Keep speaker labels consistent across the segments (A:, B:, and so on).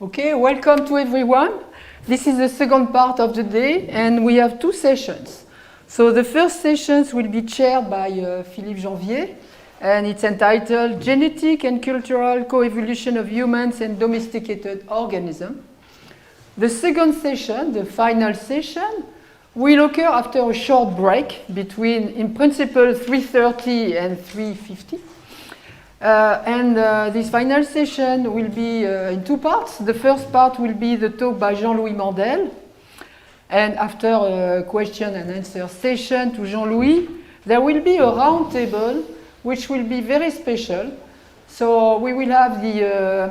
A: Okay, welcome to everyone. This is the second part of the day, and we have two sessions. So the first sessions will be chaired by Philippe Janvier, and it's entitled Genetic and Cultural Coevolution of Humans and Domesticated Organisms. The second session, the final session, will occur after a short break between, in principle, 3:30 and 3:50. This final session will be in two parts. The first part will be the talk by Jean-Louis Mandel. And after a question and answer session to Jean-Louis, there will be a round table which will be very special. So we will have the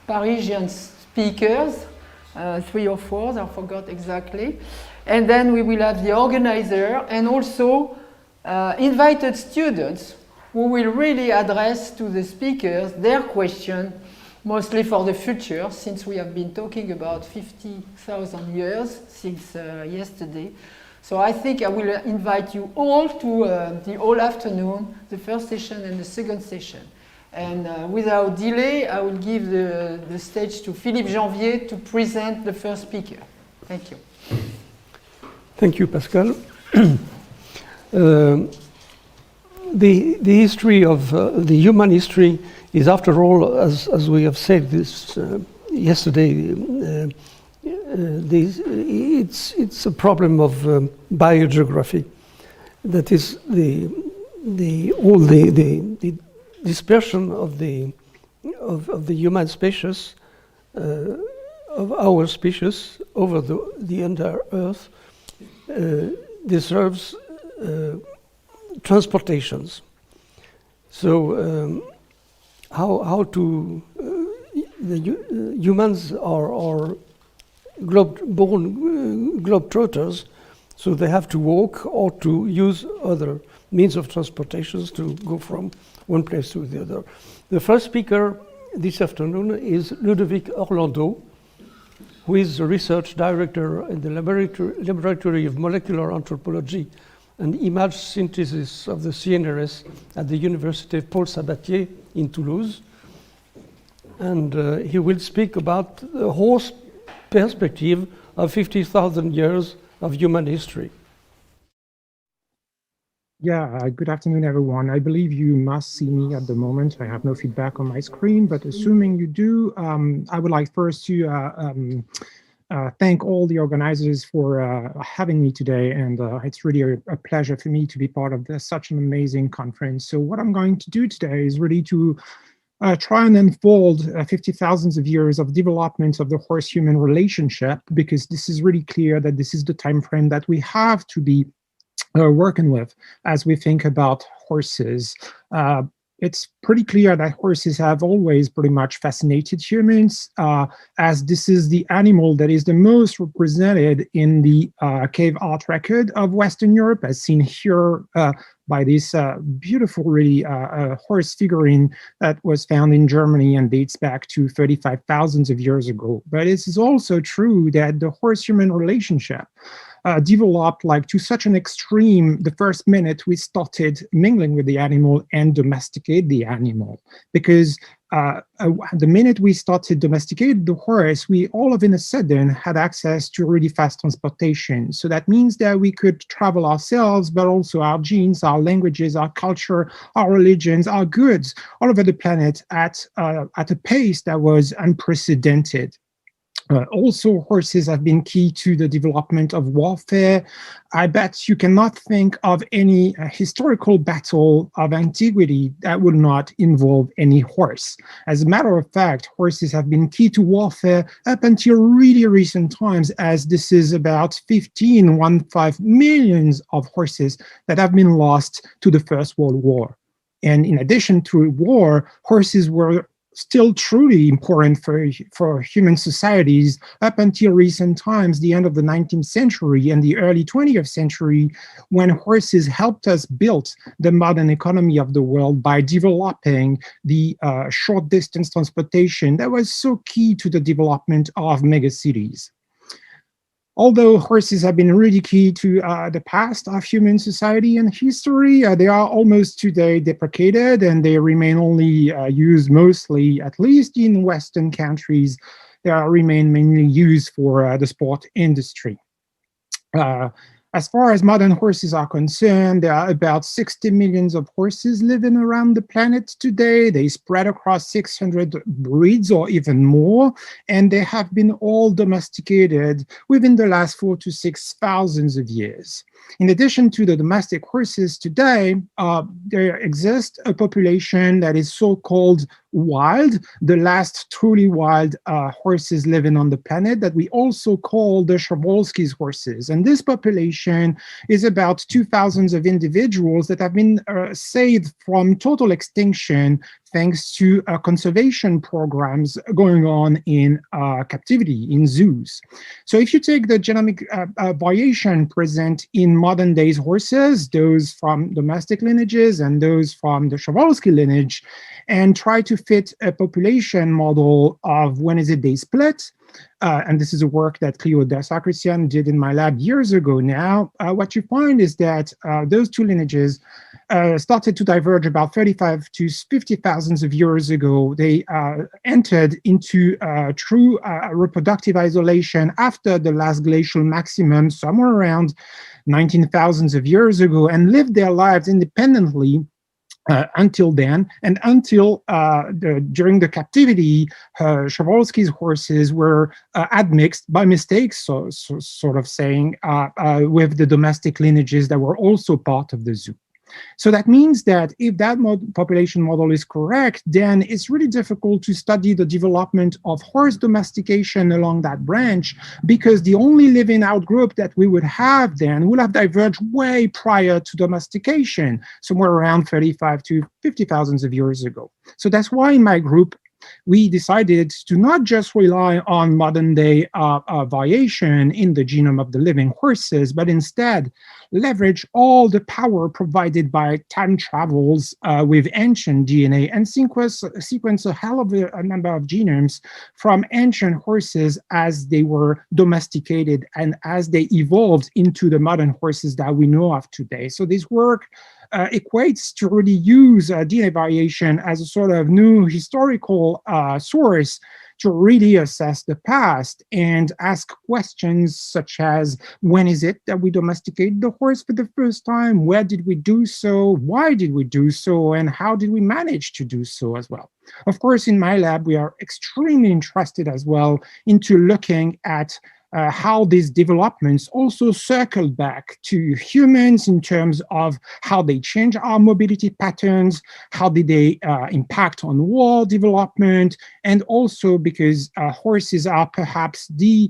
A: Parisian speakers, 3 or 4, I forgot exactly. And then we will have the organizer and also invited students who will really address to the speakers their question, mostly for the future, since we have been talking about 50,000 years since yesterday. So I think I will invite you all to the whole afternoon, the first session and the second session. And without delay, I will give the stage to Philippe Janvier to present the first speaker. Thank you.
B: Thank you, Pascal. The history of the human history is, after all, as we have said this yesterday, it's a problem of biogeography. That is the dispersion of the human species, of our species over the entire Earth, deserves transportations. So how to the humans are born globetrotters, so they have to walk or to use other means of transportations to go from one place to the other. The first speaker this afternoon is Ludovic Orlando, who is the research director in the Laboratory of Molecular Anthropology and Image Synthesis of the CNRS at the University of Paul Sabatier in Toulouse. And he will speak about the whole perspective of 50,000 years of human history.
C: Yeah, good afternoon, everyone. I believe you must see me at the moment. I have no feedback on my screen, but assuming you do, I would like first to thank all the organizers for having me today, and it's really a pleasure for me to be part of such an amazing conference. So what I'm going to do today is really to try and unfold 50,000 of years of development of the horse-human relationship, because this is really clear that this is the time frame that we have to be working with as we think about horses. It's pretty clear that horses have always pretty much fascinated humans, as this is the animal that is the most represented in the cave art record of Western Europe, as seen here by this beautiful, really horse figurine that was found in Germany and dates back to 35,000 of years ago. But it is also true that the horse-human relationship developed like to such an extreme the first minute we started mingling with the animal and domesticate the animal. Because the minute we started domesticating the horse, we all of a sudden had access to really fast transportation. So that means that we could travel ourselves, but also our genes, our languages, our culture, our religions, our goods all over the planet at a pace that was unprecedented. Also, horses have been key to the development of warfare. I bet you cannot think of any historical battle of antiquity that would not involve any horse. As a matter of fact, horses have been key to warfare up until really recent times, as this is about 15 millions of horses that have been lost to the First World War. And in addition to war, horses were still truly important for human societies up until recent times, the end of the 19th century and the early 20th century, when horses helped us build the modern economy of the world by developing the short distance transportation that was so key to the development of megacities. Although horses have been really key to the past of human society and history, they are almost today deprecated, and they remain only used mostly, at least in Western countries, they remain mainly used for the sport industry. As far as modern horses are concerned, there are about 60 million of horses living around the planet today. They spread across 600 breeds or even more, and they have been all domesticated within the last 4,000 to 6,000 of years. In addition to the domestic horses today, there exists a population that is so-called wild, the last truly wild horses living on the planet, that we also call the Przewalski's horses. And this population is about 2,000 of individuals that have been saved from total extinction thanks to conservation programs going on in captivity, in zoos. So if you take the genomic variation present in modern days horses, those from domestic lineages and those from the Przewalski lineage, and try to fit a population model of when is it they split, and this is a work that Clio Desacrecian did in my lab years ago now, what you find is that those two lineages started to diverge about 35 to 50,000 of years ago. They entered into true reproductive isolation after the last glacial maximum, somewhere around 19,000 of years ago, and lived their lives independently until then, and until during the captivity, Przewalski's horses were admixed by mistake, so sort of saying, with the domestic lineages that were also part of the zoo. So that means that if that population model is correct, then it's really difficult to study the development of horse domestication along that branch, because the only living outgroup that we would have then will have diverged way prior to domestication, somewhere around 35 to 50,000 of years ago. So that's why in my group, we decided to not just rely on modern day variation in the genome of the living horses, but instead leverage all the power provided by time travels with ancient DNA and sequence a hell of a number of genomes from ancient horses as they were domesticated and as they evolved into the modern horses that we know of today. So this work equates to really use DNA variation as a sort of new historical source to really assess the past and ask questions such as, when is it that we domesticated the horse for the first time? Where did we do so? Why did we do so? And how did we manage to do so as well? Of course, in my lab, we are extremely interested as well into looking at how these developments also circled back to humans in terms of how they change our mobility patterns, how did they impact on war development, and also because horses are perhaps the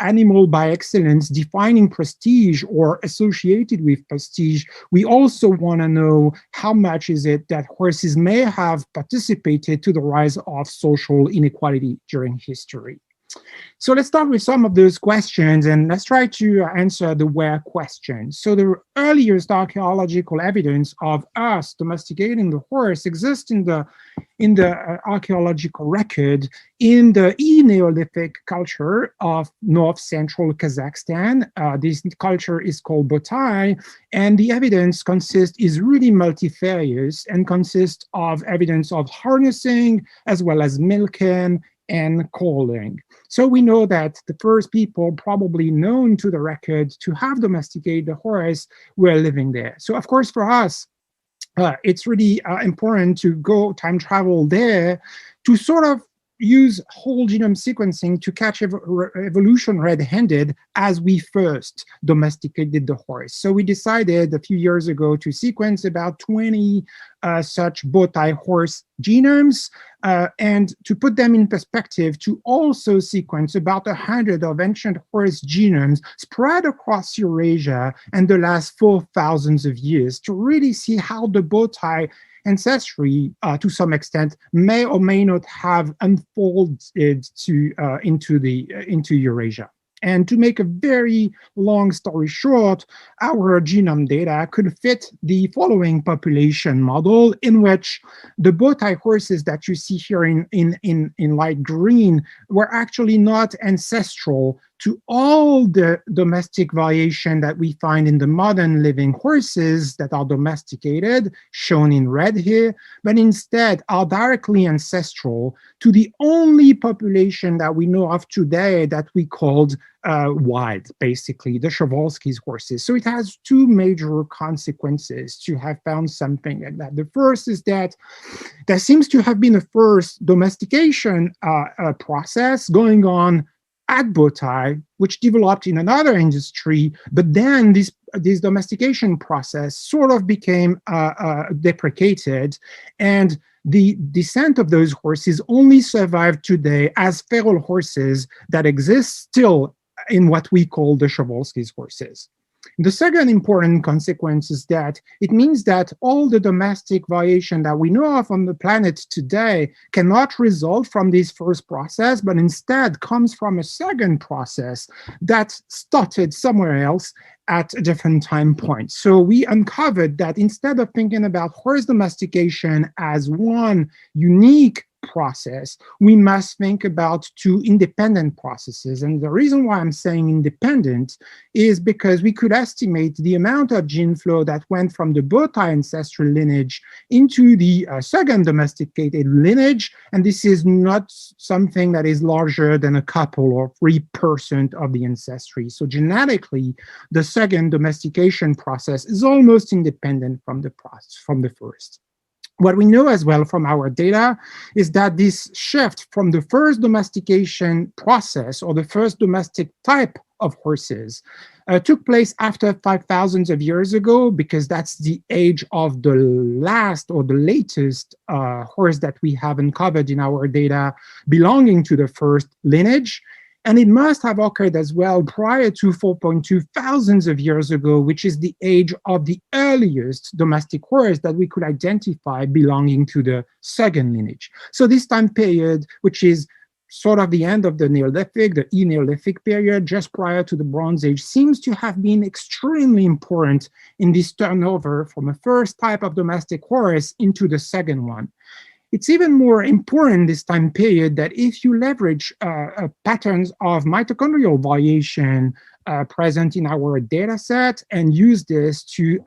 C: animal by excellence defining prestige or associated with prestige. We also want to know how much is it that horses may have participated to the rise of social inequality during history. So let's start with some of those questions, and let's try to answer the where question. So the earliest archaeological evidence of us domesticating the horse exists in the archaeological record in the Neolithic culture of north-central Kazakhstan. This culture is called Botai, and the evidence is really multifarious and consists of evidence of harnessing as well as milking and calling. So we know that the first people probably known to the record to have domesticated the horse were living there. So of course for us, it's really important to go time travel there to sort of use whole genome sequencing to catch evolution red-handed as we first domesticated the horse. So we decided a few years ago to sequence about 20 such Botai horse genomes and to put them in perspective, to also sequence about 100 of ancient horse genomes spread across Eurasia and the last 4,000 of years to really see how the Botai ancestry, to some extent, may or may not have unfolded into Eurasia. And to make a very long story short, our genome data could fit the following population model, in which the Botai horses that you see here in light green were actually not ancestral to all the domestic variation that we find in the modern living horses that are domesticated, shown in red here, but instead are directly ancestral to the only population that we know of today that we called wild, basically, the Przewalski's horses. So it has two major consequences to have found something like that. The first is that there seems to have been a first domestication process going on at Bowtie, which developed in another industry, but then this domestication process sort of became deprecated, and the descent of those horses only survived today as feral horses that exist still in what we call the Przewalski's horses. The second important consequence is that it means that all the domestic variation that we know of on the planet today cannot result from this first process, but instead comes from a second process that started somewhere else at a different time point. So we uncovered that instead of thinking about horse domestication as one unique process, we must think about two independent processes. And the reason why I'm saying independent is because we could estimate the amount of gene flow that went from the Bowtie ancestral lineage into the second domesticated lineage. And this is not something that is larger than a couple or 3% of the ancestry. So genetically, the second domestication process is almost independent from the first. What we know as well from our data is that this shift from the first domestication process or the first domestic type of horses took place after 5,000 of years ago, because that's the age of the last or the latest horse that we have uncovered in our data belonging to the first lineage. And it must have occurred as well prior to 4.2 thousands of years ago, which is the age of the earliest domestic horse that we could identify belonging to the second lineage. So this time period, which is sort of the end of the Neolithic, the E-Neolithic period, just prior to the Bronze Age, seems to have been extremely important in this turnover from a first type of domestic horse into the second one. It's even more important this time period that if you leverage patterns of mitochondrial variation present in our data set and use this to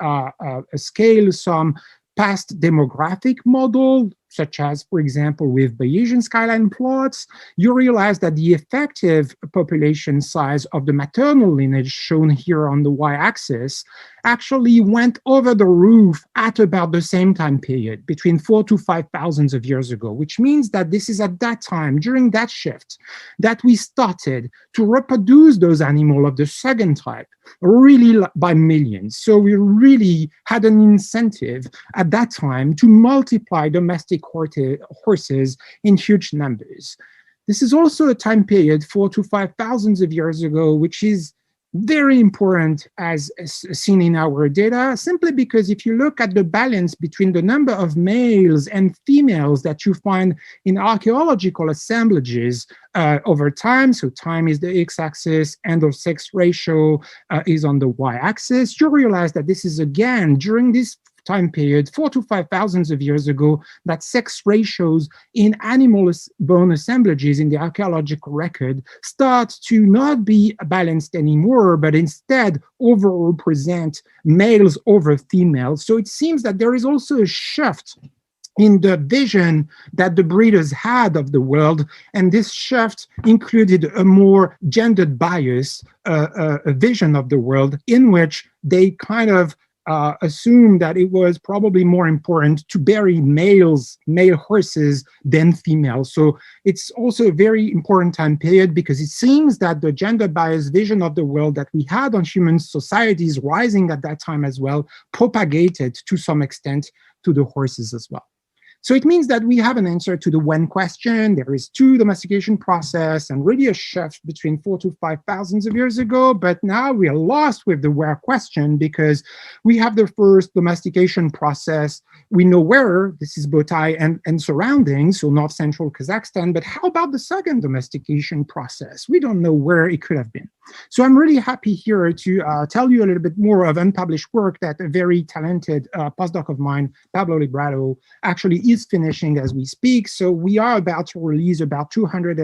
C: scale some past demographic model, such as, for example, with Bayesian skyline plots, you realize that the effective population size of the maternal lineage shown here on the y-axis actually went over the roof at about the same time period, between 4 to 5,000 of years ago, which means that this is at that time, during that shift, that we started to reproduce those animals of the second type, really by millions. So we really had an incentive at that time to multiply domestic horses in huge numbers. This is also a time period, 4 to 5,000 of years ago, which is very important as seen in our data, simply because if you look at the balance between the number of males and females that you find in archaeological assemblages over time, so time is the x-axis and the sex ratio is on the y-axis, you realize that this is again during this time period, 4 to 5,000 of years ago, that sex ratios in animal bone assemblages in the archaeological record start to not be balanced anymore, but instead overrepresent males over females. So it seems that there is also a shift in the vision that the breeders had of the world, and this shift included a more gendered bias vision of the world, in which they kind of assumed that it was probably more important to bury male horses than females. So it's also a very important time period, because it seems that the gender bias vision of the world that we had on human societies rising at that time as well propagated to some extent to the horses as well. So it means that we have an answer to the when question. There is two domestication process and really a shift between 4 to 5,000 of years ago. But now we are lost with the where question, because we have the first domestication process. We know where, this is Bowtie and surroundings, so north central Kazakhstan. But how about the second domestication process? We don't know where it could have been. So I'm really happy here to tell you a little bit more of unpublished work that a very talented postdoc of mine, Pablo Librado, actually is finishing as we speak. So we are about to release about 200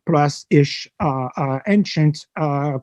C: plus-ish ancient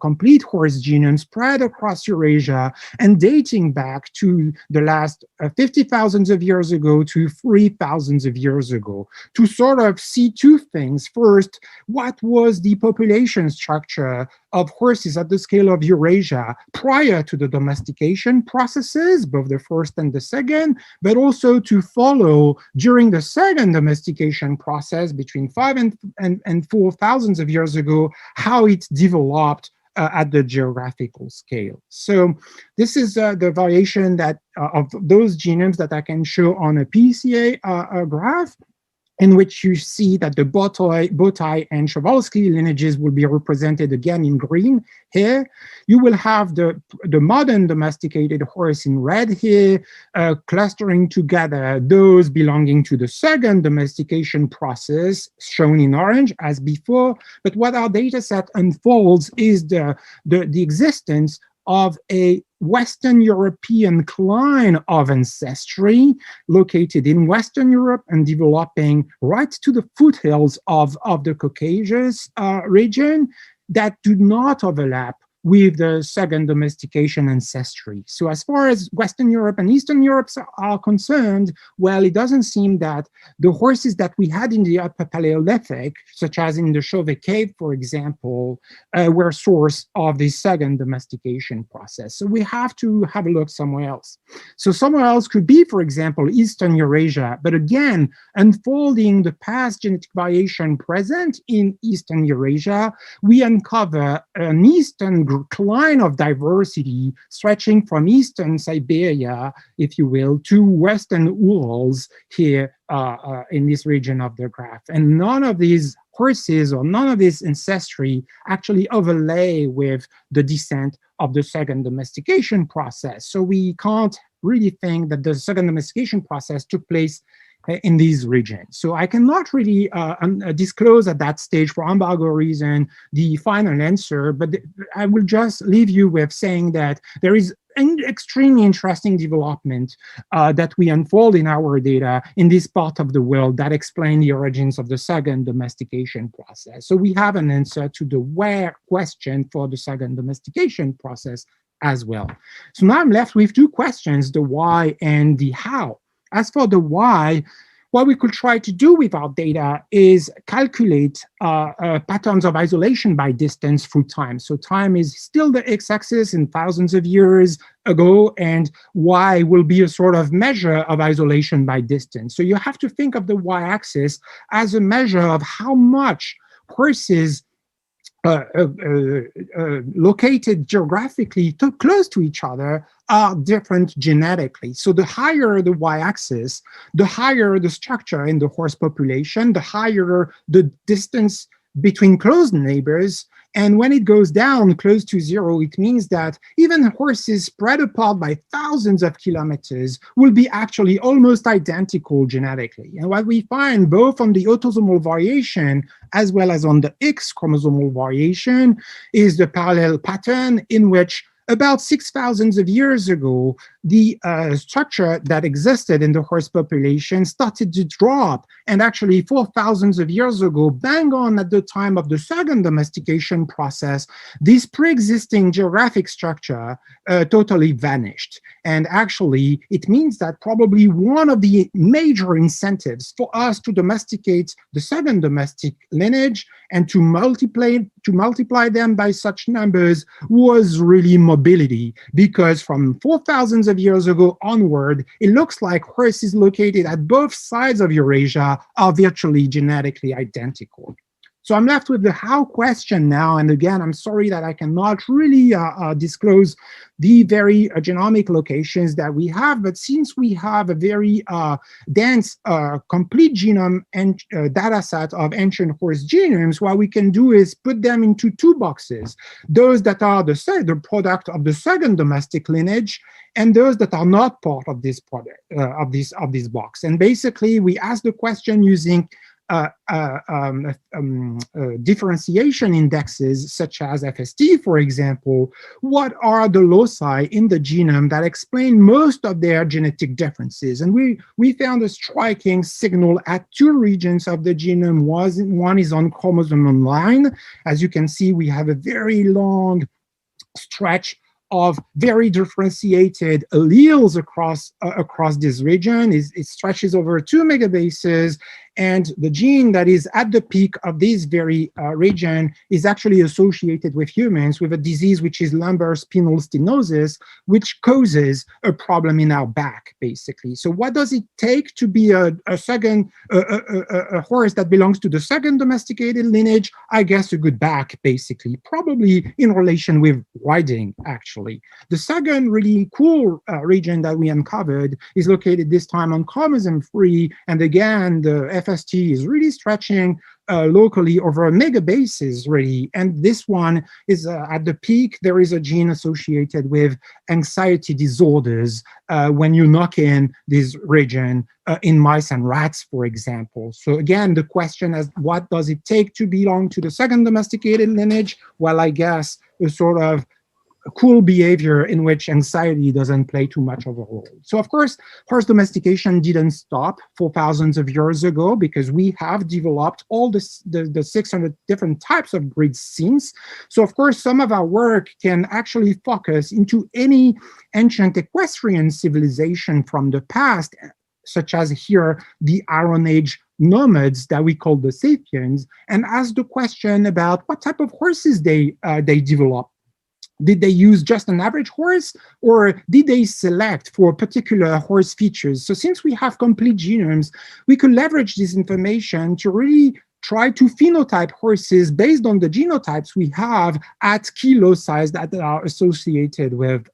C: complete horse genome spread across Eurasia and dating back to the last 50,000 of years ago to 3,000 of years ago, to sort of see two things. First, what was the population structure of horses at the scale of Eurasia prior to the domestication processes, both the first and the second, but also to follow during the second domestication process between 5,000 and 4,000 of years ago, how it developed at the geographical scale. So this is the variation that of those genomes that I can show on a PCA graph, in which you see that the Botai and Przewalski lineages will be represented again in green here. You will have the modern domesticated horse in red here, clustering together those belonging to the second domestication process, shown in orange as before. But what our data set unfolds is the existence of a Western European cline of ancestry located in Western Europe and developing right to the foothills of the Caucasus region that do not overlap with the second domestication ancestry. So as far as Western Europe and Eastern Europe are concerned, well, it doesn't seem that the horses that we had in the Upper Paleolithic, such as in the Chauvet Cave, for example, were source of the second domestication process. So we have to have a look somewhere else. So somewhere else could be, for example, Eastern Eurasia, but again, unfolding the past genetic variation present in Eastern Eurasia, we uncover an Eastern cline of diversity stretching from Eastern Siberia, if you will, to Western Urals here in this region of the graph. And none of these horses or none of this ancestry actually overlay with the descent of the second domestication process. So we can't really think that the second domestication process took place in these regions. So I cannot really disclose at that stage, for embargo reason, the final answer, but I will just leave you with saying that there is an extremely interesting development that we unfold in our data in this part of the world that explain the origins of the second domestication process. So we have an answer to the where question for the second domestication process as well. So now I'm left with two questions, the why and the how. As for the why, what we could try to do with our data is calculate patterns of isolation by distance through time. So time is still the x-axis in thousands of years ago, and y will be a sort of measure of isolation by distance. So you have to think of the y-axis as a measure of how much horses located geographically close to each other are different genetically. So the higher the y-axis, the higher the structure in the horse population, the higher the distance between close neighbors. And when it goes down close to zero, it means that even horses spread apart by thousands of kilometers will be actually almost identical genetically. And what we find both on the autosomal variation as well as on the X chromosomal variation is the parallel pattern in which about 6,000 of years ago, the structure that existed in the horse population started to drop. And actually 4,000 of years ago, bang on at the time of the second domestication process, this pre-existing geographic structure totally vanished. And actually, it means that probably one of the major incentives for us to domesticate the second domestic lineage and to multiply them by such numbers was really mobility, because from 4,000 of years ago onward, it looks like horses located at both sides of Eurasia are virtually genetically identical. So I'm left with the how question now. And again, I'm sorry that I cannot really disclose the very genomic locations that we have, but since we have a very dense, complete genome and data set of ancient horse genomes, what we can do is put them into two boxes: those that are the product of the second domestic lineage, and those that are not part of this product of this box. And basically, we ask the question using differentiation indexes, such as FST, for example, what are the loci in the genome that explain most of their genetic differences? And we found a striking signal at 2 regions of the genome. One is on chromosomal line. As you can see, we have a very long stretch of very differentiated alleles across this region. It stretches over 2 megabases, and the gene that is at the peak of this very region is actually associated with humans with a disease which is lumbar spinal stenosis, which causes a problem in our back, basically. So what does it take to be a horse that belongs to the second domesticated lineage? I guess a good back, basically, probably in relation with riding, actually. The second really cool region that we uncovered is located this time on chromosome 3, and again, the FST is really stretching locally over megabases, really. And this one is at the peak. There is a gene associated with anxiety disorders when you knock in this region in mice and rats, for example. So again, the question is, what does it take to belong to the second domesticated lineage? Well, I guess a sort of cool behavior in which anxiety doesn't play too much of a role. So of course, horse domestication didn't stop for thousands of years ago, because we have developed all the 600 different types of breeds since. So of course, some of our work can actually focus into any ancient equestrian civilization from the past, such as here, the Iron Age nomads that we call the sapiens, and ask the question about what type of horses they developed. Did they use just an average horse, or did they select for particular horse features? So since we have complete genomes, we could leverage this information to really try to phenotype horses based on the genotypes we have at key loci that are associated with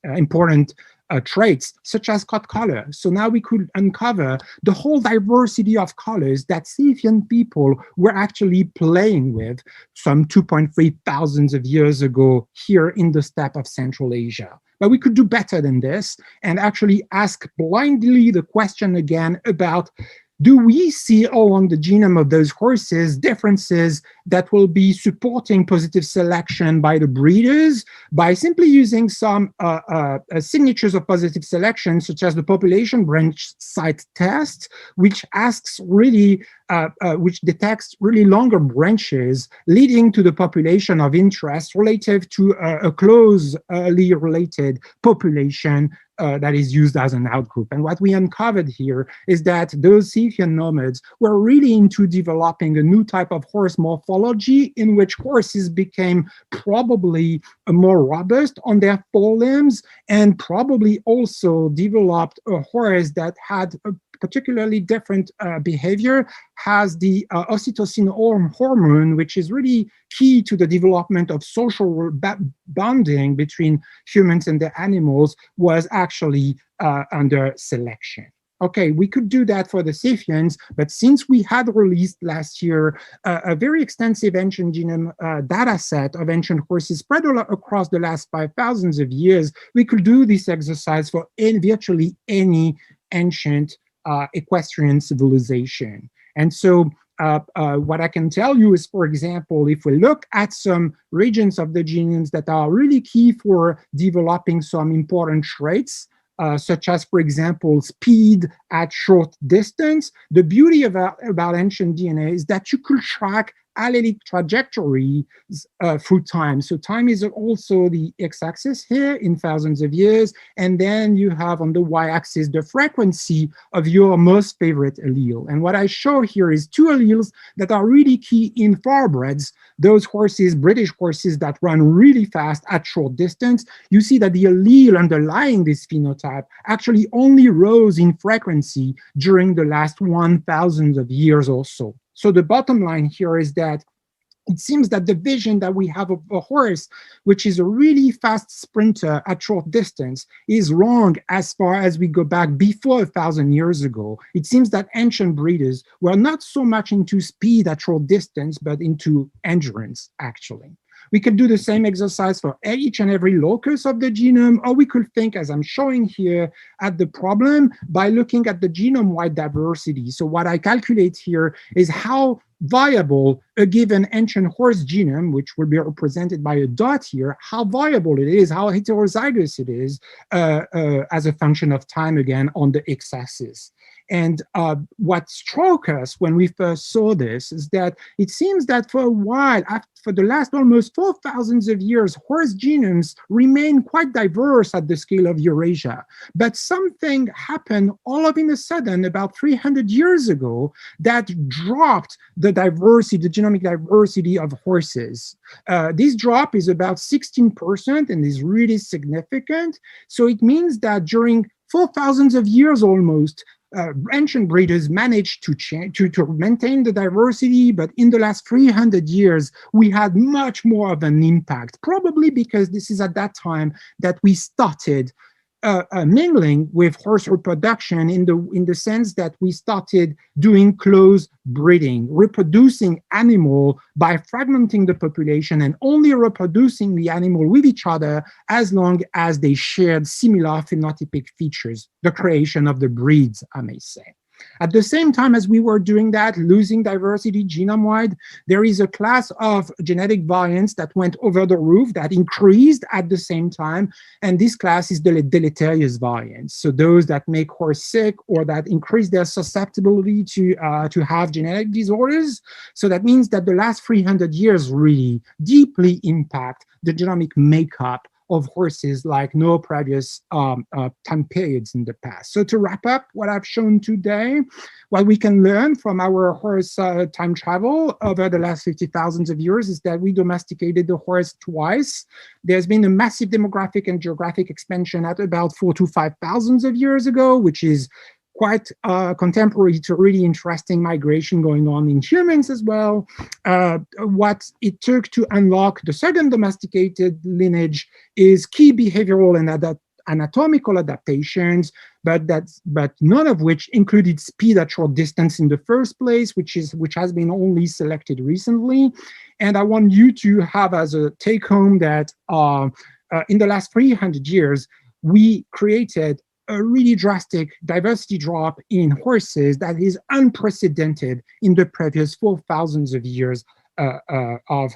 C: important traits, such as coat color. So now we could uncover the whole diversity of colors that Scythian people were actually playing with some 2.3 thousands of years ago here in the steppe of Central Asia. But we could do better than this and actually ask blindly the question again about, do we see along the genome of those horses differences that will be supporting positive selection by the breeders by simply using some signatures of positive selection, such as the population branch site test, which asks really, which detects really longer branches leading to the population of interest relative to a closely related population that is used as an outgroup. And what we uncovered here is that those Scythian nomads were really into developing a new type of horse morphology in which horses became probably more robust on their forelimbs, and probably also developed a horse that had a particularly different behavior, has the oxytocin hormone, which is really key to the development of social bonding between humans and the animals, was actually under selection. Okay, we could do that for the Scythians, but since we had released last year a very extensive ancient genome data set of ancient horses spread across the last 5,000 of years, we could do this exercise for virtually any ancient equestrian civilization. And so what I can tell you is, for example, if we look at some regions of the genomes that are really key for developing some important traits, such as, for example, speed at short distance, the beauty about ancient DNA is that you could track allelic trajectories through time. So time is also the x-axis here in thousands of years, and then you have on the y-axis the frequency of your most favorite allele. And what I show here is 2 alleles that are really key in thoroughbreds, those horses, British horses that run really fast at short distance. You see that the allele underlying this phenotype actually only rose in frequency during the last 1,000 of years or so. So the bottom line here is that it seems that the vision that we have of a horse, which is a really fast sprinter at short distance, is wrong as far as we go back before 1,000 years ago. It seems that ancient breeders were not so much into speed at short distance, but into endurance, actually. We could do the same exercise for each and every locus of the genome, or we could think, as I'm showing here, at the problem by looking at the genome-wide diversity. So what I calculate here is how viable a given ancient horse genome, which will be represented by a dot here, how viable it is, how heterozygous it is as a function of time, again, on the x-axis. And what struck us when we first saw this is that it seems that for a while, for the last almost 4,000 of years, horse genomes remain quite diverse at the scale of Eurasia. But something happened all of a sudden about 300 years ago that dropped the diversity, the genomic diversity of horses. This drop is about 16% and is really significant. So it means that during 4,000 of years almost, ancient breeders managed to maintain the diversity, but in the last 300 years, we had much more of an impact, probably because this is at that time that we started mingling with horse reproduction in the sense that we started doing close breeding, reproducing animal by fragmenting the population and only reproducing the animal with each other as long as they shared similar phenotypic features, the creation of the breeds, I may say. At the same time as we were doing that, losing diversity genome-wide, there is a class of genetic variants that went over the roof, that increased at the same time, and this class is the deleterious variants. So those that make horse sick or that increase their susceptibility to have genetic disorders. So that means that the last 300 years really deeply impact the genomic makeup of horses like no previous time periods in the past. So to wrap up what I've shown today, what we can learn from our horse time travel over the last 50,000 of years is that we domesticated the horse twice. There's been a massive demographic and geographic expansion at about 4,000 to 5,000 of years ago, which is quite contemporary to really interesting migration going on in humans as well. What it took to unlock the second domesticated lineage is key behavioral and anatomical adaptations, but none of which included speed at short distance in the first place, which has been only selected recently. And I want you to have as a take home that in the last 300 years, we created a really drastic diversity drop in horses that is unprecedented in the previous 4,000 of years of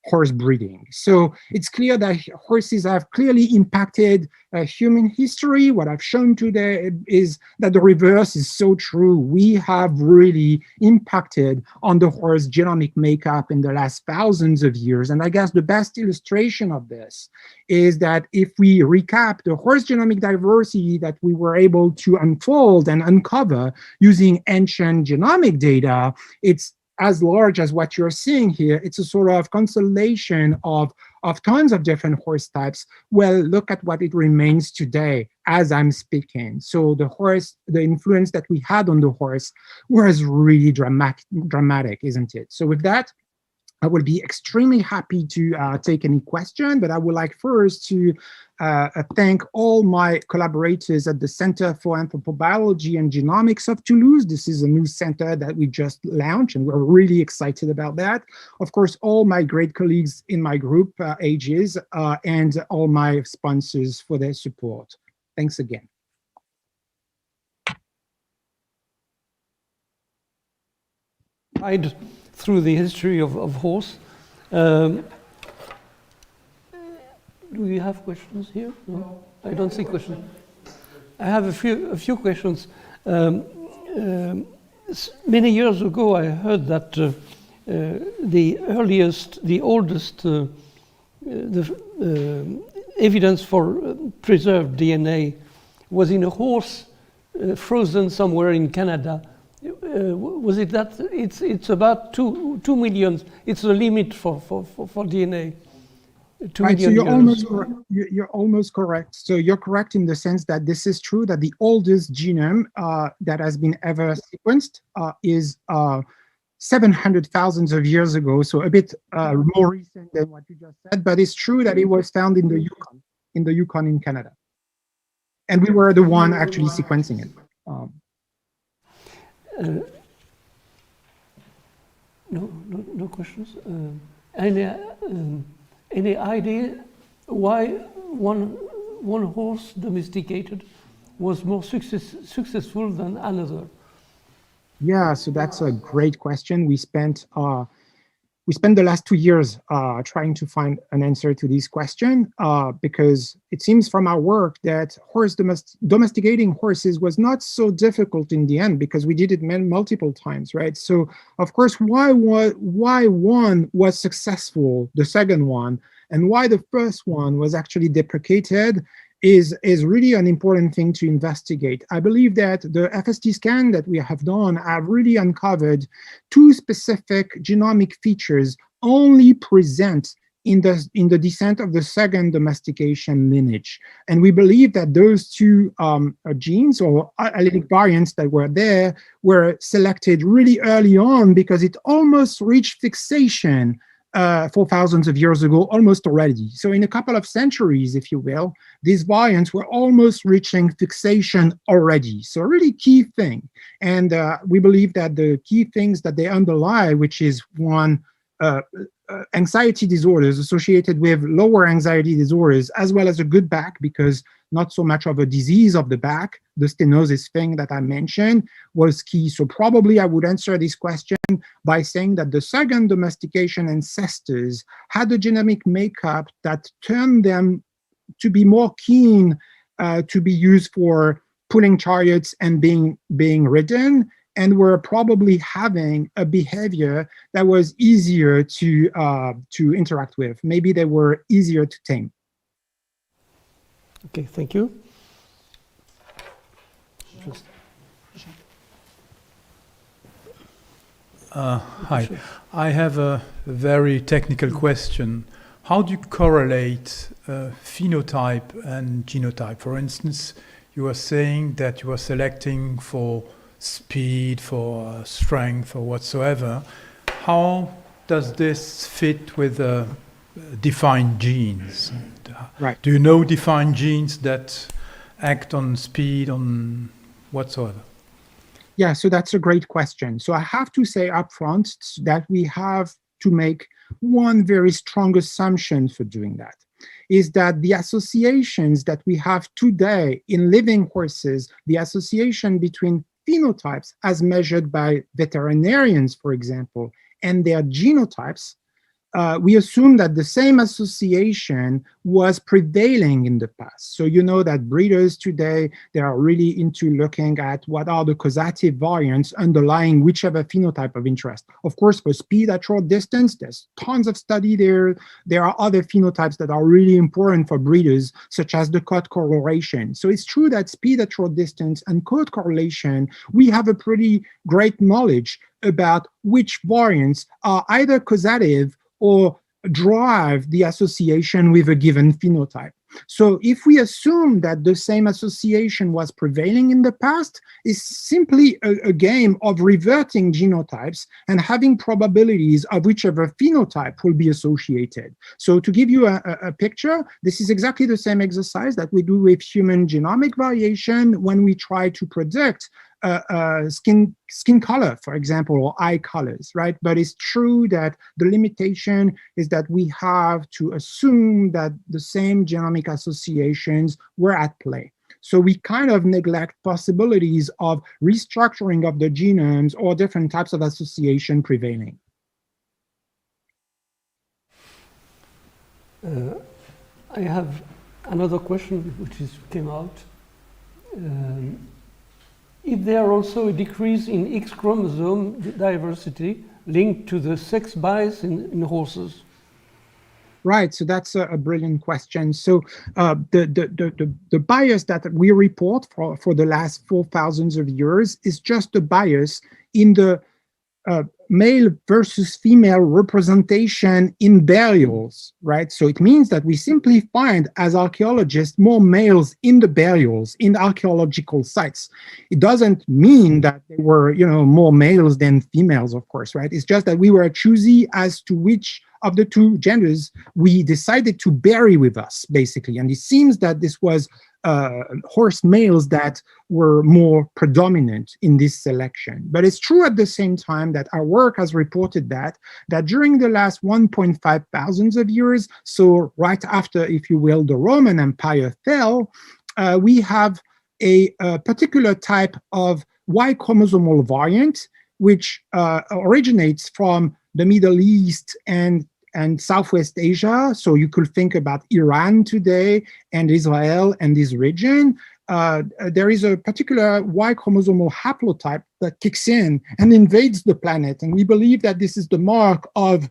C: horse breeding. So it's clear that horses have clearly impacted human history. What I've shown today is that the reverse is so true. We have really impacted on the horse genomic makeup in the last thousands of years. And I guess the best illustration of this is that if we recap the horse genomic diversity that we were able to unfold and uncover using ancient genomic data, it's as large as what you're seeing here. It's a sort of constellation of tons of different horse types. Well, look at what it remains today as I'm speaking. So the influence that we had on the horse was really dramatic, isn't it? So with that, I will be extremely happy to take any question, but I would like first to thank all my collaborators at the Center for Anthropobiology and Genomics of Toulouse. This is a new center that we just launched, and we're really excited about that. Of course, all my great colleagues in my group, AGES, and all my sponsors for their support. Thanks again.
B: Through the history of horse. Do you have questions here? No, I don't see questions. I have a few questions. Many years ago, I heard that the oldest evidence for preserved DNA was in a horse frozen somewhere in Canada. Was it that? It's about 2 million. It's the limit for DNA. 2
C: right, so
B: million
C: you're almost correct. So you're correct in the sense that this is true, that the oldest genome that has been ever sequenced is 700,000 of years ago, so a bit more recent than what you just said, but it's true that it was found in the Yukon in Canada. And we were the one actually sequencing it.
B: No questions? Any idea why one horse domesticated was more successful than another?
C: Yeah, so that's a great question. We spent the last 2 years trying to find an answer to this question because it seems from our work that domesticating horses was not so difficult in the end because we did it multiple times, right? So of course, why one was successful, the second one, and why the first one was actually deprecated is really an important thing to investigate. I believe that the FST scan that we have done have really uncovered two specific genomic features only present in the descent of the second domestication lineage. And we believe that those two genes or allelic variants that were there were selected really early on because it almost reached fixation for thousands of years ago, almost already. So in a couple of centuries, if you will, these variants were almost reaching fixation already. So a really key thing. And we believe that the key things that they underlie, which is one, anxiety disorders associated with lower anxiety disorders, as well as a good back, because not so much of a disease of the back, the stenosis thing that I mentioned was key. So probably I would answer this question by saying that the second domestication ancestors had a genomic makeup that turned them to be more keen to be used for pulling chariots and being ridden, and were probably having a behavior that was easier to interact with. Maybe they were easier to tame.
B: Okay, thank you.
D: Hi, I have a very technical question. How do you correlate phenotype and genotype? For instance, you are saying that you are selecting for speed, for strength, or whatsoever. How does this fit with defined genes?
C: Right.
D: Do you know defined genes that act on speed, on whatsoever?
C: Yeah, so that's a great question. So I have to say upfront that we have to make one very strong assumption for doing that, is that the associations that we have today in living horses, the association between phenotypes as measured by veterinarians, for example, and their genotypes, we assume that the same association was prevailing in the past. So you know that breeders today, they are really into looking at what are the causative variants underlying whichever phenotype of interest. Of course, for speed at short distance, there's tons of study there. There are other phenotypes that are really important for breeders, such as the coat correlation. So it's true that speed at short distance and coat correlation, we have a pretty great knowledge about which variants are either causative or drive the association with a given phenotype. So if we assume that the same association was prevailing in the past, it's simply a game of reverting genotypes and having probabilities of whichever phenotype will be associated. So to give you a picture, this is exactly the same exercise that we do with human genomic variation when we try to predict skin color, for example, or eye colors, right? But it's true that the limitation is that we have to assume that the same genomic associations were at play. So we kind of neglect possibilities of restructuring of the genomes or different types of association prevailing.
B: I have another question which came out. If there are also a decrease in X chromosome diversity linked to the sex bias in horses?
C: Right, so that's a brilliant question. So the bias that we report for the last 4,000 of years is just a bias in the male versus female representation in burials, right? So it means that we simply find, as archaeologists, more males in the burials, in archaeological sites. It doesn't mean that there were, more males than females, of course, right? It's just that we were choosy as to which of the two genders we decided to bury with us, basically. And it seems that this was horse males that were more predominant in this selection. But it's true at the same time that our work has reported that during the last 1.5 thousands of years, so right after, if you will, the Roman Empire fell, we have a particular type of Y chromosomal variant, which originates from the Middle East and Southwest Asia. So you could think about Iran today and Israel and this region. There is a particular Y chromosomal haplotype that kicks in and invades the planet. And we believe that this is the mark of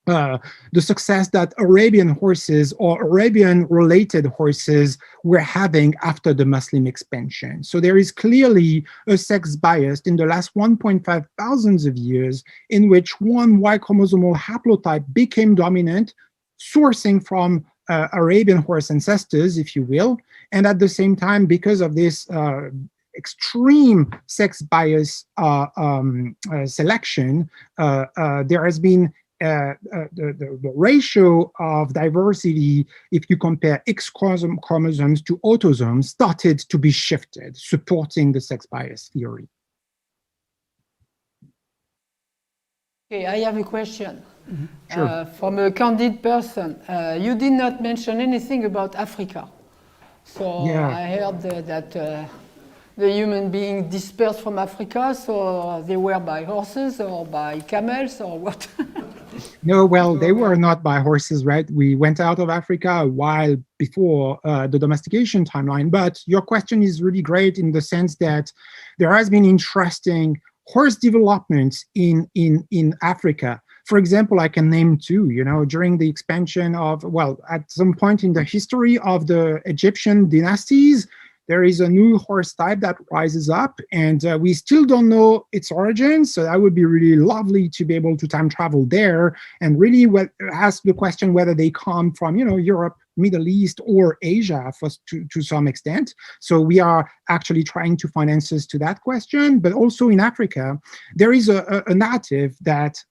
C: the success that Arabian horses or Arabian-related horses were having after the Muslim expansion. So there is clearly a sex bias in the last 1.5 thousands of years in which one Y chromosomal haplotype became dominant, sourcing from Arabian horse ancestors, if you will. And at the same time, because of this extreme sex bias selection, there has been the ratio of diversity, if you compare X chromosomes to autosomes, started to be shifted, supporting the sex bias theory.
A: Okay, I have a question.
C: Sure.
A: From a candid person. You did not mention anything about Africa. So
C: Yeah.
A: I heard that the human being dispersed from Africa, so they were by horses or by camels or what?
C: No, well, they were not by horses, right? We went out of Africa a while before the domestication timeline. But your question is really great in the sense that there has been interesting horse developments in Africa. For example, I can name two, during the expansion of, well, at some point in the history of the Egyptian dynasties, there is a new horse type that rises up, and we still don't know its origins. So that would be really lovely to be able to time travel there and really ask the question whether they come from, Europe, Middle East, or Asia to some extent. So we are actually trying to find answers to that question. But also in Africa, there is a narrative that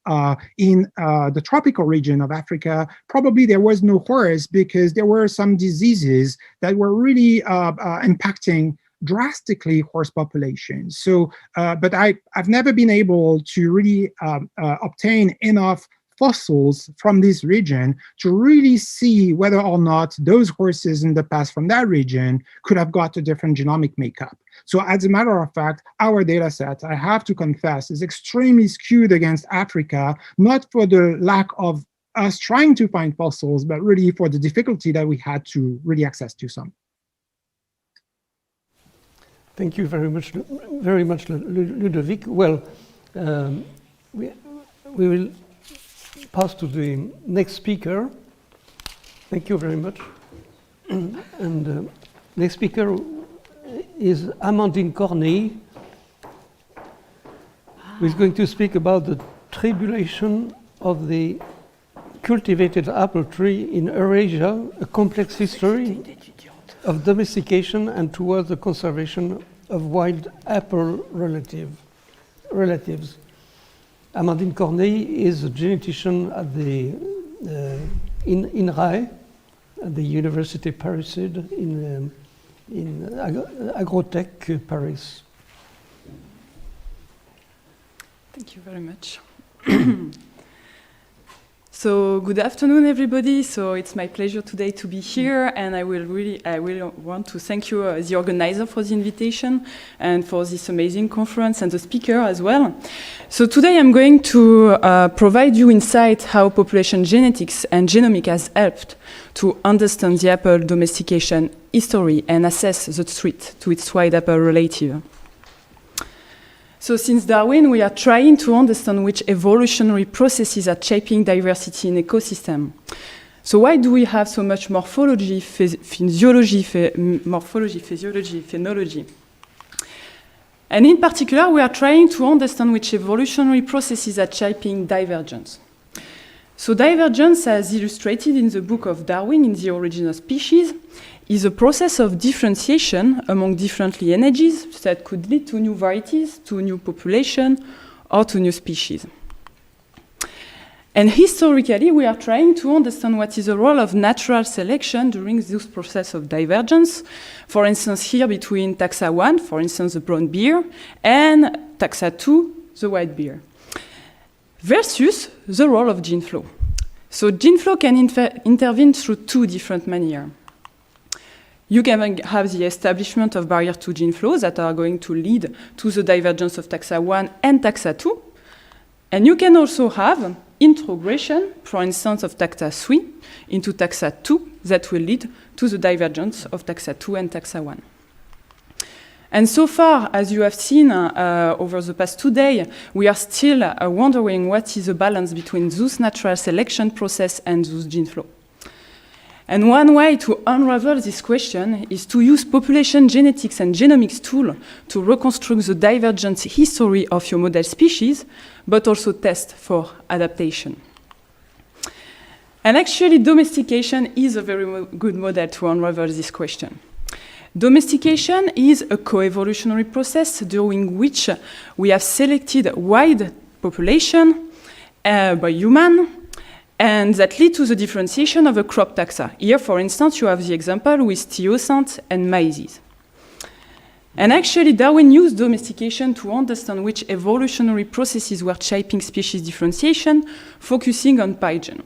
C: in the tropical region of Africa, probably there was no horse because there were some diseases that were really impacting drastically horse populations. So, but I've never been able to really obtain enough fossils from this region to really see whether or not those horses in the past from that region could have got a different genomic makeup. So as a matter of fact, our data set, I have to confess, is extremely skewed against Africa, not for the lack of us trying to find fossils, but really for the difficulty that we had to really access to some.
B: Thank you very much, Ludovic. Well, we will pass to the next speaker. Thank you very much. And next speaker is Amandine Corneille, who is going to speak about the tribulation of the cultivated apple tree in Eurasia, a complex history of domestication and towards the conservation of wild apple relatives. Amandine Corneille is a genetician at the INRAE, at the Université Paris Sud in Agrotech Paris.
E: Thank you very much. So good afternoon, everybody. So it's my pleasure today to be here, and I will want to thank you, the organizer, for the invitation and for this amazing conference, and the speaker as well. So today I'm going to provide you insight how population genetics and genomics has helped to understand the apple domestication history and assess the threat to its wild apple relative. So since Darwin, we are trying to understand which evolutionary processes are shaping diversity in ecosystem. So why do we have so much morphology, physiology, phenology? And in particular, we are trying to understand which evolutionary processes are shaping divergence. So divergence, as illustrated in the book of Darwin in The Origin of Species, is a process of differentiation among different lineages that could lead to new varieties, to new population, or to new species. And historically, we are trying to understand what is the role of natural selection during this process of divergence. For instance, here between taxa 1, for instance, the brown bear, and taxa 2, the white bear, versus the role of gene flow. So gene flow can intervene through two different manners. You can have the establishment of barriers to gene flows that are going to lead to the divergence of taxa 1 and taxa 2. And you can also have introgression, for instance, of taxa 3 into taxa 2 that will lead to the divergence of taxa 2 and taxa 1. And so far, as you have seen over the past 2 days, we are still wondering what is the balance between this natural selection process and this gene flow. And one way to unravel this question is to use population genetics and genomics tools to reconstruct the divergence history of your model species, but also test for adaptation. And actually, domestication is a very good model to unravel this question. Domestication is a co-evolutionary process during which we have selected wide population by humans, and that lead to the differentiation of a crop taxa. Here, for instance, you have the example with teosinte and maize. And actually, Darwin used domestication to understand which evolutionary processes were shaping species differentiation, focusing on pygen.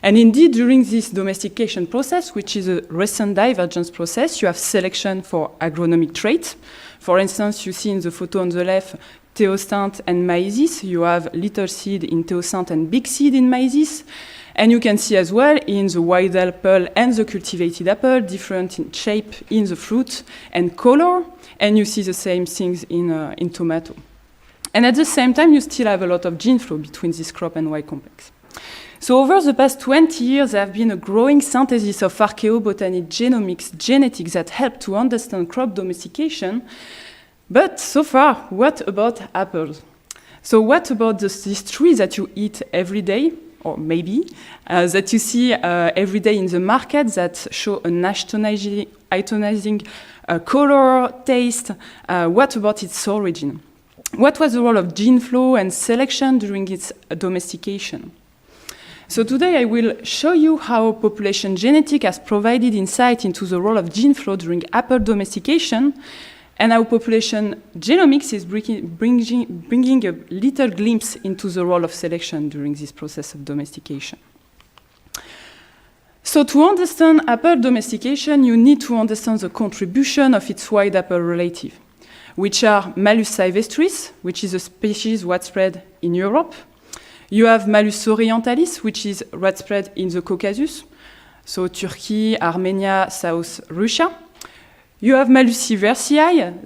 E: And indeed, during this domestication process, which is a recent divergence process, you have selection for agronomic traits. For instance, you see in the photo on the left, teosinte and maize. You have little seed in teosinte and big seed in maize. And you can see as well in the wild apple and the cultivated apple, different in shape in the fruit and color. And you see the same things in tomato. And at the same time, you still have a lot of gene flow between this crop and Y complex. So over the past 20 years, there have been a growing synthesis of archaeobotany genomics, genetics that help to understand crop domestication. But so far, what about apples? So what about these trees that you eat every day, or maybe, that you see every day in the market that show an itonizing color, taste? What about its origin? What was the role of gene flow and selection during its domestication? So today I will show you how population genetics has provided insight into the role of gene flow during apple domestication, and how population genomics is bringing a little glimpse into the role of selection during this process of domestication. So to understand apple domestication, you need to understand the contribution of its wild apple relative, which are Malus sylvestris, which is a species widespread in Europe. You have Malus orientalis, which is widespread in the Caucasus, so Turkey, Armenia, South Russia. You have Malus sieversii,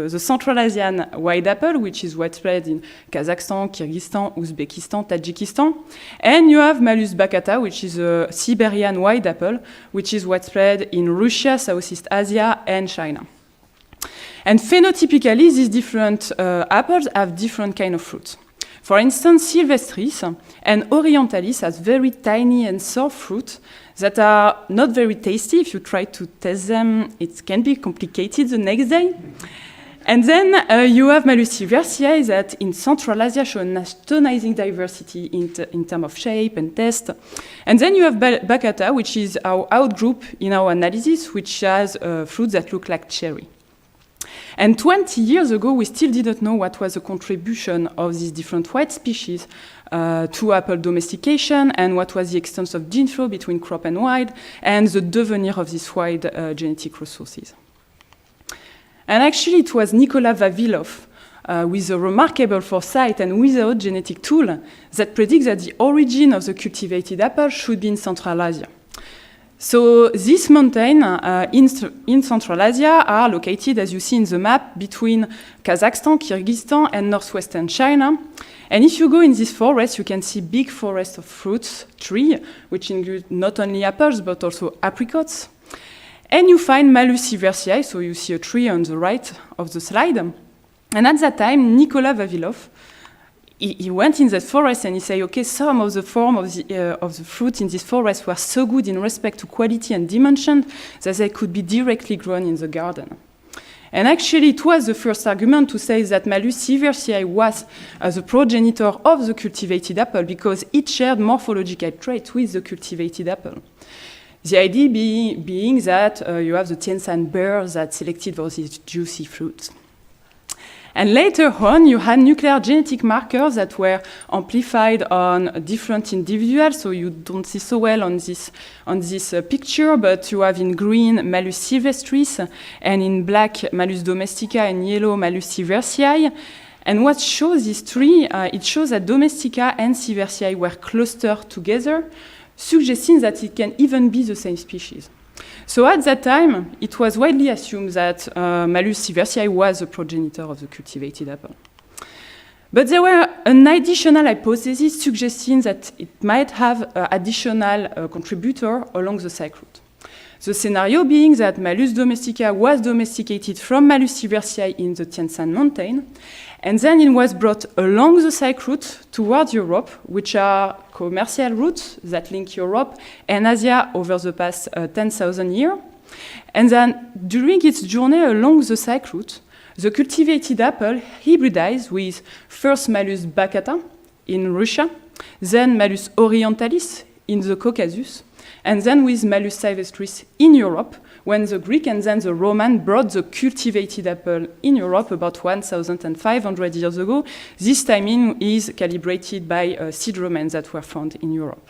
E: the Central Asian wild apple, which is widespread in Kazakhstan, Kyrgyzstan, Uzbekistan, Tajikistan. And you have Malus baccata, which is a Siberian wild apple, which is widespread in Russia, Southeast Asia, and China. And phenotypically, these different apples have different kind of fruits. For instance, sylvestris and orientalis has very tiny and soft fruit that are not very tasty. If you try to taste them, it can be complicated the next day. And then you have Malus sieversii that in Central Asia show an astonishing diversity in terms of shape and taste. And then you have baccata, which is our outgroup in our analysis, which has fruits that look like cherry. And 20 years ago, we still didn't know what was the contribution of these different white species to apple domestication, and what was the extent of gene flow between crop and wild, and the devenir of these wide genetic resources. And actually, it was Nicolas Vavilov, with a remarkable foresight and without genetic tool, that predicts that the origin of the cultivated apple should be in Central Asia. So these mountains in Central Asia are located, as you see in the map, between Kazakhstan, Kyrgyzstan, and northwestern China. And if you go in this forest, you can see big forests of fruits, trees, which include not only apples, but also apricots. and you find Malus sieversiae, so you see a tree on the right of the slide. And at that time, Nicolas Vavilov, he went in the forest and he said, okay, some of the form of the fruit in this forest were so good in respect to quality and dimension that they could be directly grown in the garden. And actually, it was the first argument to say that Malus sieversiae was the progenitor of the cultivated apple because it shared morphological traits with the cultivated apple. The idea being that you have the Tiansan bear that selected for these juicy fruits. And later on, you had nuclear genetic markers that were amplified on different individuals. So you don't see so well on this picture, but you have in green Malus sylvestris, and in black Malus domestica, and yellow Malus sieversiae. And what shows this tree? It shows that domestica and sieversiae were clustered together, suggesting that it can even be the same species. So at that time, it was widely assumed that Malus sieversiae was the progenitor of the cultivated apple. But there were an additional hypothesis suggesting that it might have an additional contributor along the cycle route. The scenario being that Malus domestica was domesticated from Malus sieversiae in the Tianshan mountain, and then it was brought along the cycle route towards Europe, which are commercial routes that link Europe and Asia over the past 10,000 years. And then during its journey along the cycle route, the cultivated apple hybridized with first Malus baccata in Russia, then Malus orientalis in the Caucasus, and then with Malus sylvestris in Europe, when the Greek and then the Roman brought the cultivated apple in Europe about 1,500 years ago. This timing is calibrated by seed remains that were found in Europe.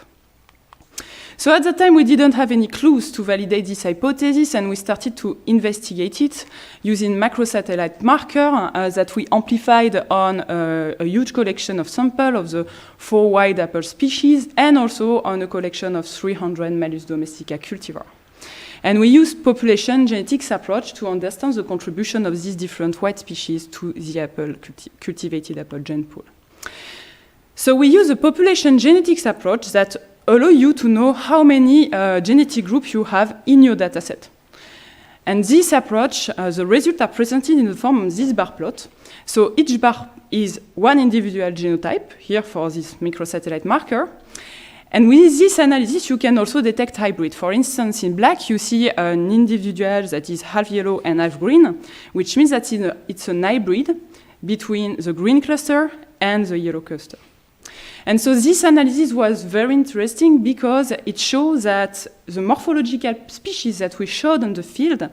E: So at that time, we didn't have any clues to validate this hypothesis, and we started to investigate it using macrosatellite marker that we amplified on a huge collection of samples of the 4 wild apple species, and also on a collection of 300 Malus domestica cultivars. And we used population genetics approach to understand the contribution of these different white species to the apple cultivated apple gene pool. So we use a population genetics approach that allow you to know how many genetic groups you have in your dataset. And this approach, the results are presented in the form of this bar plot. So each bar is one individual genotype, here for this microsatellite marker. And with this analysis, you can also detect hybrid. For instance, in black, you see an individual that is half yellow and half green, which means that it's an hybrid between the green cluster and the yellow cluster. And so this analysis was very interesting because it shows that the morphological species that we showed on the field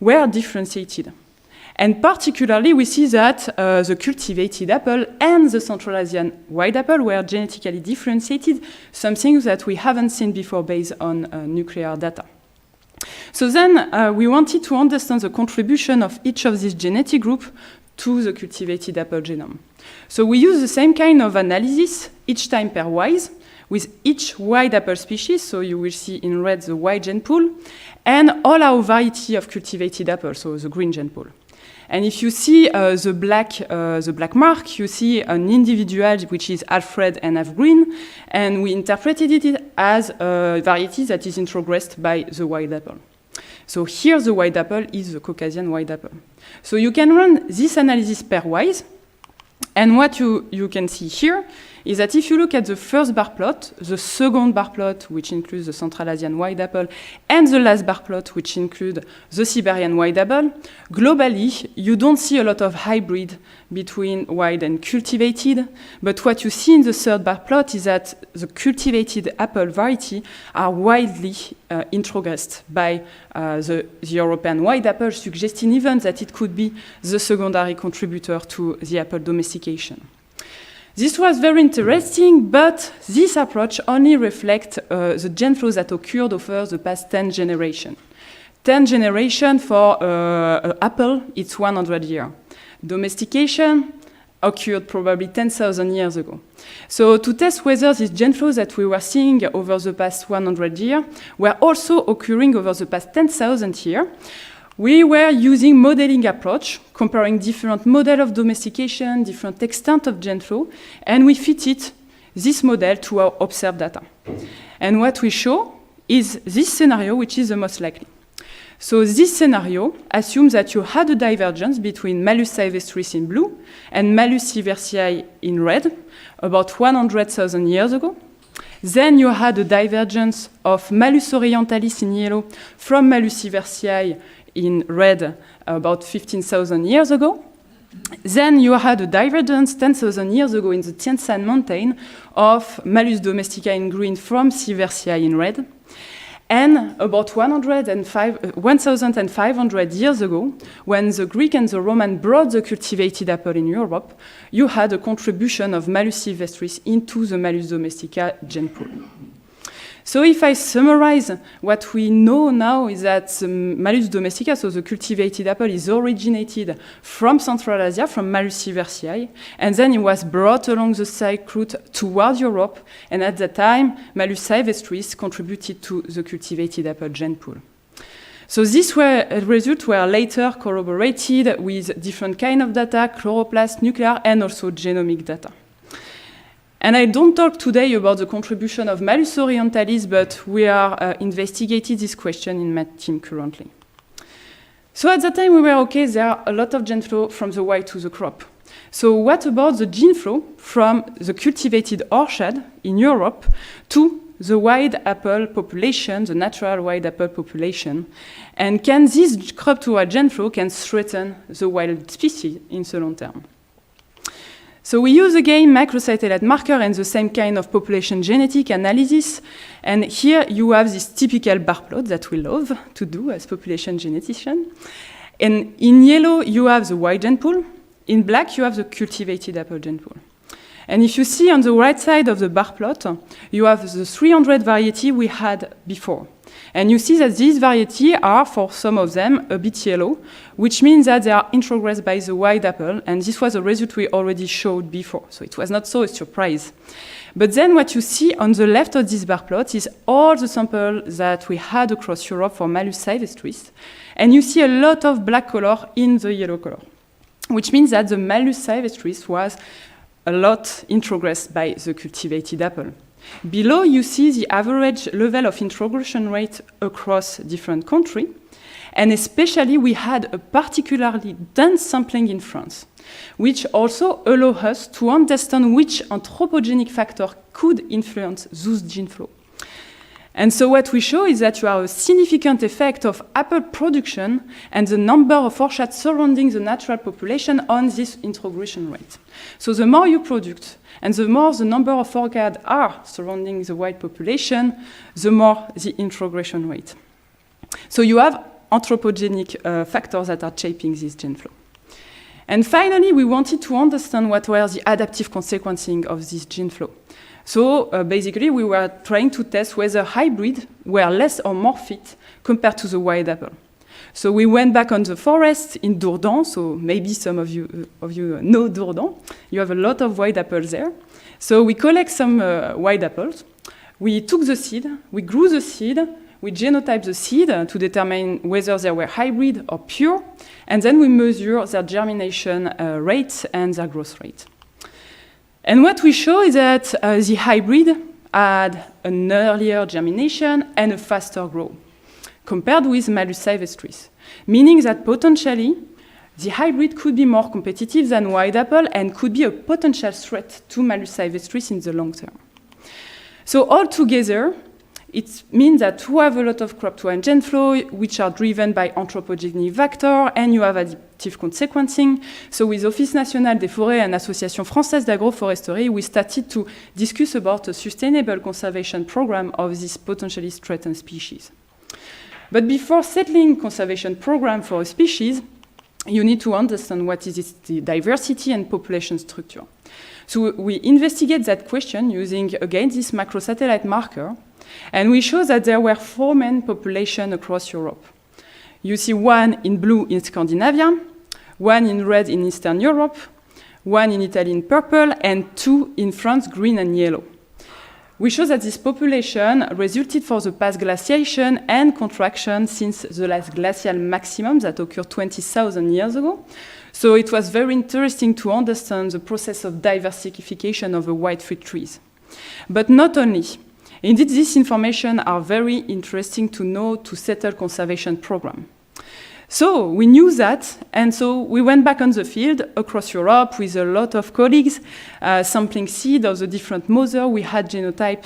E: were differentiated. And particularly, we see that the cultivated apple and the Central Asian white apple were genetically differentiated, something that we haven't seen before based on nuclear data. So then we wanted to understand the contribution of each of these genetic groups to the cultivated apple genome. So we use the same kind of analysis, each time pairwise, with each white apple species, so you will see in red the white gene pool, and all our variety of cultivated apples, so the green gene pool. And if you see the black mark, you see an individual which is half red and half green, and we interpreted it as a variety that is introgressed by the white apple. So here the white apple is the Caucasian white apple. So you can run this analysis pairwise, and what you can see here is that if you look at the first bar plot, the second bar plot, which includes the Central Asian white apple, and the last bar plot, which includes the Siberian white apple, globally, you don't see a lot of hybrid between wild and cultivated, but what you see in the third bar plot is that the cultivated apple variety are widely introgressed by the European white apple, suggesting even that it could be the secondary contributor to the apple domestication. This was very interesting, but this approach only reflects the gene flows that occurred over the past 10 generations. 10 generations for apple, it's 100 years. Domestication occurred probably 10,000 years ago. So to test whether these gene flows that we were seeing over the past 100 years were also occurring over the past 10,000 years, we were using modeling approach, comparing different models of domestication, different extent of gene flow, and we fitted this model to our observed data. And what we show is this scenario, which is the most likely. So this scenario assumes that you had a divergence between Malus sylvestris in blue and Malus sylversiae in red about 100,000 years ago. Then you had a divergence of Malus orientalis in yellow from Malus sylversiae in red about 15,000 years ago. Then you had a divergence 10,000 years ago in the Tien Shan Mountain of Malus domestica in green from Sylversiae in red. And about 1,500 years ago, when the Greek and the Roman brought the cultivated apple in Europe, you had a contribution of Malus sylvestris into the Malus domestica gene pool. So if I summarize, what we know now is that the Malus domestica, so the cultivated apple, is originated from Central Asia, from Malus sylversiae, and then it was brought along the Silk Route toward Europe, and at that time, Malus sylvestris contributed to the cultivated apple gene pool. So these results were later corroborated with different kind of data, chloroplast, nuclear, and also genomic data. And I don't talk today about the contribution of Malus orientalis, but we are investigating this question in my team currently. So at that time we were okay, there are a lot of gene flow from the wild to the crop. So what about the gene flow from the cultivated orchard in Europe to the wild apple population, the natural wild apple population? And can this crop to wild gene flow can threaten the wild species in the long term? So we use again microsatellite marker and the same kind of population genetic analysis. And here you have this typical bar plot that we love to do as population genetician. And in yellow, you have the wild gene pool. In black, you have the cultivated apple gene pool. And if you see on the right side of the bar plot, you have the 300 variety we had before. And you see that these varieties are, for some of them, a bit yellow, which means that they are introgressed by the wild apple, and this was a result we already showed before, so it was not so a surprise. But then what you see on the left of this bar plot is all the samples that we had across Europe for Malus sylvestris, and you see a lot of black color in the yellow color, which means that the Malus sylvestris was a lot introgressed by the cultivated apple. Below, you see the average level of introgression rate across different countries, and especially we had a particularly dense sampling in France, which also allows us to understand which anthropogenic factor could influence those gene flow. And so what we show is that you have a significant effect of apple production and the number of orchards surrounding the natural population on this introgression rate. So the more you produce, and the more the number of orchards are surrounding the wild population, the more the introgression rate. So you have anthropogenic factors that are shaping this gene flow. And finally, we wanted to understand what were the adaptive consequences of this gene flow. So basically, we were trying to test whether hybrids were less or more fit compared to the wild apple. So we went back on the forest in Dourdan, so maybe some of you know Dourdan. You have a lot of wild apples there. So we collect some wild apples. We took the seed, we grew the seed, we genotyped the seed to determine whether they were hybrid or pure, and then we measure their germination rate and their growth rate. And what we show is that the hybrid had an earlier germination and a faster growth compared with Malus sylvestris, meaning that potentially the hybrid could be more competitive than wild apple and could be a potential threat to Malus sylvestris in the long term. So altogether, it means that you have a lot of crop to wild gene flow, which are driven by anthropogenic factor, and you have adaptive consequences. So with Office National des Forêts and Association Française d'Agroforesterie, we started to discuss about a sustainable conservation program of these potentially threatened species. But before settling conservation program for a species, you need to understand what is its diversity and population structure. So we investigate that question using, again, this microsatellite marker, and we show that there were 4 main populations across Europe. You see one in blue in Scandinavia, one in red in Eastern Europe, one in Italy in purple, and 2 in France, green and yellow. We show that this population resulted for the past glaciation and contraction since the last glacial maximum that occurred 20,000 years ago. So it was very interesting to understand the process of diversification of the white fruit trees. But not only. Indeed, this information are very interesting to know to settle conservation program. So we knew that, and so we went back on the field across Europe with a lot of colleagues, sampling seed of the different mother we had genotype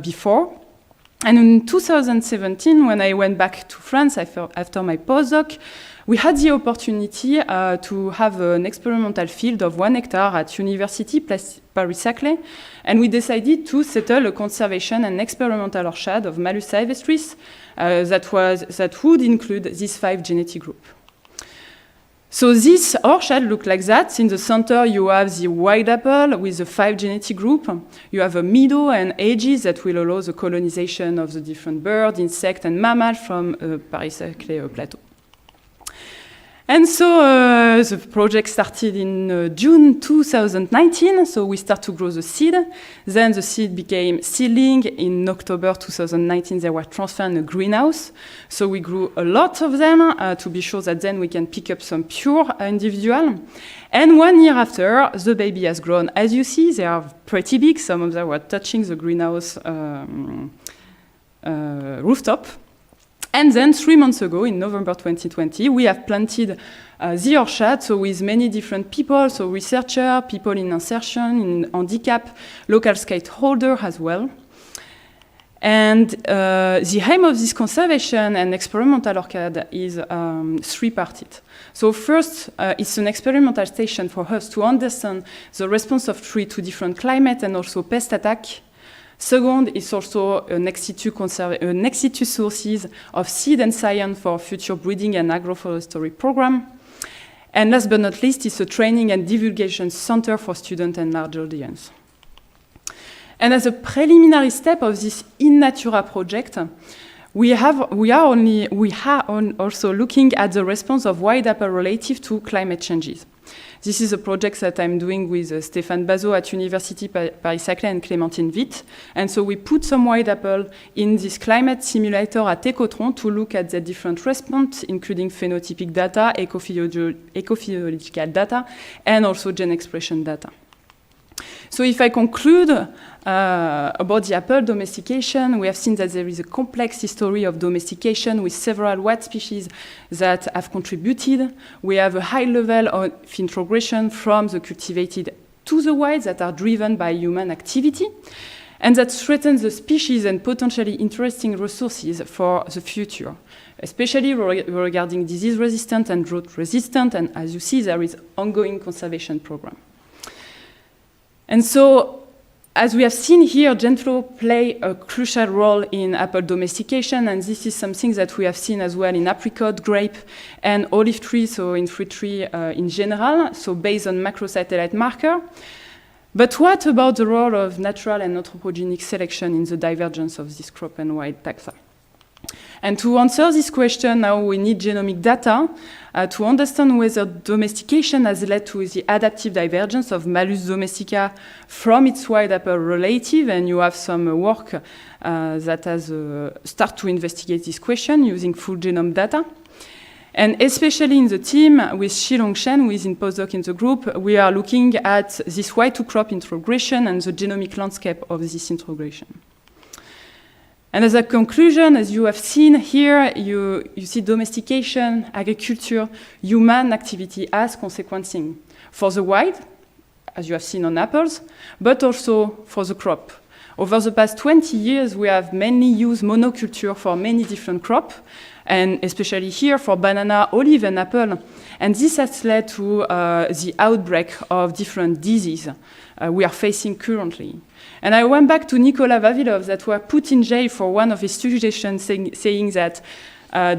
E: before. And in 2017, when I went back to France after my postdoc, we had the opportunity to have an experimental field of 1 hectare at University Paris-Saclay, and we decided to settle a conservation and experimental orchard of Malus sylvestris that would include these 5 genetic groups. So this orchard looked like that. In the center, you have the white apple with the 5 genetic group. You have a meadow and edges that will allow the colonization of the different birds, insects, and mammals from Paris-Saclay plateau. And so the project started in June 2019, so we start to grow the seed. Then the seed became seedling. In October 2019, they were transferred in a greenhouse. So we grew a lot of them to be sure that then we can pick up some pure individual. And 1 year after, the baby has grown. As you see, they are pretty big. Some of them were touching the greenhouse rooftop. And then 3 months ago, in November 2020, we have planted the orchard, so with many different people, so researchers, people in insertion, in handicap, local stakeholders as well. And the aim of this conservation and experimental orchard is 3-parted. So first, it's an experimental station for us to understand the response of tree to different climate and also pest attack. Second, it's also an ex situ sources of seed and science for future breeding and agroforestry program. And last but not least, it's a training and divulgation center for students and large audience. And as a preliminary step of this In Natura project, we are also looking at the response of white apple relative to climate changes. This is a project that I'm doing with Stéphane Bazot at University Paris-Saclay and Clémentine Witt. And so we put some white apple in this climate simulator at Ecotron to look at the different response, including phenotypic data, ecophysiological data, and also gene expression data. So if I conclude about the apple domestication, we have seen that there is a complex history of domestication with several wild species that have contributed. We have a high level of introgression from the cultivated to the wild that are driven by human activity, and that threatens the species and potentially interesting resources for the future, especially regarding disease resistant and drought resistant, and as you see, there is ongoing conservation program. And so, as we have seen here, genflow play a crucial role in apple domestication, and this is something that we have seen as well in apricot, grape, and olive tree, so in fruit tree in general, so based on macrosatellite marker. But what about the role of natural and anthropogenic selection in the divergence of this crop and wild taxa? And to answer this question, now we need genomic data to understand whether domestication has led to the adaptive divergence of Malus domestica from its wild apple relative, and you have some work that has started to investigate this question using full genome data. And especially in the team with Shilong Shen, who is in postdoc in the group, we are looking at this Y2 crop introgression and the genomic landscape of this introgression. And as a conclusion, as you have seen here, you see domestication, agriculture, human activity as consequencing for the wild, as you have seen on apples, but also for the crop. Over the past 20 years, we have mainly used monoculture for many different crops, and especially here for banana, olive, and apple. And this has led to the outbreak of different diseases we are facing currently. And I went back to Nicolas Vavilov that were put in jail for one of his suggestions saying that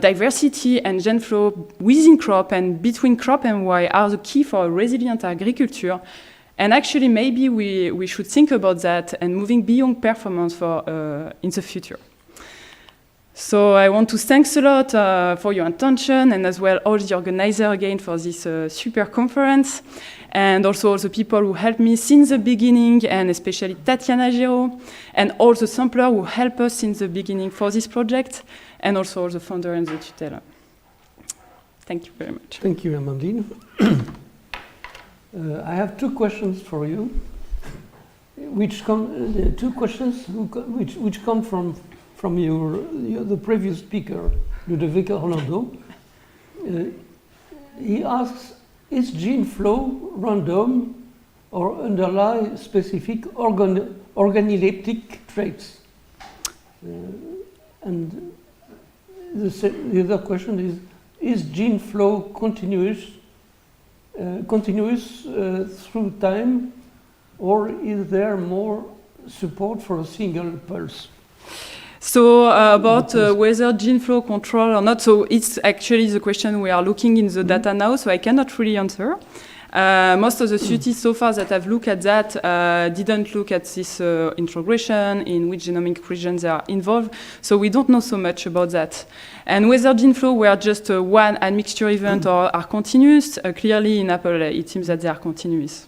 E: diversity and gene flow within crop and between crop and wild are the key for a resilient agriculture. And actually, maybe we should think about that and moving beyond performance in the future. So I want to thank a lot for your attention, and as well all the organizers again for this super conference, and also all the people who helped me since the beginning, and especially Tatiana Giraud, and all the samplers who helped us since the beginning for this project, and also all the founder and the tutelar. Thank you very much.
B: Thank you, Amandine. I have two questions for you. which come the two questions which come from the previous speaker, Ludovic Orlando. He asks, is gene flow random or underlie specific organoleptic traits? And the other question is gene flow continuous through time, or is there more support for a single pulse?
E: So about whether gene flow control or not, so it's actually the question we are looking in the data now, so I cannot really answer. Most of the studies so far that have looked at that didn't look at this introgression, in which genomic regions are involved, so we don't know so much about that. And whether gene flow were just one admixture event or are continuous, clearly in Apple it seems that they are continuous.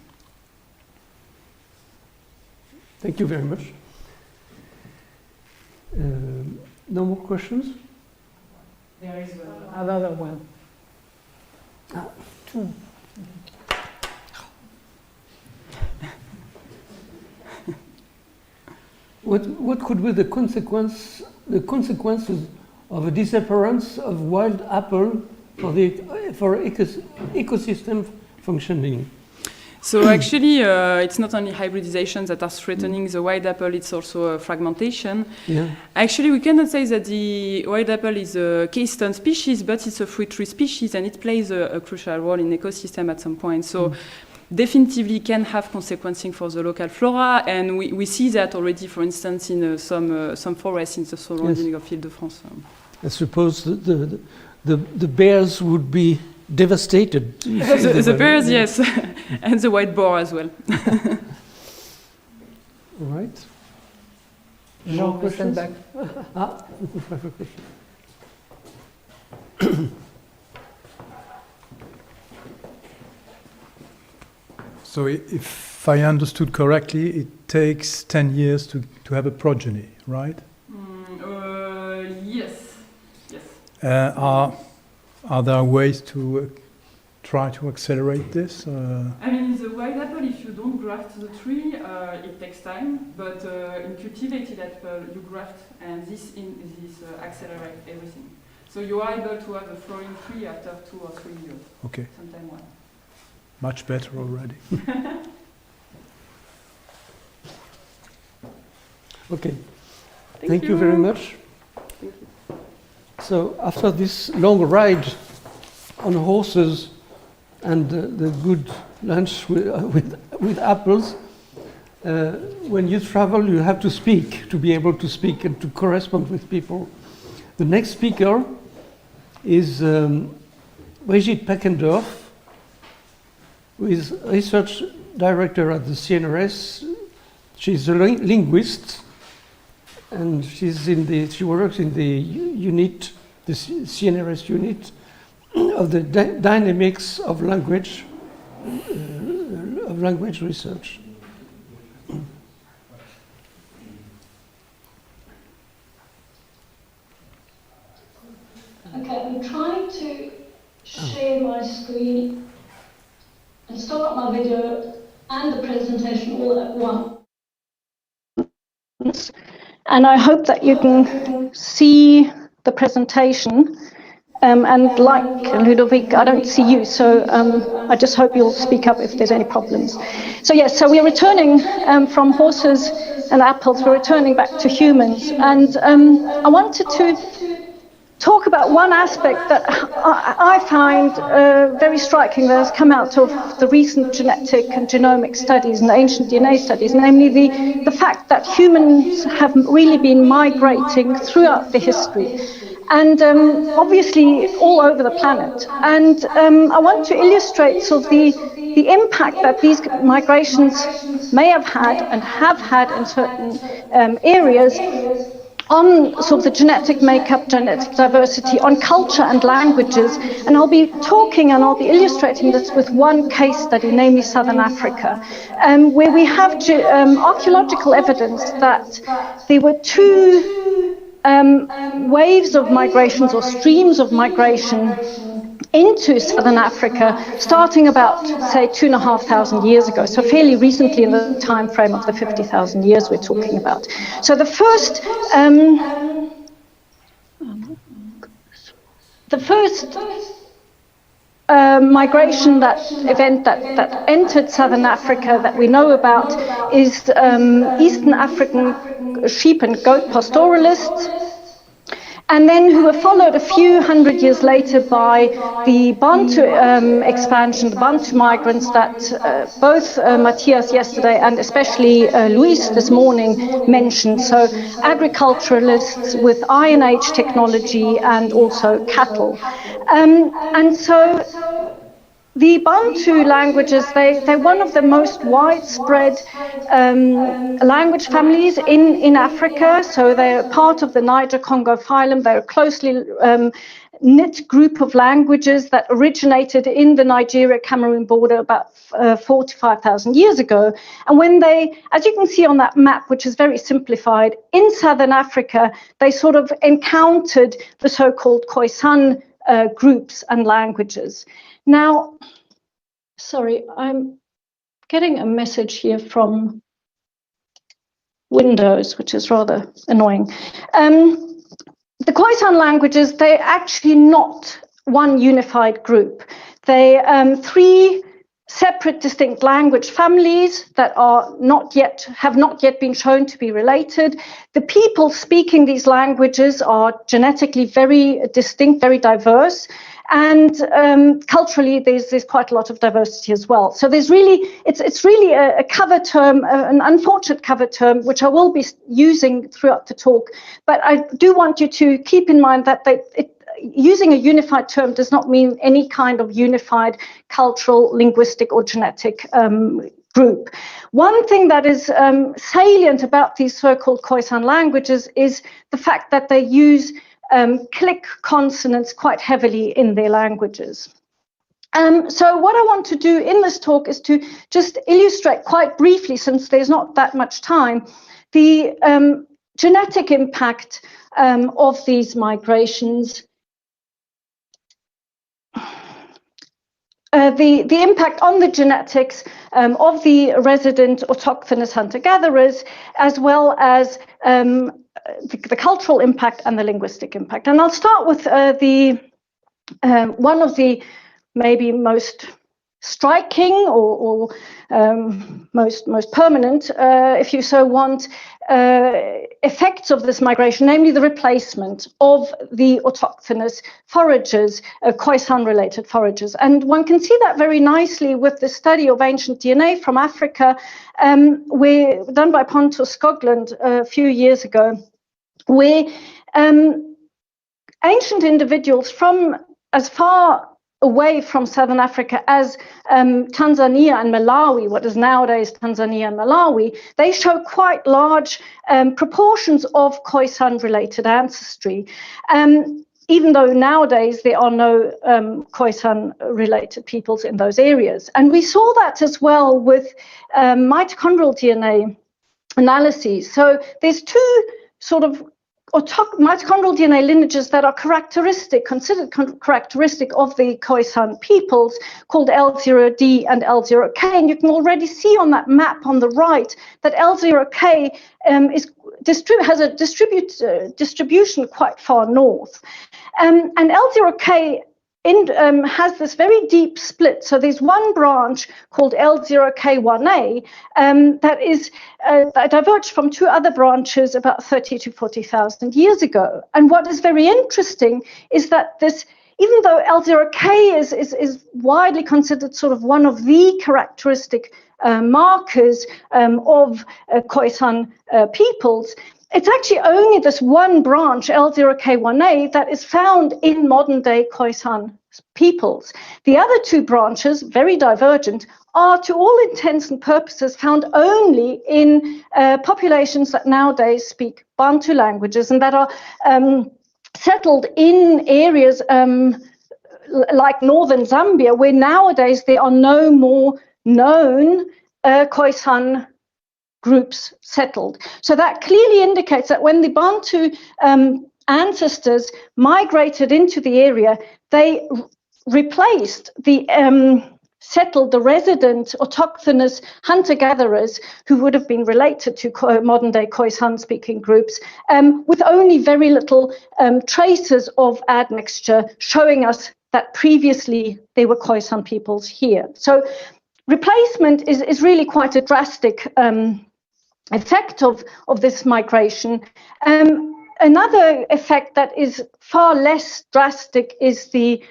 B: Thank you very much. No more questions?
E: There is
A: Another one.
B: What could be the consequences of a disappearance of wild apple for ecosystem functioning?
E: So actually, it's not only hybridizations that are threatening the wild apple, it's also fragmentation.
B: Yeah.
E: Actually, we cannot say that the wild apple is a keystone species, but it's a fruit tree species, and it plays a crucial role in ecosystem at some point. So definitively can have consequences for the local flora, and we see that already, for instance, in some forests in the surrounding of Île-de-France.
B: I suppose the bears would be devastated.
E: The bears, yes, and the white boar as well.
B: All right.
A: Jean, question back.
D: So if I understood correctly, it takes 10 years to have a progeny, right?
E: Yes.
D: Are there ways to try to accelerate this?
E: I mean, in the wild apple, if you don't graft the tree, it takes time. But in cultivated apple, you graft, and this accelerates everything. So you are able to have a flowering tree after 2 or 3 years.
D: Okay.
E: Sometime one.
D: Much better already.
B: Okay. Thank you very much.
E: Thank you.
B: So after this long ride on horses and the good lunch with apples, when you travel, you have to speak, to be able to speak and to correspond with people. The next speaker is Reggie Pakendorf, who is research director at the CNRS. She's a linguist, and she works in the unit, the CNRS unit, of the dynamics of language research.
F: Okay, I'm trying to share my screen and start my video and the presentation all at once. And I hope that you can see the presentation. And like Ludovic, I don't see you, so I just hope you'll speak up if there's any problems. So yes, so we're returning from horses and apples, we're returning back to humans. And I wanted to talk about one aspect that I find very striking that has come out of the recent genetic and genomic studies and ancient DNA studies, namely the fact that humans have really been migrating throughout the history, and obviously all over the planet. And I want to illustrate sort of the impact that these migrations may have had and have had in certain areas on sort of the genetic makeup, genetic diversity, on culture and languages. And I'll be talking and I'll be illustrating this with one case study, namely Southern Africa, where we have archaeological evidence that there were two waves of migrations or streams of migration into southern Africa, starting about, say, 2,500 years ago. So fairly recently, in the time frame of the 50,000 years we're talking about. So the first migration event that entered southern Africa that we know about is Eastern African sheep and goat pastoralists, and then who were followed a few hundred years later by the Bantu expansion, the Bantu migrants that both Matthias yesterday and especially Luis this morning mentioned. So agriculturalists with Iron Age technology and also cattle. And so the Bantu languages, they're one of the most widespread language families in Africa. So they're part of the Niger-Congo phylum. They're a closely knit group of languages that originated in the Nigeria-Cameroon border about 45,000 years ago. And when they, as you can see on that map, which is very simplified, in southern Africa, they sort of encountered the so-called Khoisan groups and languages. Now, sorry, I'm getting a message here from Windows, which is rather annoying. The Khoisan languages, they're actually not one unified group. They three separate, distinct language families that have not yet been shown to be related. The people speaking these languages are genetically very distinct, very diverse. And culturally, there's quite a lot of diversity as well. So there's really, it's really a cover term, an unfortunate cover term, which I will be using throughout the talk. But I do want you to keep in mind that using a unified term does not mean any kind of unified cultural, linguistic, or genetic group. One thing that is salient about these so-called Khoisan languages is the fact that they use click consonants quite heavily in their languages. So what I want to do in this talk is to just illustrate quite briefly, since there's not that much time, the genetic impact of these migrations, the impact on the genetics of the resident autochthonous hunter-gatherers, as well as the cultural impact and the linguistic impact. And I'll start with one of the maybe most striking or most permanent, if you so want, effects of this migration, namely the replacement of the autochthonous foragers, Khoisan-related foragers. And one can see that very nicely with the study of ancient DNA from Africa, done by Pontus Skoglund a few years ago, where ancient individuals from as far away from southern Africa as Tanzania and Malawi, what is nowadays Tanzania and Malawi, they show quite large proportions of Khoisan-related ancestry, even though nowadays there are no Khoisan-related peoples in those areas. And we saw that as well with mitochondrial DNA analyses. So there's two sort of mitochondrial DNA lineages that are considered characteristic of the Khoisan peoples, called L0D and L0K. And you can already see on that map on the right that L0K has a distribution quite far north. And L0K has this very deep split. So there's one branch called L0K1A that is diverged from two other branches about 30 to 40,000 years ago. And what is very interesting is that this, even though L0K is widely considered sort of one of the characteristic markers of Khoisan peoples, it's actually only this one branch, L0K1A, that is found in modern-day Khoisan peoples. The other two branches, very divergent, are to all intents and purposes found only in populations that nowadays speak Bantu languages and that are settled in areas like northern Zambia, where nowadays there are no more known Khoisan groups settled. So that clearly indicates that when the Bantu ancestors migrated into the area, they replaced the settled, the resident autochthonous hunter-gatherers who would have been related to modern-day Khoisan-speaking groups with only very little traces of admixture, showing us that previously there were Khoisan peoples here. So replacement is really quite a drastic effect of this migration. Another effect that is far less drastic is the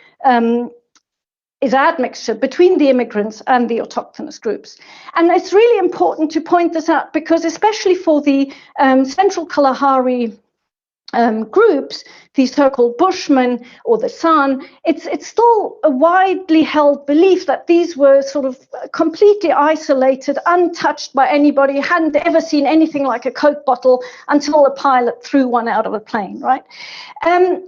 F: admixture between the immigrants and the autochthonous groups. And it's really important to point this out because especially for the Central Kalahari groups, the so-called Bushmen or the San, it's still a widely held belief that these were sort of completely isolated, untouched by anybody, hadn't ever seen anything like a Coke bottle until a pilot threw one out of a plane, right? And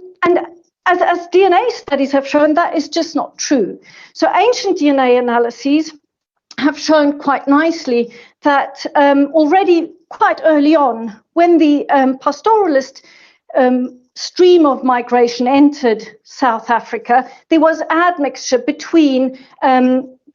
F: as DNA studies have shown, that is just not true. So ancient DNA analyses have shown quite nicely that already quite early on, when the pastoralist stream of migration entered South Africa, there was admixture between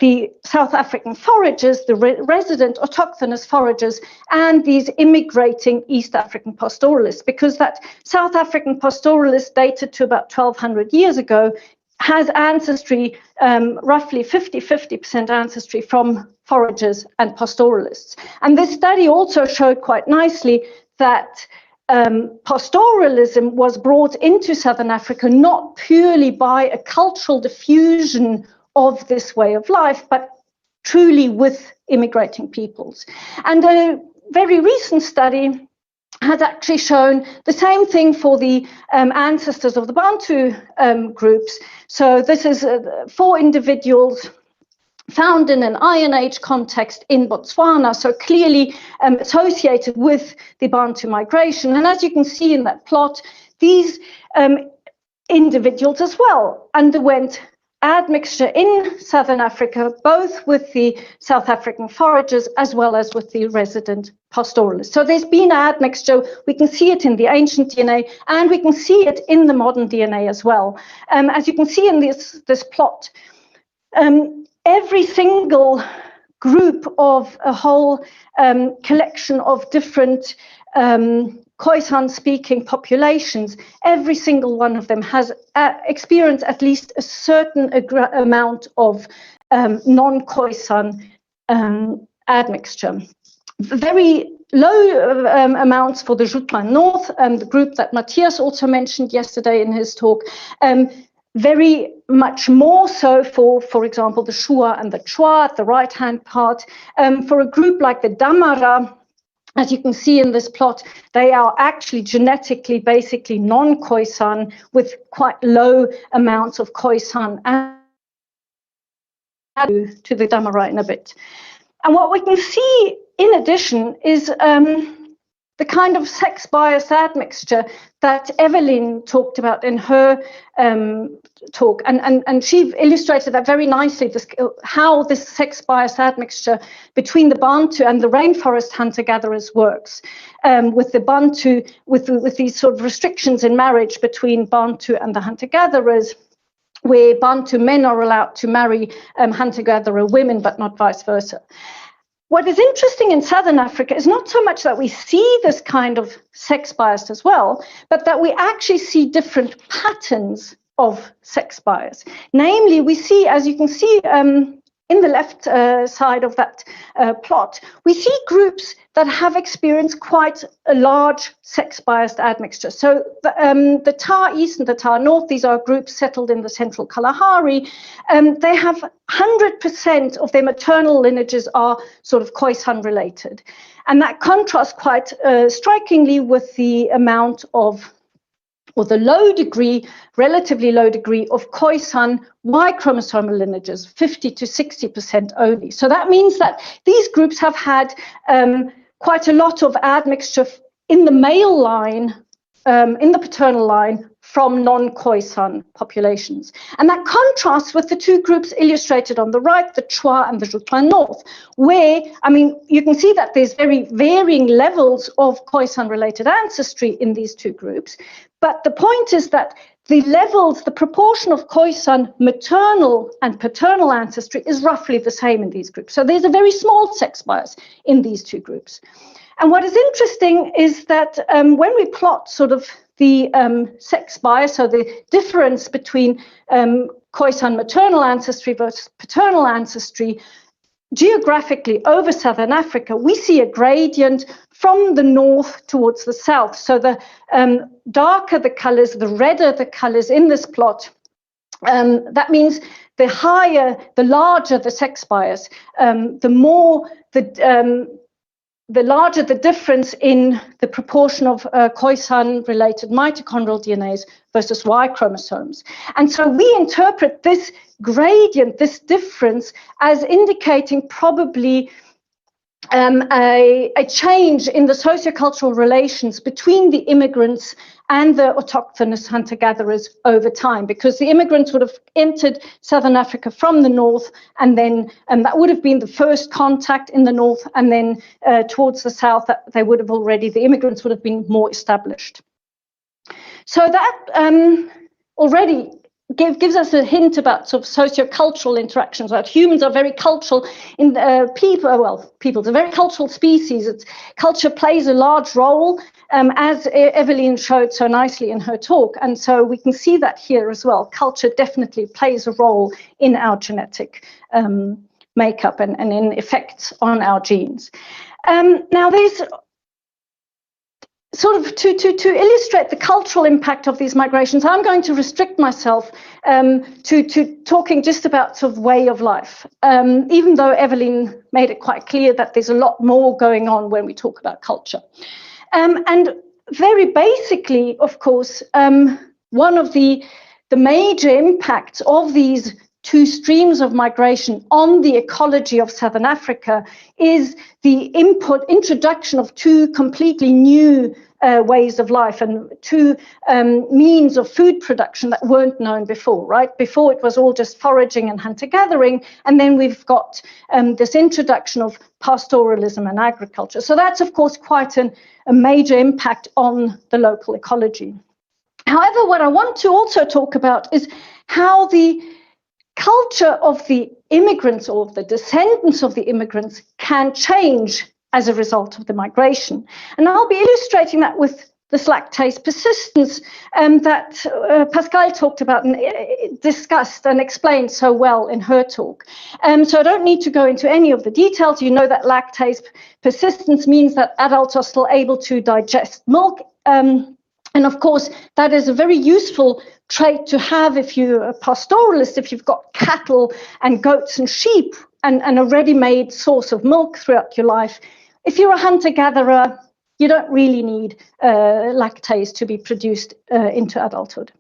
F: the South African foragers, the resident autochthonous foragers, and these immigrating East African pastoralists, because that South African pastoralist dated to about 1200 years ago has ancestry, roughly 50% ancestry from foragers and pastoralists. And this study also showed quite nicely that pastoralism was brought into Southern Africa not purely by a cultural diffusion of this way of life, but truly with immigrating peoples. And a very recent study has actually shown the same thing for the ancestors of the Bantu groups. So this is 4 individuals found in an Iron Age context in Botswana, so clearly associated with the Bantu migration. And as you can see in that plot, these individuals as well underwent admixture in Southern Africa, both with the South African foragers as well as with the resident pastoralists. So there's been admixture. We can see it in the ancient DNA, and we can see it in the modern DNA as well. As you can see in this plot, every single group of a whole collection of different Khoisan-speaking populations, every single one of them has experienced at least a certain amount of non-Khoisan admixture. Very low amounts for the Jutland North, the group that Matthias also mentioned yesterday in his talk. Very much more so for example, the Shua and the Chua, the right-hand part. For a group like the Damara, as you can see in this plot, they are actually genetically basically non-Khoisan with quite low amounts of Khoisan to the Damara in a bit. And what we can see in addition is the kind of sex-biased admixture that Evelyn talked about in her talk, and she illustrated that very nicely, how this sex-biased admixture between the Bantu and the rainforest hunter-gatherers works, with the Bantu, with these sort of restrictions in marriage between Bantu and the hunter-gatherers, where Bantu men are allowed to marry hunter-gatherer women, but not vice versa. What is interesting in Southern Africa is not so much that we see this kind of sex bias as well, but that we actually see different patterns of sex bias. Namely, we see, as you can see in the left side of that plot, we see groups that have experienced quite a large sex-biased admixture. So the Tar East and the Tar North, these are groups settled in the Central Kalahari. They have 100% of their maternal lineages are sort of Khoisan related. And that contrasts quite strikingly with the amount of, or the low degree, relatively low degree of Khoisan Y chromosomal lineages, 50 to 60% only. So that means that these groups have had quite a lot of admixture in the male line in the paternal line from non-Khoisan populations. And that contrasts with the two groups illustrated on the right, the Chua and the Jutlan North, where, I mean, you can see that there's very varying levels of Khoisan-related ancestry in these two groups. But the point is that the levels, the proportion of Khoisan maternal and paternal ancestry is roughly the same in these groups. So there's a very small sex bias in these two groups. And what is interesting is that when we plot sort of the sex bias, so the difference between Khoisan maternal ancestry versus paternal ancestry, geographically over Southern Africa, we see a gradient from the north towards the south. So the darker the colors, the redder the colors in this plot, that means the larger the sex bias, the larger the difference in the proportion of Khoisan-related mitochondrial DNAs versus Y chromosomes. And so we interpret this gradient, this difference, as indicating probably a change in the sociocultural relations between the immigrants and the autochthonous hunter-gatherers over time, because the immigrants would have entered Southern Africa from the north, and then that would have been the first contact in the north, and then towards the south, the immigrants would have been more established. So that already gives us a hint about sort of sociocultural interactions. That humans are very cultural in people's a very cultural species. Culture plays a large role, as Evelyn showed so nicely in her talk, and so we can see that here as well. Culture definitely plays a role in our genetic makeup and in effects on our genes. Now there's sort of to illustrate the cultural impact of these migrations, I'm going to restrict myself to talking just about sort of way of life, even though Evelyn made it quite clear that there's a lot more going on when we talk about culture. And very basically, of course, one of the major impacts of these two streams of migration on the ecology of Southern Africa is the introduction of two completely new ways of life and two means of food production that weren't known before, right? Before it was all just foraging and hunter-gathering, and then we've got this introduction of pastoralism and agriculture. So that's, of course, quite a major impact on the local ecology. However, what I want to also talk about is how the culture of the immigrants or the descendants of the immigrants can change as a result of the migration. And I'll be illustrating that with this lactase persistence that Pascal talked about and discussed and explained so well in her talk. So I don't need to go into any of the details. You know that lactase persistence means that adults are still able to digest milk. And of course, that is a very useful trait to have if you're a pastoralist, if you've got cattle and goats and sheep and a ready-made source of milk throughout your life. If you're a hunter-gatherer, you don't really need lactase to be produced into adulthood.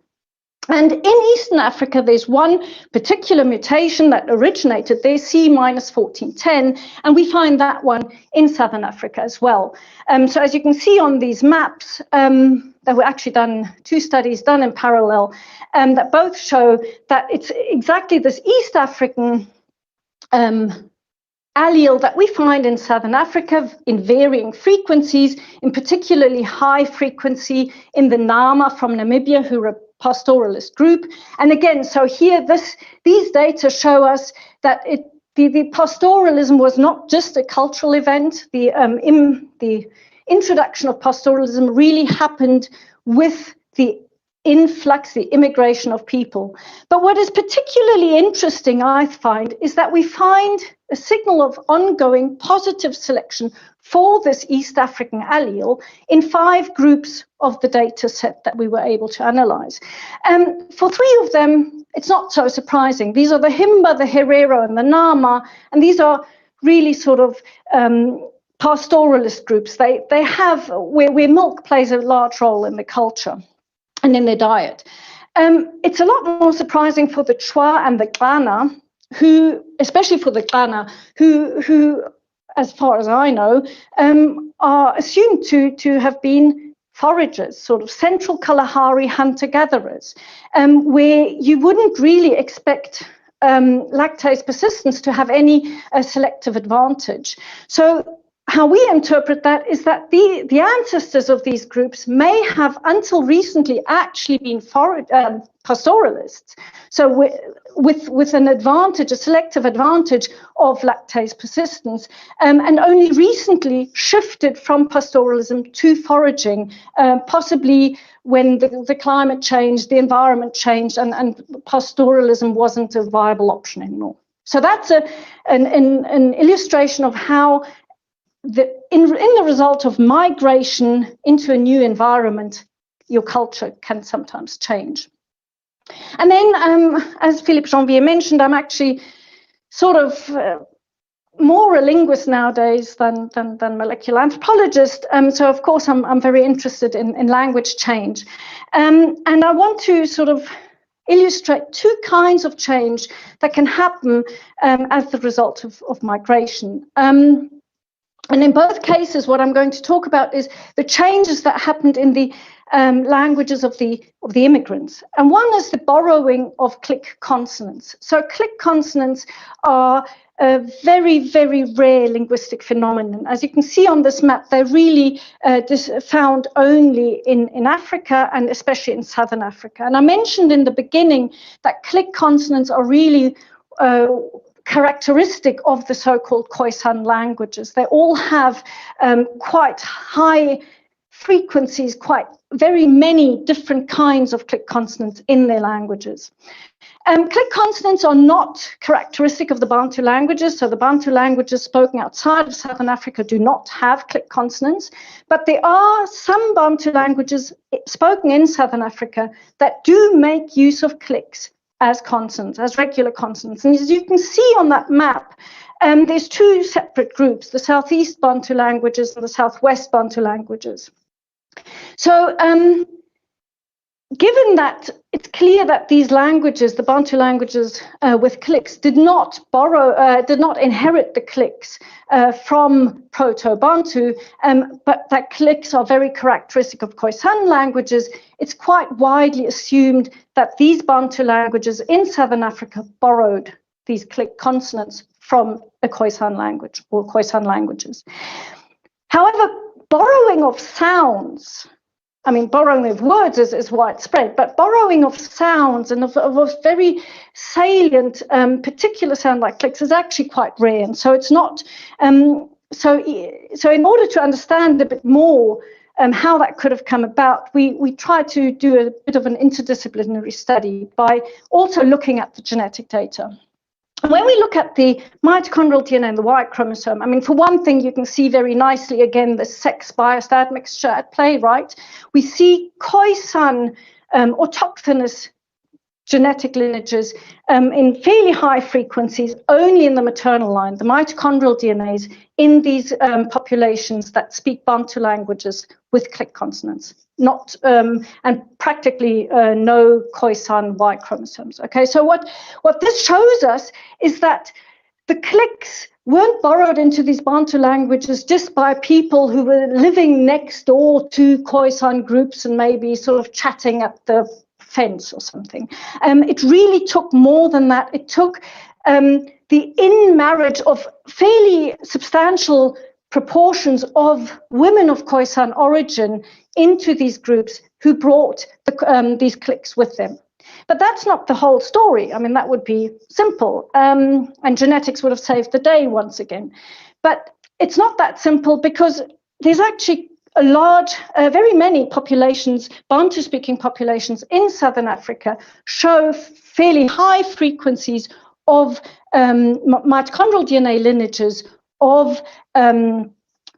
F: And in Eastern Africa, there's one particular mutation that originated there, C-1410, and we find that one in Southern Africa as well. So as you can see on these maps, there were actually two studies done in parallel that both show that it's exactly this East African allele that we find in Southern Africa in varying frequencies, in particularly high frequency in the Nama from Namibia, who are a pastoralist group. And again, so here these data show us that the pastoralism was not just a cultural event. The introduction of pastoralism really happened with the influx, the immigration of people. But what is particularly interesting, I find, is that we find a signal of ongoing positive selection for this East African allele in 5 groups of the data set that we were able to analyze. For 3 of them, it's not so surprising. These are the Himba, the Herero, and the Nama, and these are really sort of pastoralist groups. They have where milk plays a large role in the culture and in their diet. It's a lot more surprising for the Chua and the Glana, who, especially for the Glana, who, as far as I know, are assumed to have been foragers, sort of central Kalahari hunter-gatherers, where you wouldn't really expect lactase persistence to have any selective advantage. So how we interpret that is that the ancestors of these groups may have, until recently, actually been pastoralists. So with an advantage, a selective advantage of lactase persistence, and only recently shifted from pastoralism to foraging, possibly when the climate changed, the environment changed, and pastoralism wasn't a viable option anymore. So that's an illustration of how in the result of migration into a new environment, your culture can sometimes change. And then, as Philippe Janvier mentioned, I'm actually sort of more a linguist nowadays than molecular anthropologist. So, of course, I'm very interested in language change. And I want to sort of illustrate two kinds of change that can happen as the result of migration. And in both cases, what I'm going to talk about is the changes that happened in the languages of the immigrants. And one is the borrowing of click consonants. So click consonants are a very, very rare linguistic phenomenon. As you can see on this map, they're really found only in Africa, and especially in Southern Africa. And I mentioned in the beginning that click consonants are really characteristic of the so-called Khoisan languages. They all have quite high frequencies, quite very many different kinds of click consonants in their languages. Click consonants are not characteristic of the Bantu languages, so the Bantu languages spoken outside of Southern Africa do not have click consonants, but there are some Bantu languages spoken in Southern Africa that do make use of clicks as consonants, as regular consonants. And as you can see on that map, there's two separate groups, the Southeast Bantu languages and the Southwest Bantu languages. So given that it's clear that these languages, the Bantu languages with clicks, did not inherit the clicks from Proto-Bantu, but that clicks are very characteristic of Khoisan languages, it's quite widely assumed that these Bantu languages in Southern Africa borrowed these click consonants from a Khoisan language or Khoisan languages. However, borrowing of sounds, I mean, borrowing of words is widespread, but borrowing of sounds and of a very salient particular sound like clicks is actually quite rare. And so it's not, so in order to understand a bit more how that could have come about, we tried to do a bit of an interdisciplinary study by also looking at the genetic data. When we look at the mitochondrial DNA and the Y chromosome, I mean, for one thing, you can see very nicely, again, the sex-biased admixture at play, right? We see Khoisan autochthonous genetic lineages in fairly high frequencies only in the maternal line, the mitochondrial DNAs in these populations that speak Bantu languages with click consonants, not and practically no Khoisan Y chromosomes. Okay, so what this shows us is that the clicks weren't borrowed into these Bantu languages just by people who were living next door to Khoisan groups and maybe sort of chatting at the fence or something. It really took more than that. It took the in-marriage of fairly substantial proportions of women of Khoisan origin into these groups who brought these cliques with them. But that's not the whole story. I mean, that would be simple, and genetics would have saved the day once again. But it's not that simple, because there's actually a large, very many populations, Bantu-speaking populations in Southern Africa show fairly high frequencies of mitochondrial DNA lineages of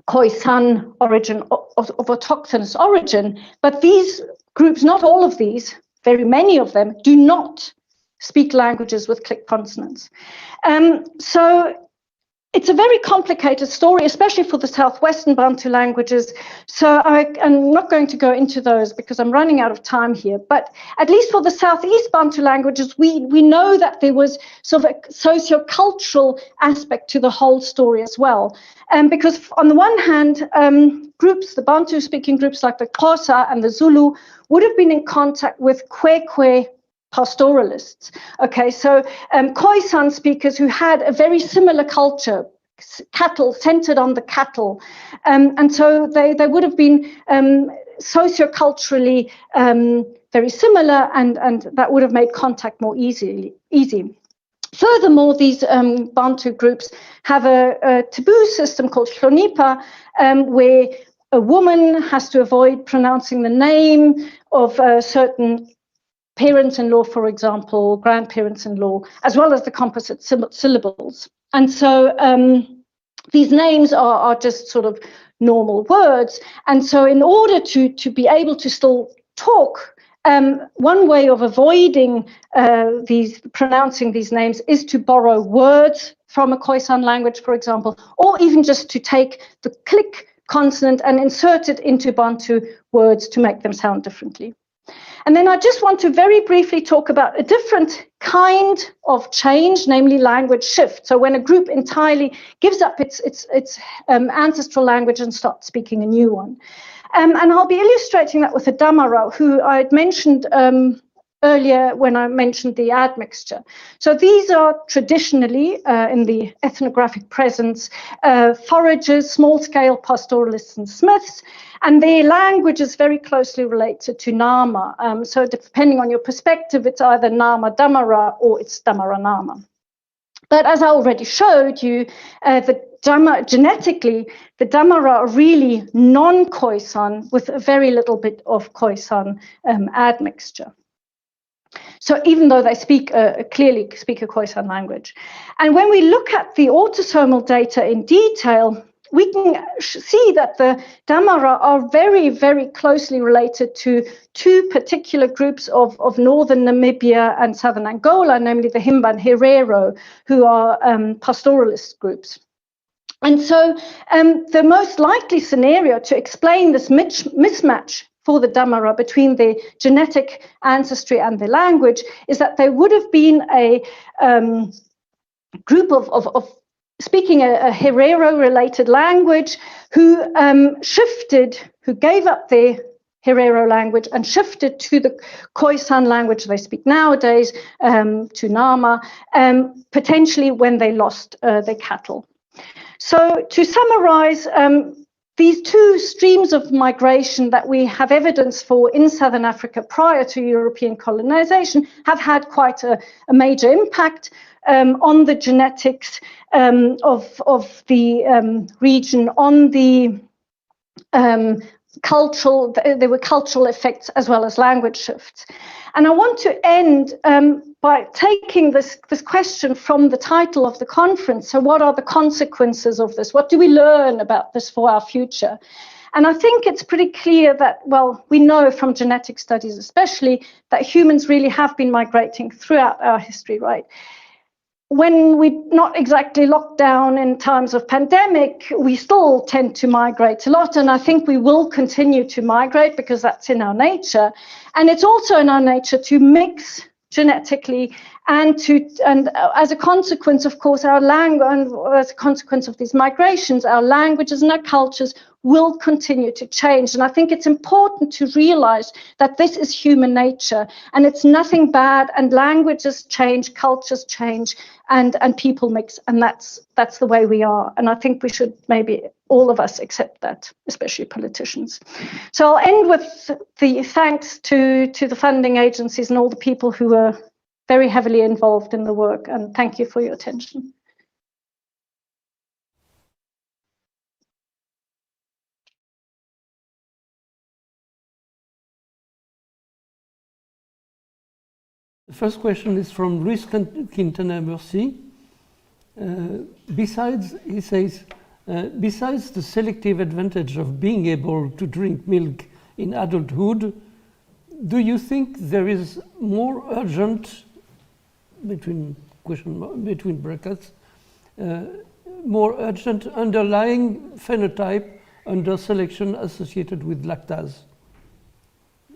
F: Khoisan origin, of autochthonous origin. But these groups, not all of these, very many of them, do not speak languages with click consonants. So it's a very complicated story, especially for the southwestern Bantu languages. So I'm not going to go into those because I'm running out of time here. But at least for the southeast Bantu languages, we know that there was sort of a sociocultural aspect to the whole story as well. Because on the one hand, groups, the Bantu-speaking groups like the Xhosa and the Zulu, would have been in contact with Kwekwe pastoralists. Okay, so Khoisan speakers who had a very similar culture, cattle, centered on the cattle. And so they would have been socioculturally very similar, and that would have made contact more easy. Furthermore, these Bantu groups have a taboo system called Hlonipa, where a woman has to avoid pronouncing the name of certain parents-in-law, for example, grandparents-in-law, as well as the composite syllables. And so these names are just sort of normal words. And so in order to be able to still talk, one way of avoiding pronouncing these names is to borrow words from a Khoisan language, for example, or even just to take the click consonant and insert it into Bantu words to make them sound differently. And then I just want to very briefly talk about a different kind of change, namely language shift. So when a group entirely gives up its ancestral language and starts speaking a new one. And I'll be illustrating that with a Damara, who I had mentioned earlier when I mentioned the admixture. So these are traditionally, in the ethnographic presence, foragers, small-scale pastoralists and smiths, and their language is very closely related to Nama. So depending on your perspective, it's either Nama Damara or it's Damara Nama. But as I already showed you, genetically, the Damara are really non-Khoisan with a very little bit of Khoisan admixture. So even though they clearly speak a Khoisan language. And when we look at the autosomal data in detail, we can see that the Damara are very, very closely related to two particular groups of northern Namibia and southern Angola, namely the Himba and Herero, who are pastoralist groups. And so the most likely scenario to explain this mismatch for the Damara between their genetic ancestry and their language is that there would have been a group of speaking a Herero-related language who gave up their Herero language and shifted to the Khoisan language they speak nowadays, to Nama, potentially when they lost their cattle. So to summarize, these two streams of migration that we have evidence for in Southern Africa prior to European colonization have had quite a major impact on the genetics of the region, on the there were cultural effects as well as language shifts. And I want to end by taking this question from the title of the conference. So what are the consequences of this? What do we learn about this for our future? And I think it's pretty clear that, well, we know from genetic studies especially that humans really have been migrating throughout our history, right? When we're not exactly locked down in times of pandemic, we still tend to migrate a lot. And I think we will continue to migrate because that's in our nature. And it's also in our nature to mix genetically and as a consequence, of course, our language, and as a consequence of these migrations, our languages and our cultures will continue to change. And I think it's important to realize that this is human nature and it's nothing bad, and languages change, cultures change, and people mix, and that's the way we are. And I think we should maybe all of us accept that, especially politicians. So I'll end with the thanks to the funding agencies and all the people who were very heavily involved in the work, and thank you for your attention.
B: The first question is from Luis Quintana Mercy. Besides the selective advantage of being able to drink milk in adulthood, do you think there is more urgent, between brackets, more urgent underlying phenotype under selection associated with lactase.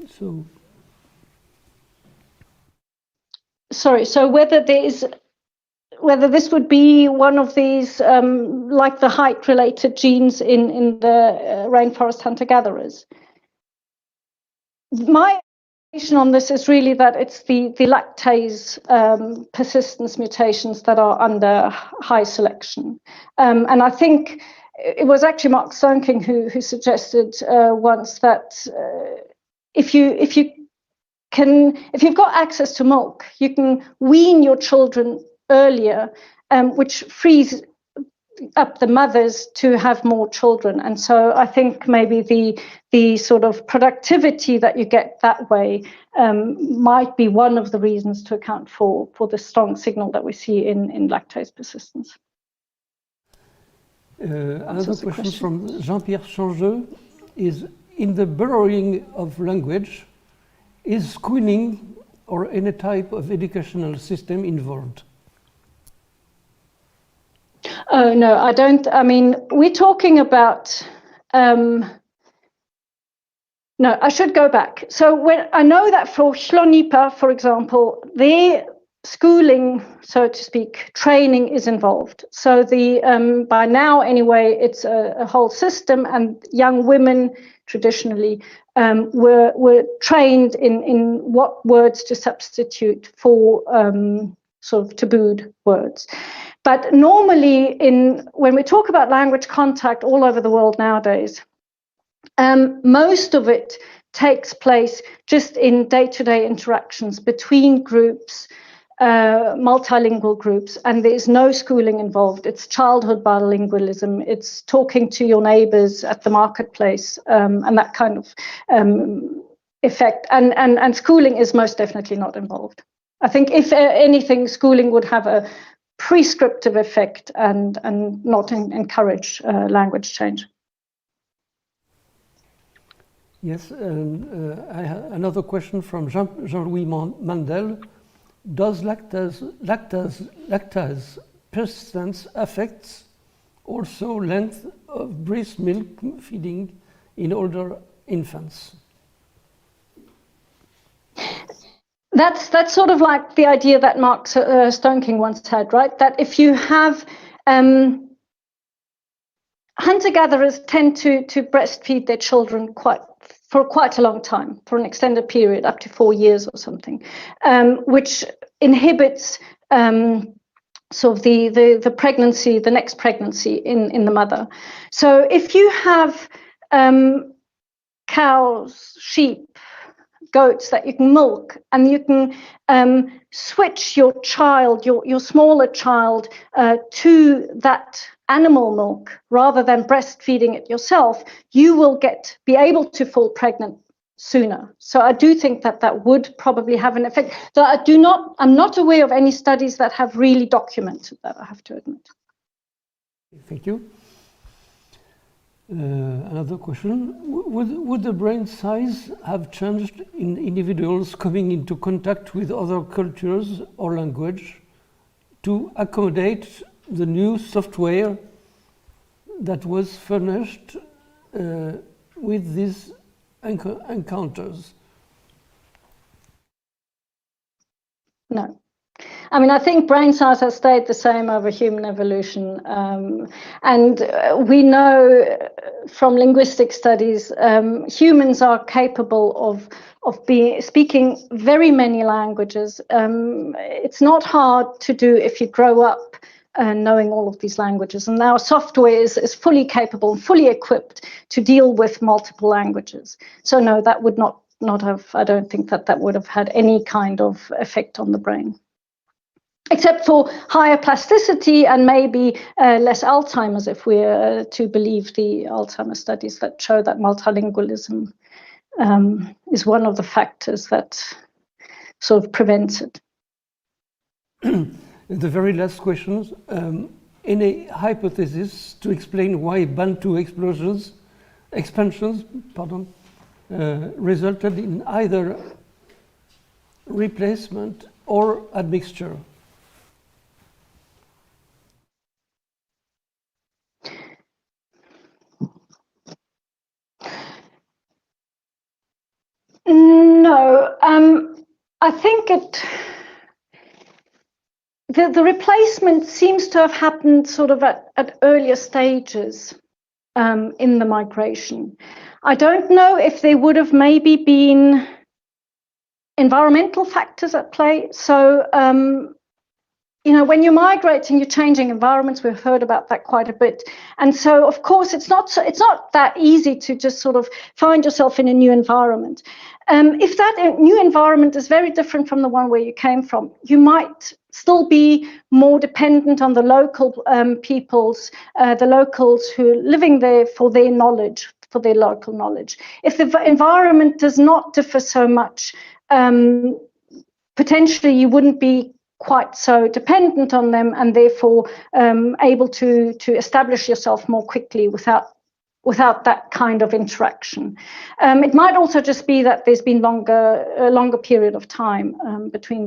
B: So,
F: sorry, so whether this would be one of these, like the height-related genes in the rainforest hunter-gatherers. My information on this is really that it's the lactase persistence mutations that are under high selection. And I think it was actually Mark Stonking who suggested once that if you've got access to milk, you can wean your children earlier, which frees up the mothers to have more children. And so I think maybe the sort of productivity that you get that way might be one of the reasons to account for the strong signal that we see in lactase persistence.
B: Another question from Jean-Pierre Changeux is, in the burrowing of language, is schooling or any type of educational system involved?
F: Oh, no, I don't. I mean, we're talking about, no, I should go back. So when I know that for Hlonipa, for example, their schooling, so to speak, training is involved. So by now, anyway, it's a whole system, and young women traditionally were trained in what words to substitute for sort of tabooed words. But normally, when we talk about language contact all over the world nowadays, most of it takes place just in day-to-day interactions between groups, multilingual groups, and there's no schooling involved. It's childhood bilingualism. It's talking to your neighbors at the marketplace, and that kind of effect. And schooling is most definitely not involved. I think if anything, schooling would have a prescriptive effect and not encourage language change.
B: Yes, I have another question from Jean-Louis Mandel. Does lactase persistence affects also length of breast milk feeding in older infants?
F: That's sort of like the idea that Mark Stonking once had, right? That if you have hunter-gatherers tend to breastfeed their children for quite a long time, for an extended period, up to 4 years or something, which inhibits sort of the pregnancy, the next pregnancy in the mother. So if you have cows, sheep, goats that you can milk, and you can switch your child, your smaller child, to that animal milk rather than breastfeeding it yourself, you will be able to fall pregnant sooner. So I do think that would probably have an effect. So I'm not aware of any studies that have really documented that, I have to admit.
B: Thank you. Another question, would the brain size have changed in individuals coming into contact with other cultures or language to accommodate the new software that was furnished with these encounters?
F: No. I mean, I think brain size has stayed the same over human evolution. And we know from linguistic studies, humans are capable of speaking very many languages. It's not hard to do if you grow up knowing all of these languages. And our software is fully capable, fully equipped to deal with multiple languages. So no, that would not have, I don't think that would have had any kind of effect on the brain. Except for higher plasticity and maybe less Alzheimer's, if we're to believe the Alzheimer's studies that show that multilingualism is one of the factors that sort of prevents it.
B: The very last question, any hypothesis to explain why Bantu expansions resulted in either replacement or admixture?
F: think the replacement seems to have happened sort of at earlier stages in the migration. I don't know if there would have maybe been environmental factors at play. So, when you're migrating, you're changing environments. We've heard about that quite a bit. And so, of course, it's not that easy to just sort of find yourself in a new environment. If that new environment is very different from the one where you came from, you might still be more dependent on the local peoples, the locals who are living there for their knowledge, for their local knowledge. If the environment does not differ so much, potentially you wouldn't be quite so dependent on them, and therefore able to establish yourself more quickly without that kind of interaction. It might also just be that there's been a longer period of time between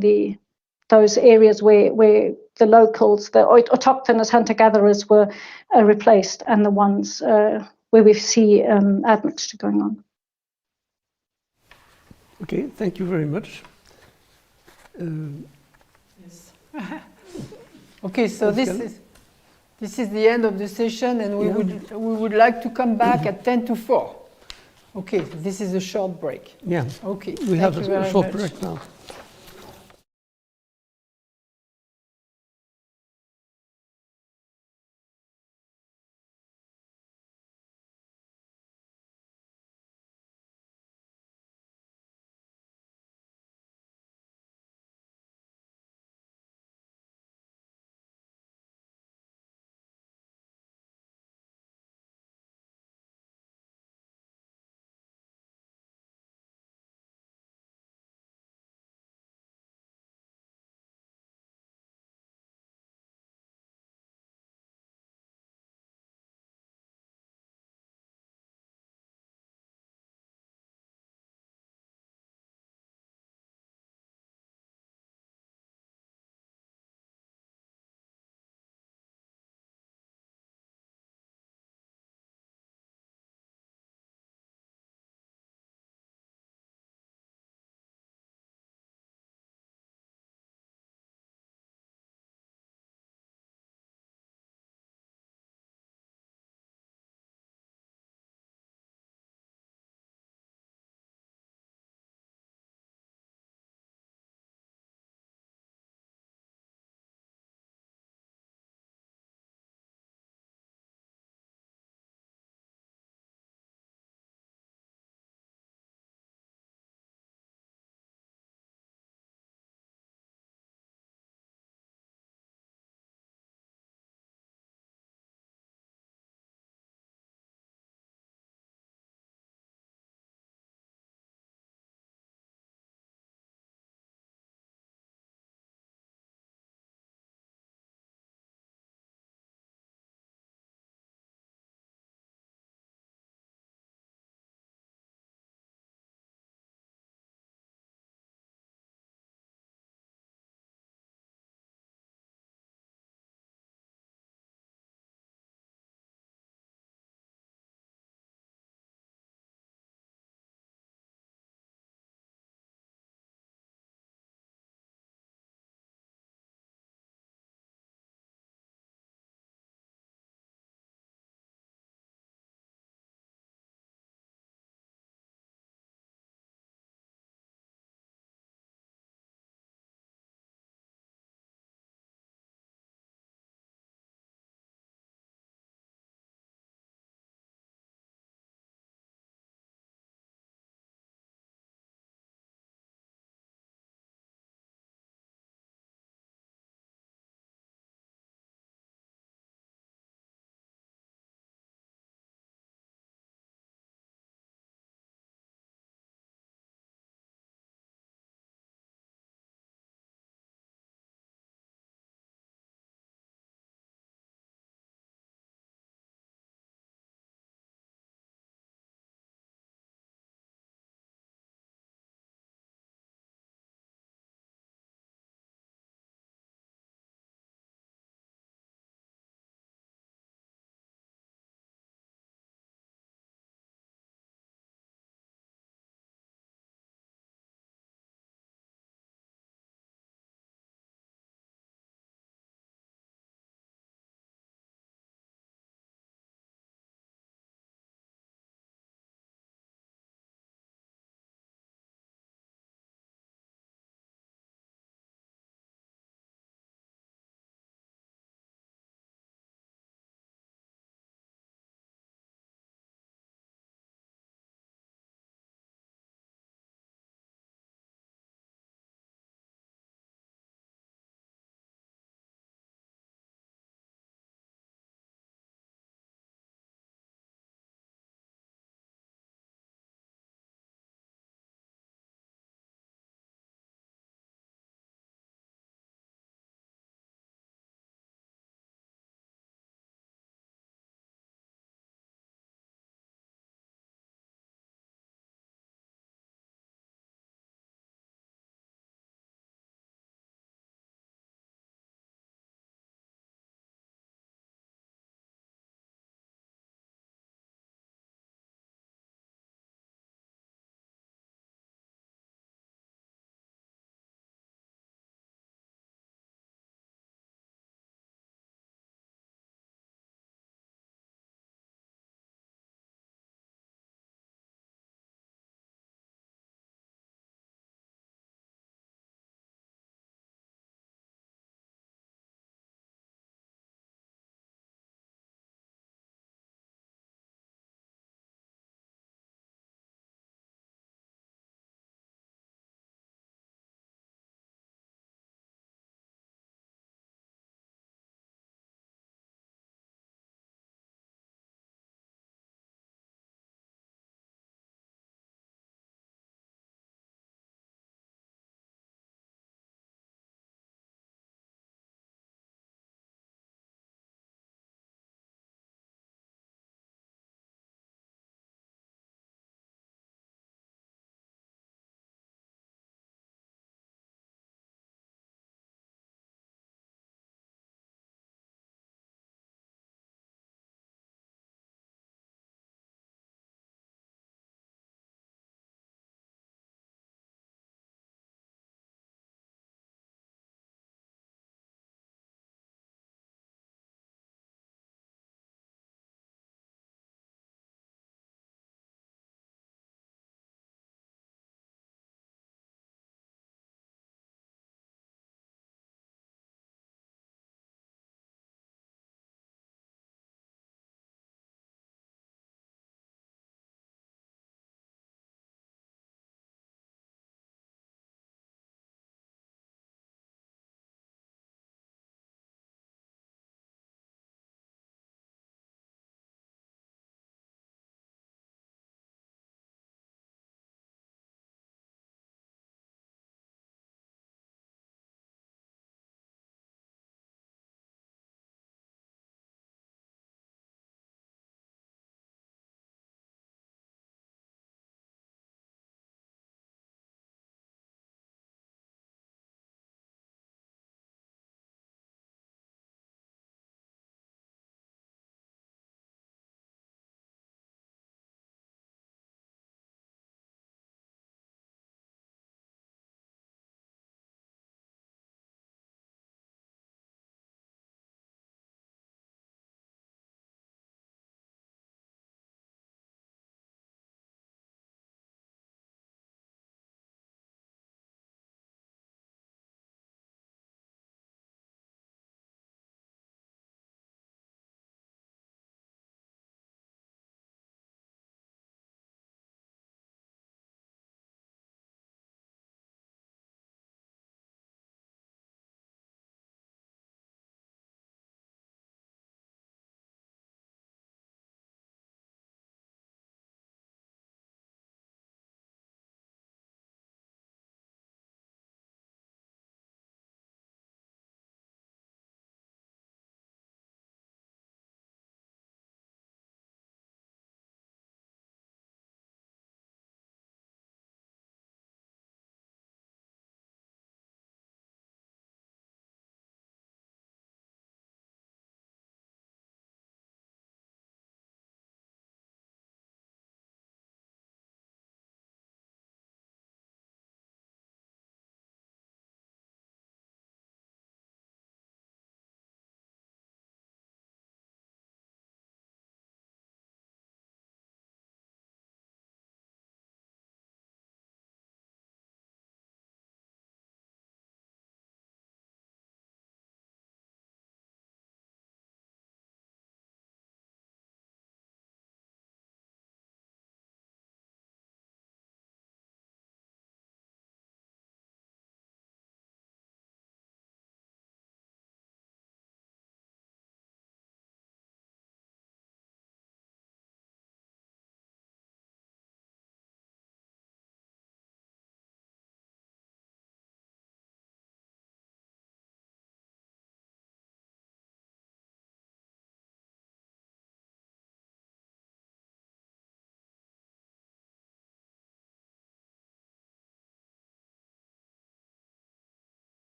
F: those areas where the locals, the autochthonous hunter-gatherers, were replaced, and the ones where we see admixture going on.
B: Okay, thank you very much.
A: Yes. Okay, so this is the end of the session, and we would like to come back at 10 to 4. Okay, this is a short break.
B: Yeah.
A: Okay.
B: We have
A: Thank you
B: a
A: very
B: short
A: much.
B: break now.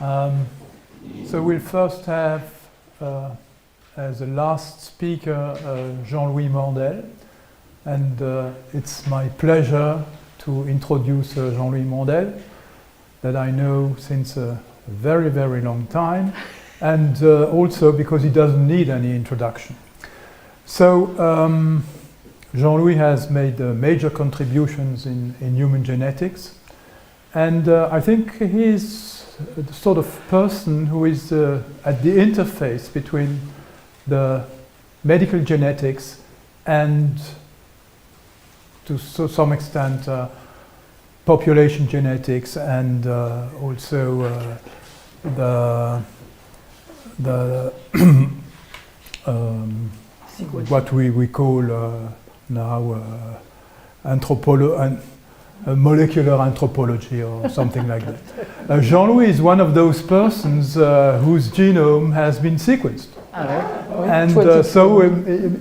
D: So we'll first have, as a last speaker, Jean-Louis Mandel. And it's my pleasure to introduce Jean-Louis Mandel, that I know since a very, very long time, and also because he doesn't need any introduction. So Jean-Louis has made major contributions in human genetics, and I think he's the sort of person who is at the interface between the medical genetics and, to some extent, population genetics, and also the what we call now molecular anthropology or something like that. Jean-Louis is one of those persons whose genome has been sequenced, and so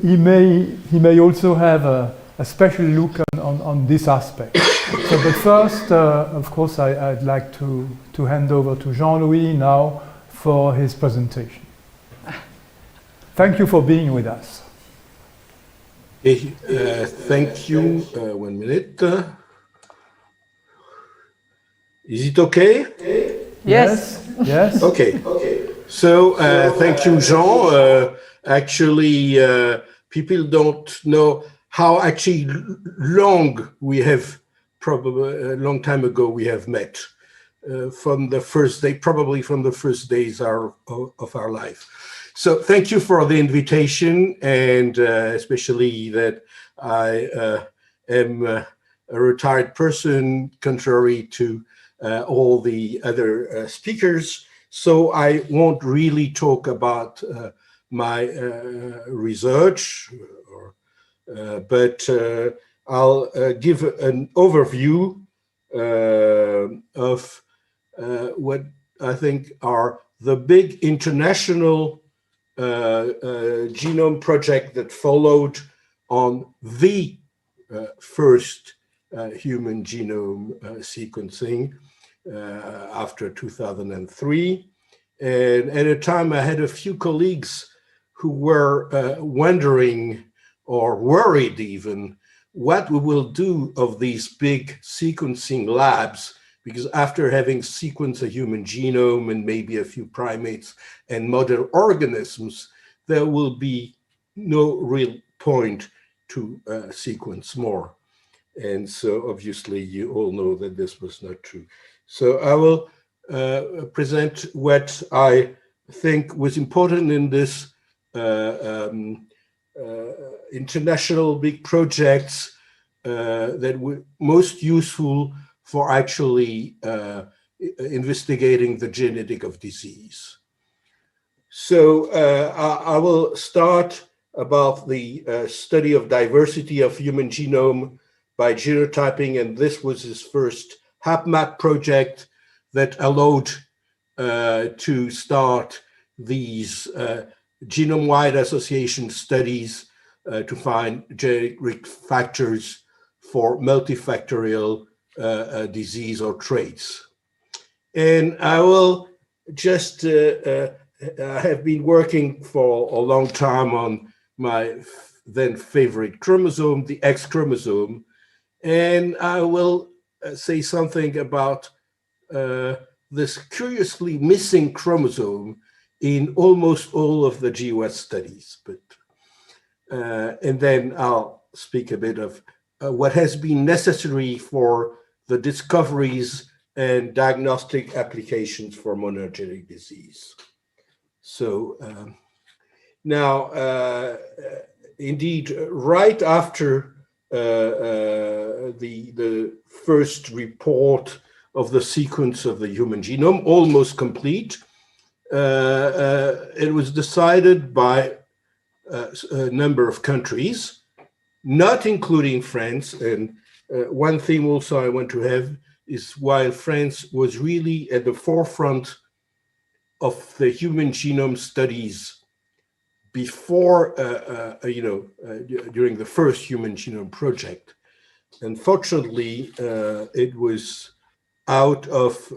D: he may also have a special look on this aspect. So, but first, of course, I'd like to hand over to Jean-Louis now for his presentation. Thank you for being with us.
G: Thank you. 1 minute. Is it okay?
A: Yes.
D: Yes.
G: Okay. So thank you, Jean. Actually, people don't know how actually long we have, probably a long time ago we have met, from the first day, probably from the first days of our life. So thank you for the invitation, and especially that I am a retired person, contrary to all the other speakers. So I won't really talk about my research, but I'll give an overview of what I think are the big international genome project that followed on the first human genome sequencing after 2003. And at a time I had a few colleagues who were wondering or worried even what we will do of these big sequencing labs, because after having sequenced a human genome and maybe a few primates and model organisms, there will be no real point to sequence more. And so obviously you all know that this was not true. So I will present what I think was important in this international big projects that were most useful for actually investigating the genetic of disease. So I will start about the study of diversity of human genome by genotyping, and this was his first HapMap project that allowed to start these genome-wide association studies to find genetic factors for multifactorial disease or traits. And I will just, I have been working for a long time on my then favorite chromosome, the X chromosome, and I will say something about this curiously missing chromosome in almost all of the GWAS studies. But and then I'll speak a bit of what has been necessary for the discoveries and diagnostic applications for monogenic disease. So now, indeed, right after the first report of the sequence of the human genome, almost complete, it was decided by a number of countries, not including France. And one thing also I want to have is, while France was really at the forefront of the human genome studies before, during the first human genome project, unfortunately, it was out of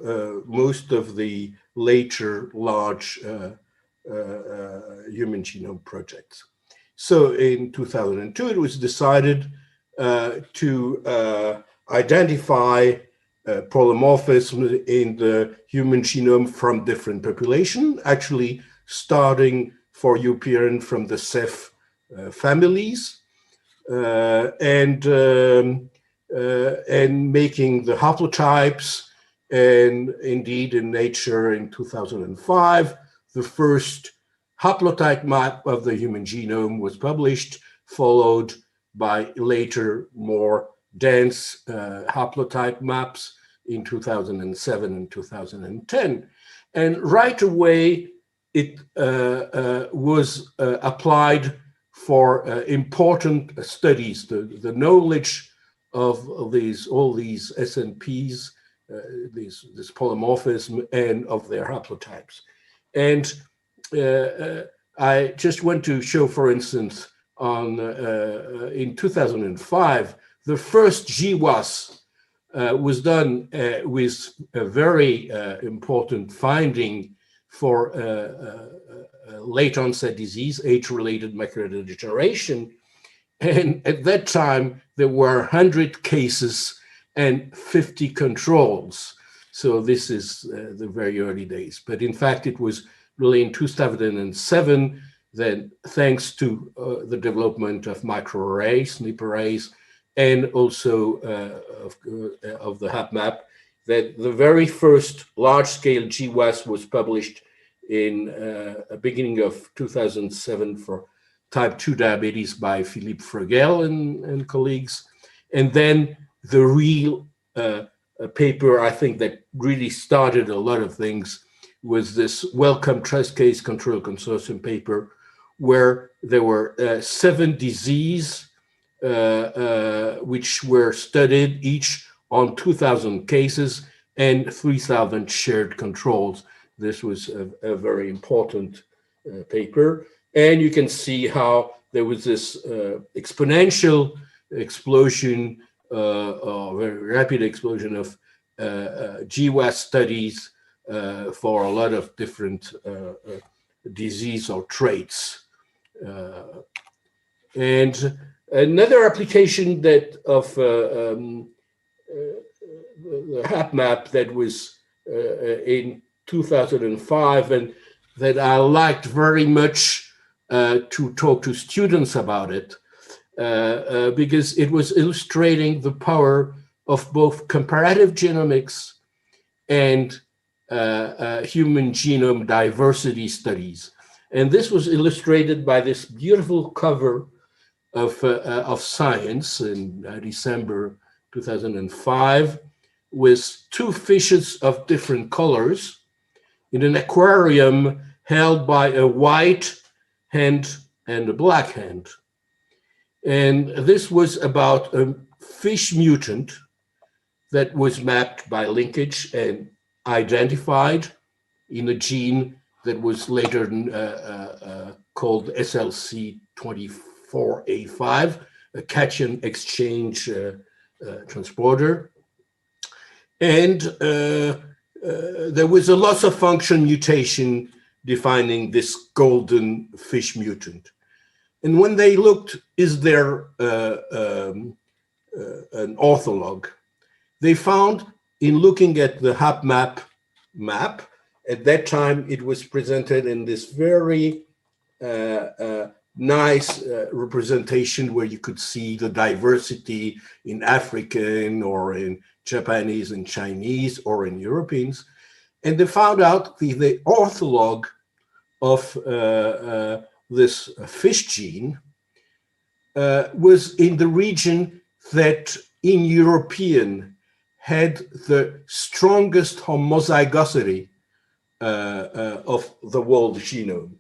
G: most of the later large human genome projects. So in 2002, it was decided to identify polymorphism in the human genome from different populations, actually starting for European from the Ceph families, and making the haplotypes. And indeed, in Nature in 2005, the first haplotype map of the human genome was published, followed by later more dense haplotype maps in 2007 and 2010. And right away, it was applied for important studies, the knowledge of all these SNPs, this polymorphism, and of their haplotypes. And I just want to show, for instance, in 2005, the first GWAS was done with a very important finding for late onset disease, age-related macular degeneration. And at that time, there were 100 cases and 50 controls. So this is the very early days. But in fact, it was really in 2007 that, thanks to the development of microarrays, SNP arrays, and also of the HapMap, that the very first large-scale GWAS was published in beginning of 2007 for type 2 diabetes by Philippe Fregel and colleagues. And then the real paper, I think, that really started a lot of things was this Wellcome Trust Case Control Consortium paper, where there were 7 diseases which were studied, each on 2,000 cases and 3,000 shared controls. This was a very important paper. And you can see how there was this exponential explosion, very rapid explosion of GWAS studies for a lot of different disease or traits. And another application that of the HapMap that was in 2005 and that I liked very much to talk to students about it, because it was illustrating the power of both comparative genomics and human genome diversity studies. And this was illustrated by this beautiful cover of Science in December 2005, with 2 fishes of different colors in an aquarium held by a white hen and a black hen. And this was about a fish mutant that was mapped by linkage and identified in a gene that was later called SLC24A5, a cation exchange transporter. And there was a loss of function mutation defining this golden fish mutant. And when they looked, is there an ortholog? They found, in looking at the HapMap map, at that time it was presented in this very nice representation where you could see the diversity in African or in Japanese and Chinese or in Europeans. And they found out the ortholog of this fish gene was in the region that in European had the strongest homozygosity of the world genome.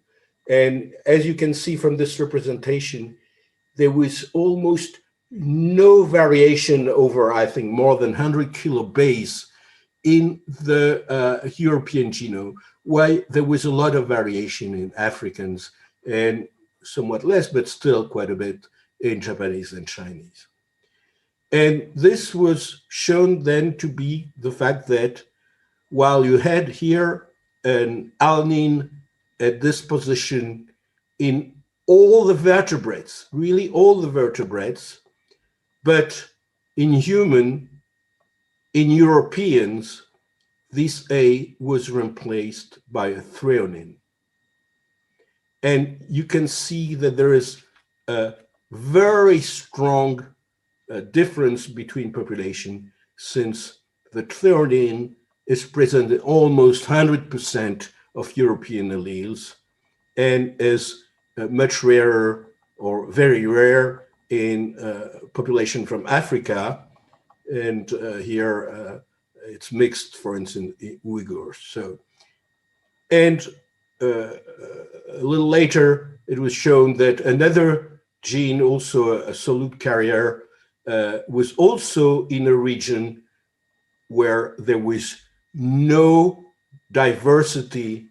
G: And as you can see from this representation, there was almost no variation over, I think, more than 100 kilobase in the European genome, while there was a lot of variation in Africans and somewhat less, but still quite a bit in Japanese and Chinese. And this was shown then to be the fact that while you had here an alanine at this position in all the vertebrates, really all the vertebrates, but in Europeans, this A was replaced by a threonine. And you can see that there is a very strong difference between population, since the threonine is present in almost 100% of European alleles and is much rarer or very rare in population from Africa. And here it's mixed, for instance, in Uyghurs. So, and a little later, it was shown that another gene, also a solute carrier, was also in a region where there was no diversity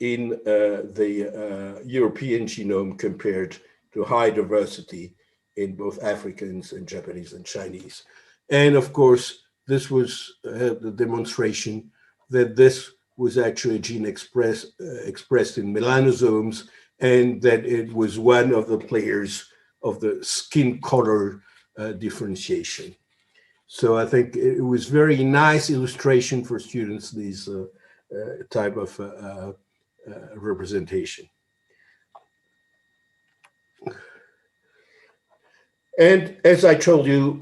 G: in the European genome compared to high diversity in both Africans and Japanese and Chinese. And of course, this was the demonstration that this was actually a gene expressed in melanosomes, and that it was one of the players of the skin color differentiation. So I think it was very nice illustration for students, these type of representation. And as I told you,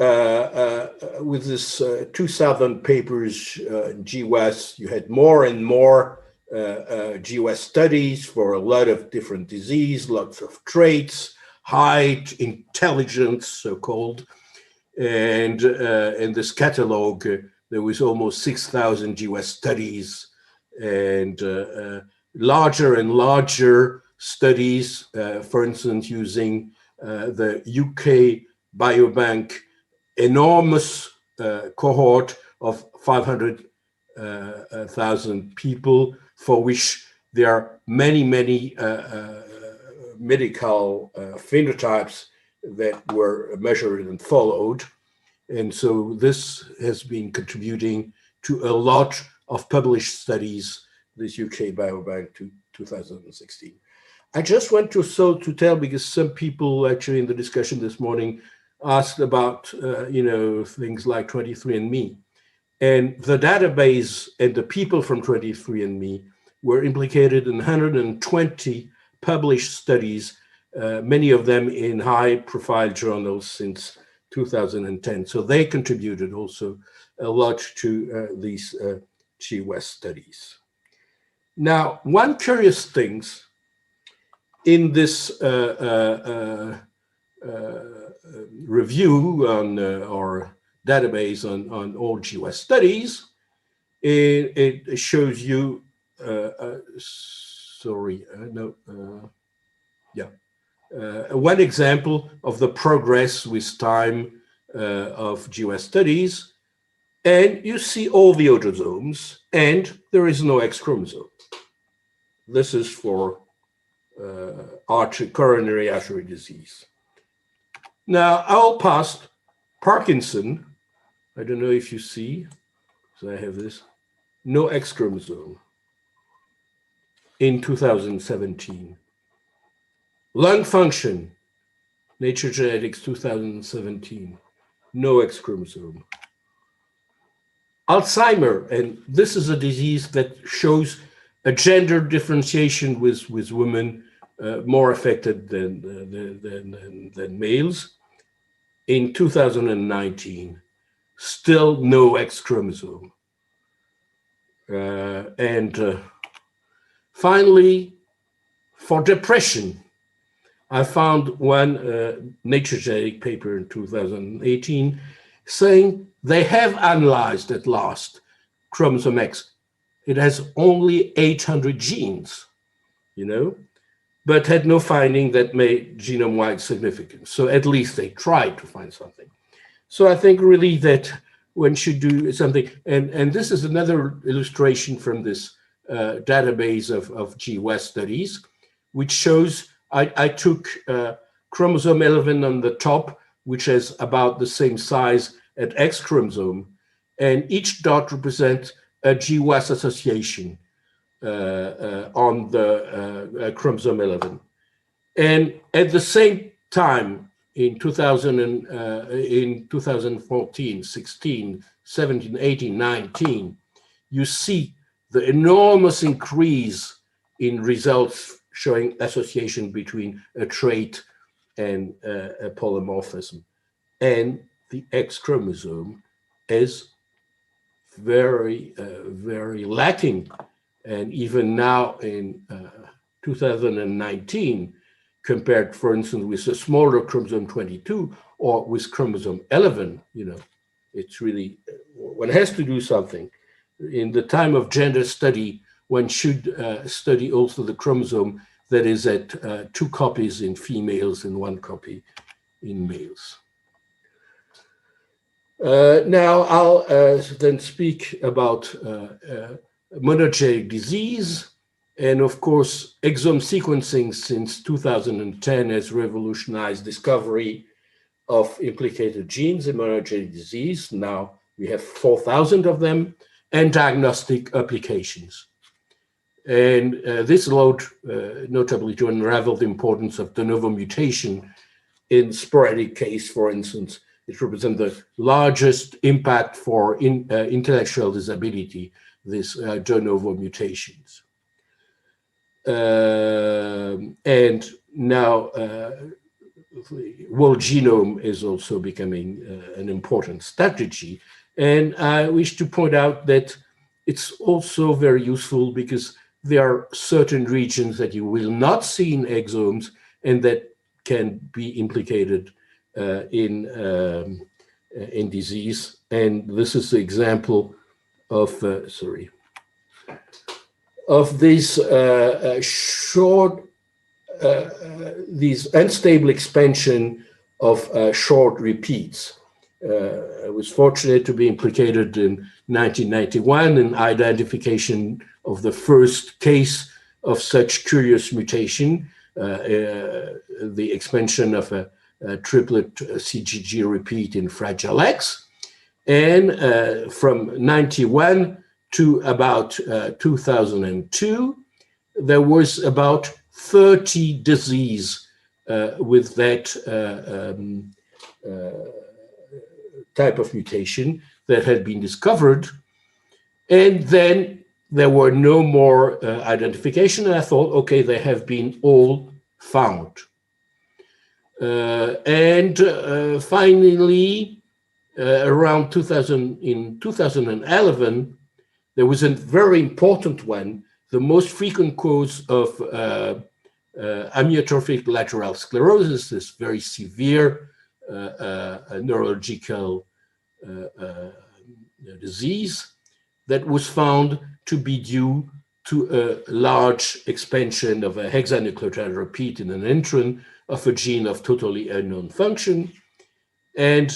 G: with this 2000 papers in GWAS, you had more and more GWAS studies for a lot of different disease, lots of traits, height, intelligence, so-called. And in this catalog, there was almost 6,000 GWAS studies, and larger and larger studies, for instance, using the UK Biobank enormous cohort of 500,000 people, for which there are many, many medical phenotypes that were measured and followed. And so this has been contributing to a lot of published studies, this UK Biobank to 2016. I just want to tell, because some people actually in the discussion this morning asked about, things like 23andMe. And the database and the people from 23andMe were implicated in 120 published studies, many of them in high-profile journals since 2010. So they contributed also a lot to these GWAS studies. Now, one curious thing in this review on our database on all GWAS studies, it shows you, one example of the progress with time of GWAS studies, and you see all the autosomes, and there is no X chromosome. This is for coronary artery disease. Now, all past Parkinson, I don't know if you see, so I have this, no X chromosome in 2017. Lung function, Nature Genetics 2017, no X chromosome. Alzheimer, and this is a disease that shows a gender differentiation with women more affected than males. In 2019, still no X chromosome. Finally, for depression, I found one Nature Genetic paper in 2018 saying they have analyzed at last chromosome X. It has only 800 genes, but had no finding that made genome-wide significance. So at least they tried to find something. So I think really that one should do something. And this is another illustration from this database of GWAS studies, which shows I took chromosome 11 on the top, which has about the same size at X chromosome, and each dot represents a GWAS association. on the chromosome 11. And at the same time, in 2014, 16, 17, 18, 19, you see the enormous increase in results showing association between a trait and a polymorphism. And the X chromosome is very, very lacking. And even now in 2019, compared, for instance, with a smaller chromosome 22 or with chromosome 11, you know, it's really, one has to do something. In the time of gender study, one should study also the chromosome that is at 2 copies in females and 1 copy in males. Now I'll then speak about monogenic disease. And of course, exome sequencing since 2010 has revolutionized discovery of implicated genes in monogenic disease. Now we have 4,000 of them, and diagnostic applications. And this allowed notably to unravel the importance of de novo mutation in sporadic case. For instance, it represents the largest impact for intellectual disability, this de novo mutations. And now whole genome is also becoming an important strategy. And I wish to point out that it's also very useful because there are certain regions that you will not see in exomes and that can be implicated in disease. And this is the example of, of these these unstable expansion of short repeats. I was fortunate to be implicated in 1991 in identification of the first case of such curious mutation, the expansion of a triplet CGG repeat in Fragile X. And from 91 to about 2002, there was about 30 diseases with that type of mutation that had been discovered. And then there were no more identification. And I thought, okay, they have been all found. Finally, around 2011, there was a very important one, the most frequent cause of amyotrophic lateral sclerosis, this very severe neurological disease that was found to be due to a large expansion of a hexanucleotide repeat in an intron of a gene of totally unknown function. And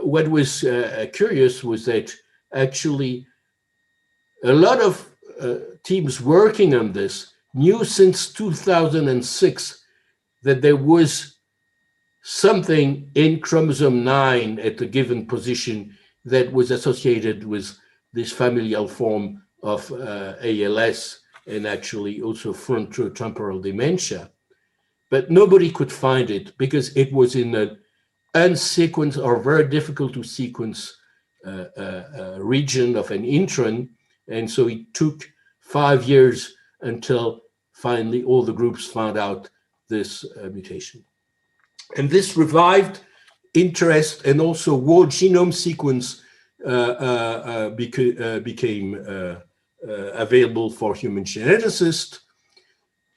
G: what was curious was that actually a lot of teams working on this knew since 2006 that there was something in chromosome 9 at a given position that was associated with this familial form of ALS and actually also frontotemporal dementia. But nobody could find it because it was in an unsequenced or very difficult to sequence region of an intron. And so it took 5 years until finally all the groups found out this mutation. And this revived interest, and also whole genome sequence became available for human geneticists.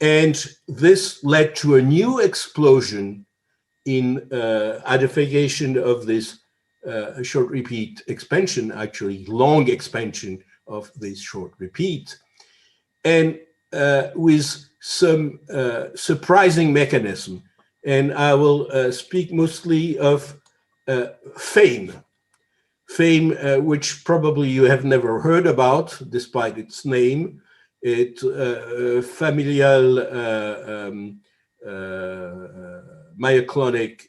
G: And this led to a new explosion in identification of this short repeat expansion, actually long expansion of this short repeat, and with some surprising mechanism. And I will speak mostly of fame, which probably you have never heard about, despite its name. It's familial myoclonic,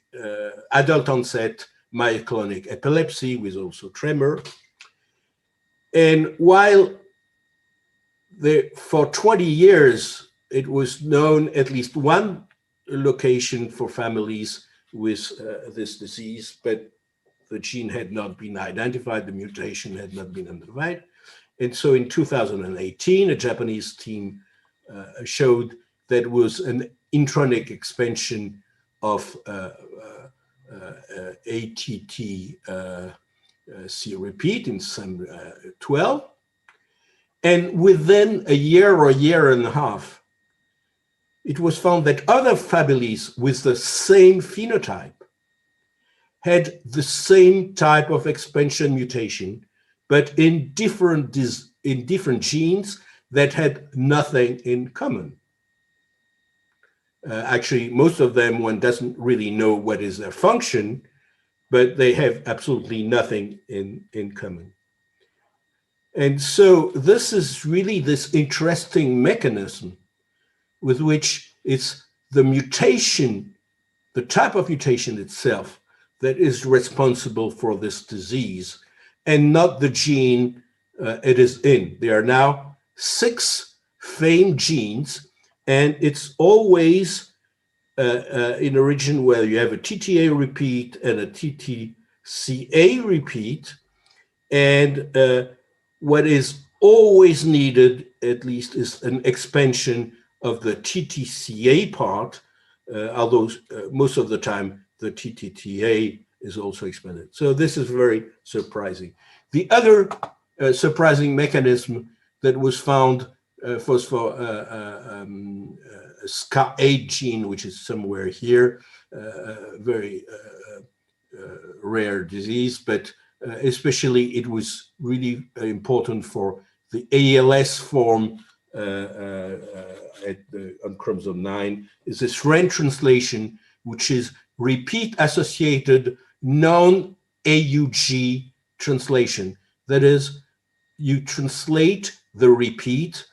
G: adult onset myoclonic epilepsy with also tremor. And while for 20 years, it was known at least one location for families with this disease, but the gene had not been identified, the mutation had not been identified. And so in 2018, a Japanese team showed that was an intronic expansion of ATTC repeat in some 12. And within a year or a year and a half, it was found that other families with the same phenotype had the same type of expansion mutation, but in different genes that had nothing in common. Actually, most of them, one doesn't really know what is their function, but they have absolutely nothing in common. And so this is really this interesting mechanism with which it's the mutation, the type of mutation itself, that is responsible for this disease, and not the gene it is in. There are now 6 famed genes, and it's always in a region where you have a TTA repeat and a TTCA repeat. And what is always needed, at least, is an expansion of the TTCA part, although most of the time the TTTA is also expanded. So this is very surprising. The other surprising mechanism that was found was for SCA8 gene, which is somewhere here, very rare disease, but especially it was really important for the ALS form on chromosome 9, is this RAN translation, which is repeat associated non-AUG translation. That is, you translate the repeat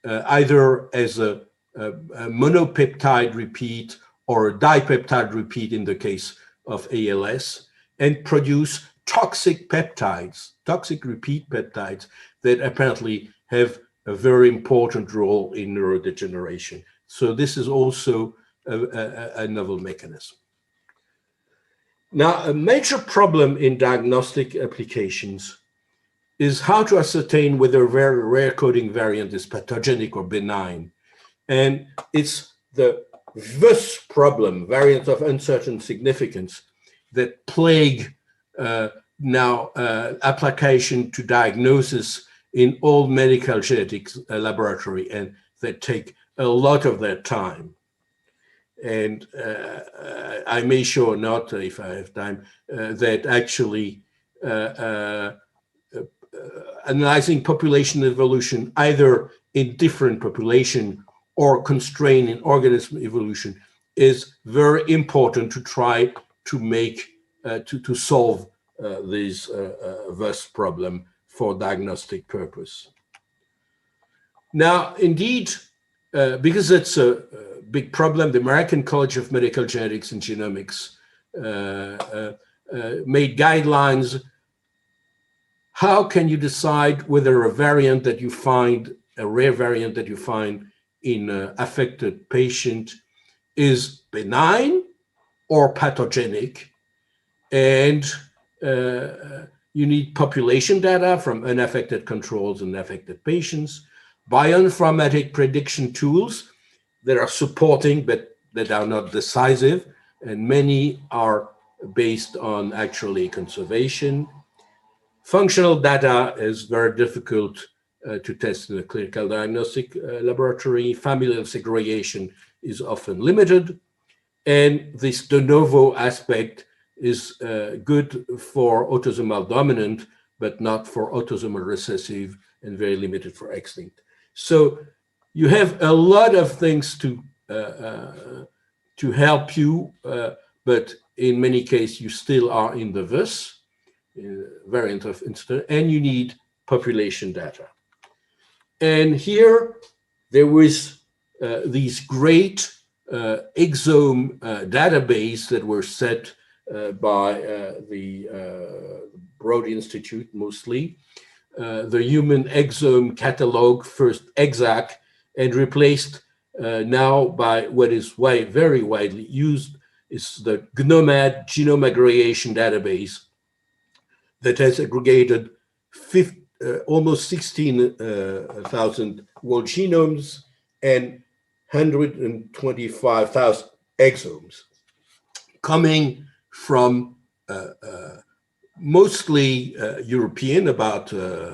G: either as a monopeptide repeat or a dipeptide repeat in the case of ALS, and produce toxic peptides, toxic repeat peptides that apparently have a very important role in neurodegeneration. So this is also a novel mechanism. Now, a major problem in diagnostic applications is how to ascertain whether a very rare coding variant is pathogenic or benign. And it's the VUS problem, variants of uncertain significance, that plague now application to diagnosis in all medical genetics laboratory, and that take a lot of their time. And I may show or not, if I have time, that actually analyzing population evolution, either in different population or constrained in organism evolution, is very important to try to make, to solve this VUS problem for diagnostic purpose. Now, indeed, because it's a big problem, the American College of Medical Genetics and Genomics made guidelines. How can you decide whether a variant that you find, a rare variant that you find in an affected patient, is benign or pathogenic? And you need population data from unaffected controls and affected patients, bioinformatic prediction tools that are supporting but that are not decisive, and many are based on actually conservation. Functional data is very difficult to test in a clinical diagnostic laboratory. Familial segregation is often limited, and this de novo aspect is good for autosomal dominant, but not for autosomal recessive, and very limited for X-linked. So you have a lot of things to help you, but in many cases you still are in the VUS, variant of incident, and you need population data. And here there was these great exome database that were set by the Broad Institute mostly, the human exome catalog, first EXAC, and replaced now by what is very widely used is the GNOMAD genome aggregation database that has aggregated almost 16,000 whole genomes and 125,000 exomes, coming from mostly European, about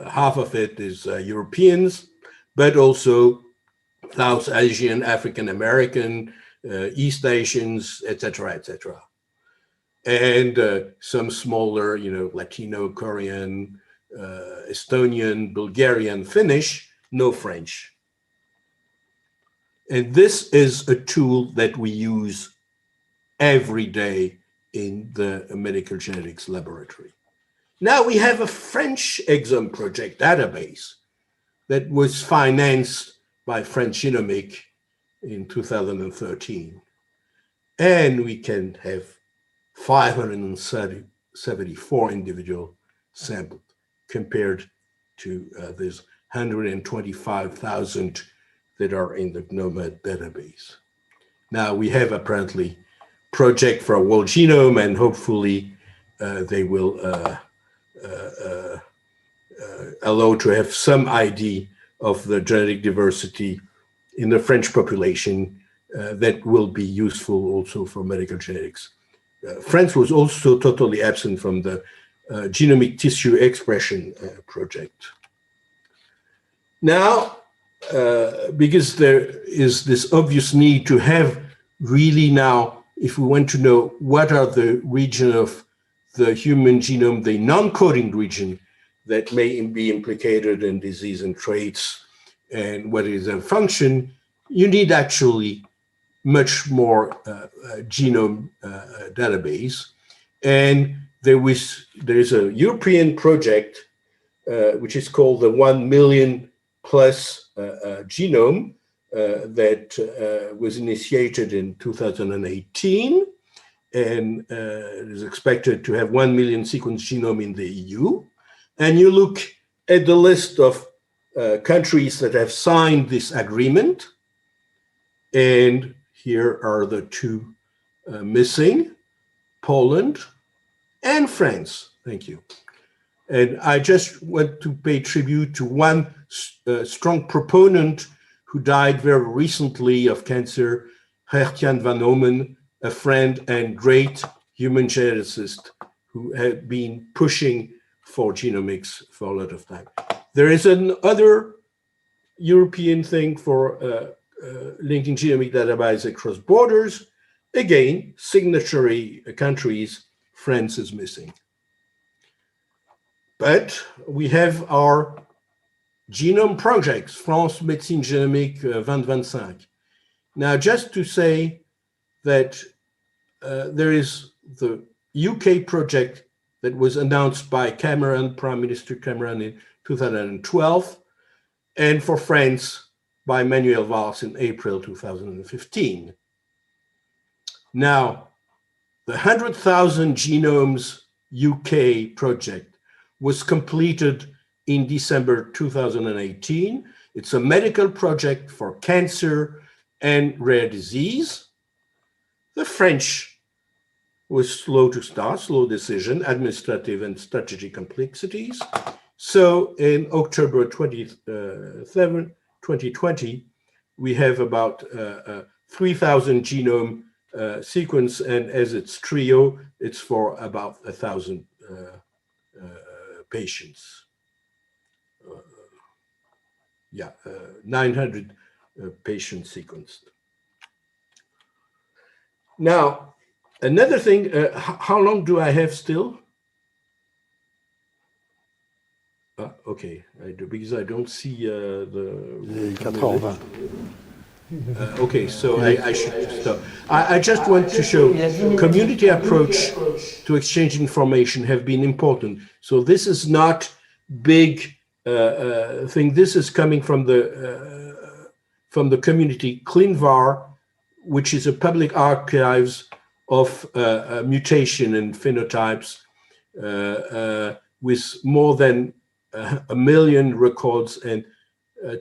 G: half of it is Europeans, but also South Asian, African American, East Asians, etc., etc. And some smaller, Latino, Korean, Estonian, Bulgarian, Finnish, no French. And this is a tool that we use every day in the medical genetics laboratory. Now we have a French exome project database that was financed by French Genomic in 2013. And we can have 574 individual sampled compared to these 125,000 that are in the GNOMAD database. Now we have apparently project for a whole genome, and hopefully they will allow to have some idea of the genetic diversity in the French population that will be useful also for medical genetics. France was also totally absent from the genomic tissue expression project. Now, because there is this obvious need to have really now, if we want to know what are the region of the human genome, the non-coding region that may be implicated in disease and traits, and what is their function, you need actually much more genome database. And there is a European project which is called the 1 million plus genome that was initiated in 2018 and is expected to have 1 million sequence genome in the EU. And you look at the list of countries that have signed this agreement, and here are the two missing, Poland and France. Thank you. And I just want to pay tribute to one strong proponent who died very recently of cancer, Gert-Jan van Omen, a friend and great human geneticist who had been pushing for genomics for a lot of time. There is another European thing for linking genomic database across borders. Again, signatory countries, France is missing. But we have our genome projects, France Médecine Génomique 2025. Now, just to say that there is the UK project that was announced by Cameron, Prime Minister Cameron in 2012, and for France by Manuel Valls in April 2015. Now, the 100,000 Genomes UK project was completed in December 2018. It's a medical project for cancer and rare disease. The French was slow to start, slow decision, administrative and strategic complexities. So in October 2020, we have about 3,000 genome sequence, and as it's trio, it's for about 1,000 patients. 900 patients sequenced. Now, another thing, how long do I have still? Okay, I do, because I don't see okay, so I should stop. I just want to show community approach to exchange information have been important. So this is not big thing. This is coming from the community ClinVar, which is a public archives of mutation and phenotypes with more than a million records and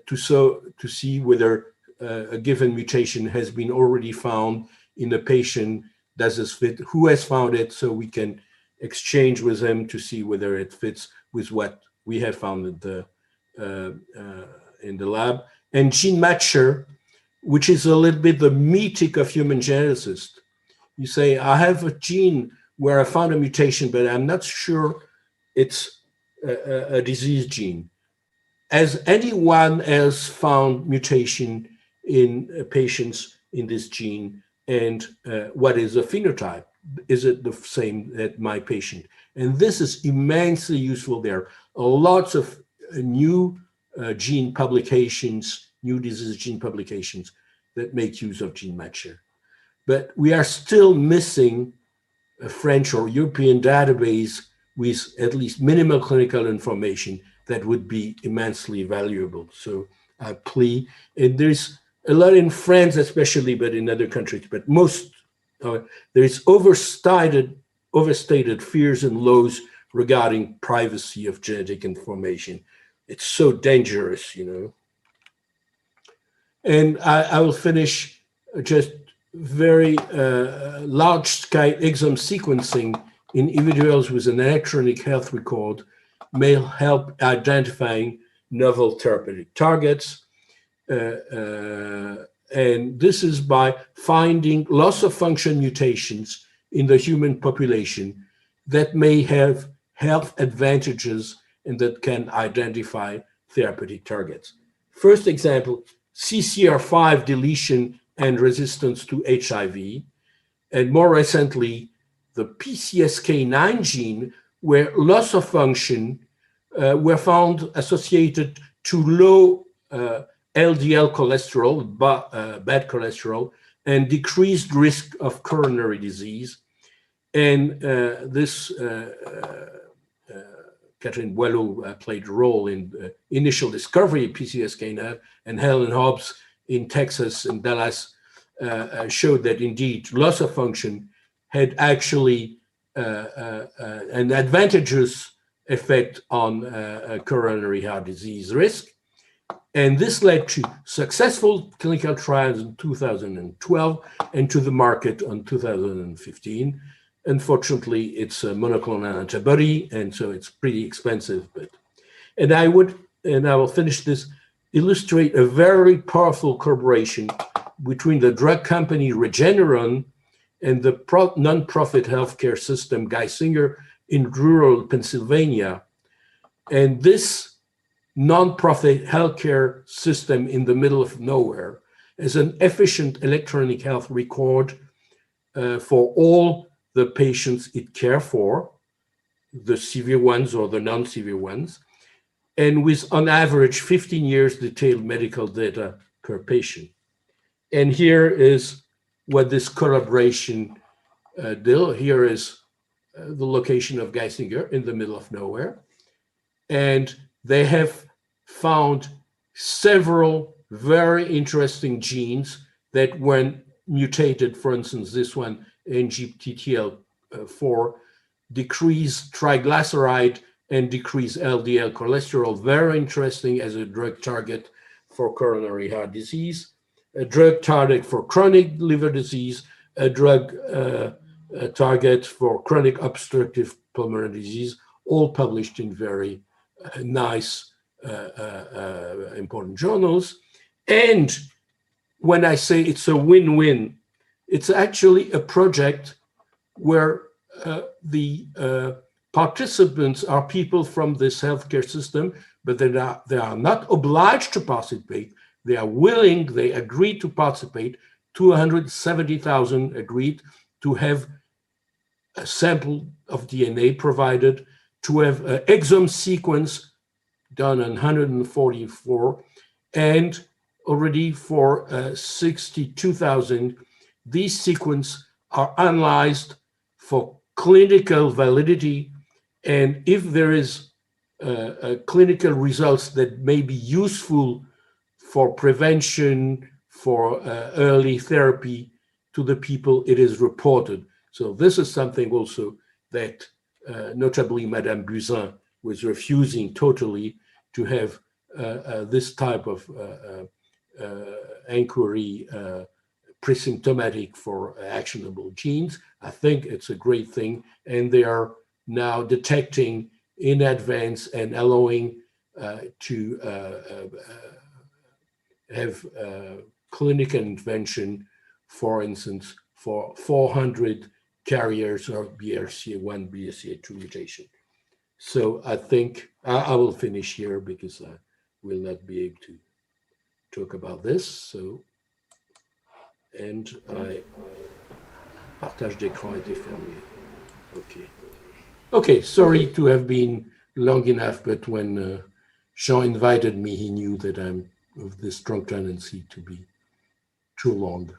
G: to see whether a given mutation has been already found in a patient. Does this fit? Who has found it? So we can exchange with them to see whether it fits with what we have found in the lab. And gene matcher, which is a little bit the meeting of human geneticists. You say, I have a gene where I found a mutation, but I'm not sure it's a disease gene. Has anyone else found mutation in patients in this gene? And what is the phenotype? Is it the same as my patient? And this is immensely useful there. Lots of new gene publications, new disease gene publications that make use of gene matcher. But we are still missing a French or European database with at least minimal clinical information that would be immensely valuable. So I plea, and there's a lot in France especially, but in other countries, but most, there is overstated fears and laws regarding privacy of genetic information. It's so dangerous, you know. And I will finish just very large-scale exome sequencing in individuals with an electronic health record may help identifying novel therapeutic targets. And this is by finding loss-of-function mutations in the human population that may have health advantages and that can identify therapeutic targets. First example, CCR5 deletion and resistance to HIV, and more recently, the PCSK9 gene, where loss of function were found associated to low LDL cholesterol, bad cholesterol, and decreased risk of coronary disease. And this, Catherine Boileau played a role in the initial discovery of PCSK9, and Helen Hobbs in Texas and Dallas showed that indeed loss of function had actually an advantageous effect on coronary heart disease risk. And this led to successful clinical trials in 2012 and to the market in 2015. Unfortunately, it's a monoclonal antibody, and so it's pretty expensive. And I will finish this, illustrate a very powerful collaboration between the drug company Regeneron and the non-profit healthcare system Geisinger in rural Pennsylvania. And this non-profit healthcare system in the middle of nowhere is an efficient electronic health record for all the patients it cares for, the severe ones or the non-severe ones, and with on average 15 years detailed medical data per patient. And here is what this collaboration did. Here is the location of Geisinger in the middle of nowhere. And they have found several very interesting genes that when mutated, for instance, this one, NGTTL4, decrease triglyceride and decrease LDL cholesterol, very interesting as a drug target for coronary heart disease, a drug target for chronic liver disease, a drug target for chronic obstructive pulmonary disease, all published in very nice, important journals. And when I say it's a win-win, it's actually a project where the participants are people from this healthcare system, but they are not obliged to participate. They are willing, they agreed to participate. 270,000 agreed to have a sample of DNA provided, to have an exome sequence done on 144, and already for 62,000, these sequences are analyzed for clinical validity. And if there is clinical results that may be useful for prevention, for early therapy to the people, it is reported. So this is something also that notably Madame Buzyn was refusing totally to have this type of inquiry pre-symptomatic for actionable genes. I think it's a great thing, and they are now detecting in advance and allowing to have clinical intervention, for instance, for 400 carriers of BRCA1, BRCA2 mutation. So I think I will finish here because I will not be able to talk about this. So, and I partage d'écran était fermé. Okay. Okay, sorry to have been long enough, but when Jean invited me, he knew that I'm of this strong tendency to be too long.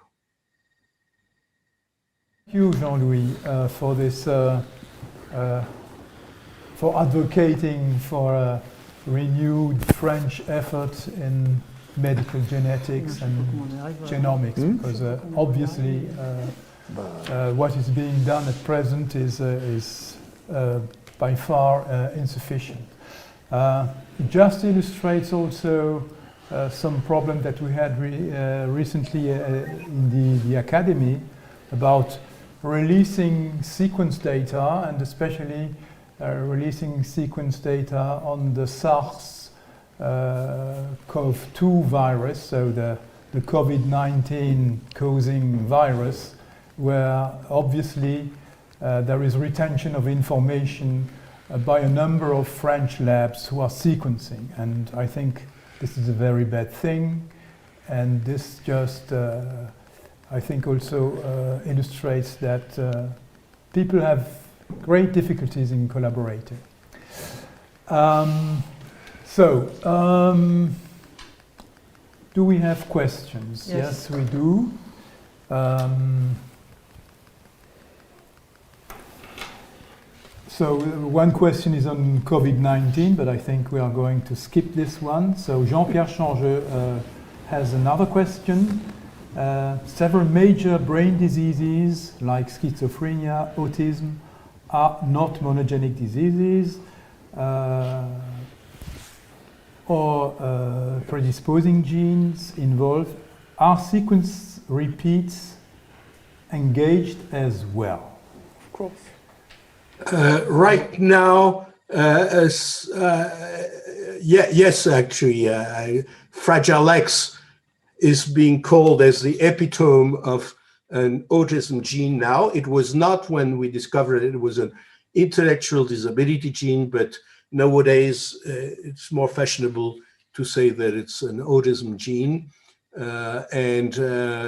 D: Thank you, Jean-Louis, for this, for advocating for a renewed French effort in medical genetics and genomics, because obviously what is being done at present is by far insufficient. It just illustrates also some problem that we had recently in the academy about releasing sequence data, and especially releasing sequence data on the SARS-CoV-2 virus, so the COVID-19 causing virus, where obviously there is retention of information by a number of French labs who are sequencing. And I think this is a very bad thing. And this just, I think, also illustrates that people have great difficulties in collaborating. Do we have questions? Yes, we do. So one question is on COVID-19, but I think we are going to skip this one. So Jean-Pierre Changeux has another question. Several major brain diseases like schizophrenia, autism are not monogenic diseases or predisposing genes involved. Are sequence repeats engaged as well?
A: Of course.
G: Right now, yes, actually, Fragile X is being called as the epitome of an autism gene now. It was not when we discovered it. It was an intellectual disability gene, but nowadays it's more fashionable to say that it's an autism gene.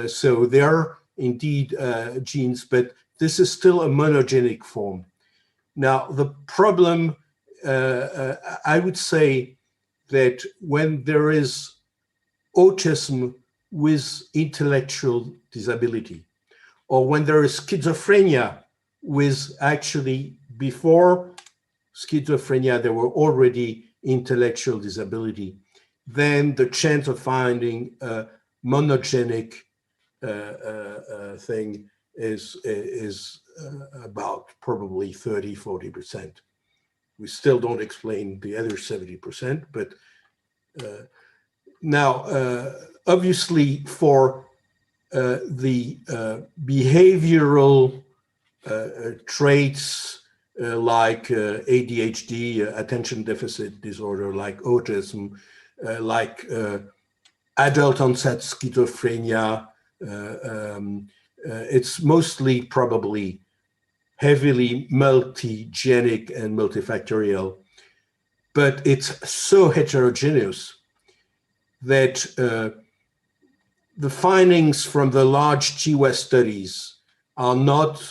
G: So there are indeed genes, but this is still a monogenic form. Now, the problem, I would say that when there is autism with intellectual disability, or when there is schizophrenia with actually, before schizophrenia, there were already intellectual disability, then the chance of finding a monogenic thing is about probably 30–40%. We still don't explain the other 70%, but now obviously for the behavioral traits like ADHD, attention deficit disorder, like autism, like adult onset schizophrenia, it's mostly probably heavily multigenic and multifactorial, but it's so heterogeneous that the findings from the large GWAS studies are not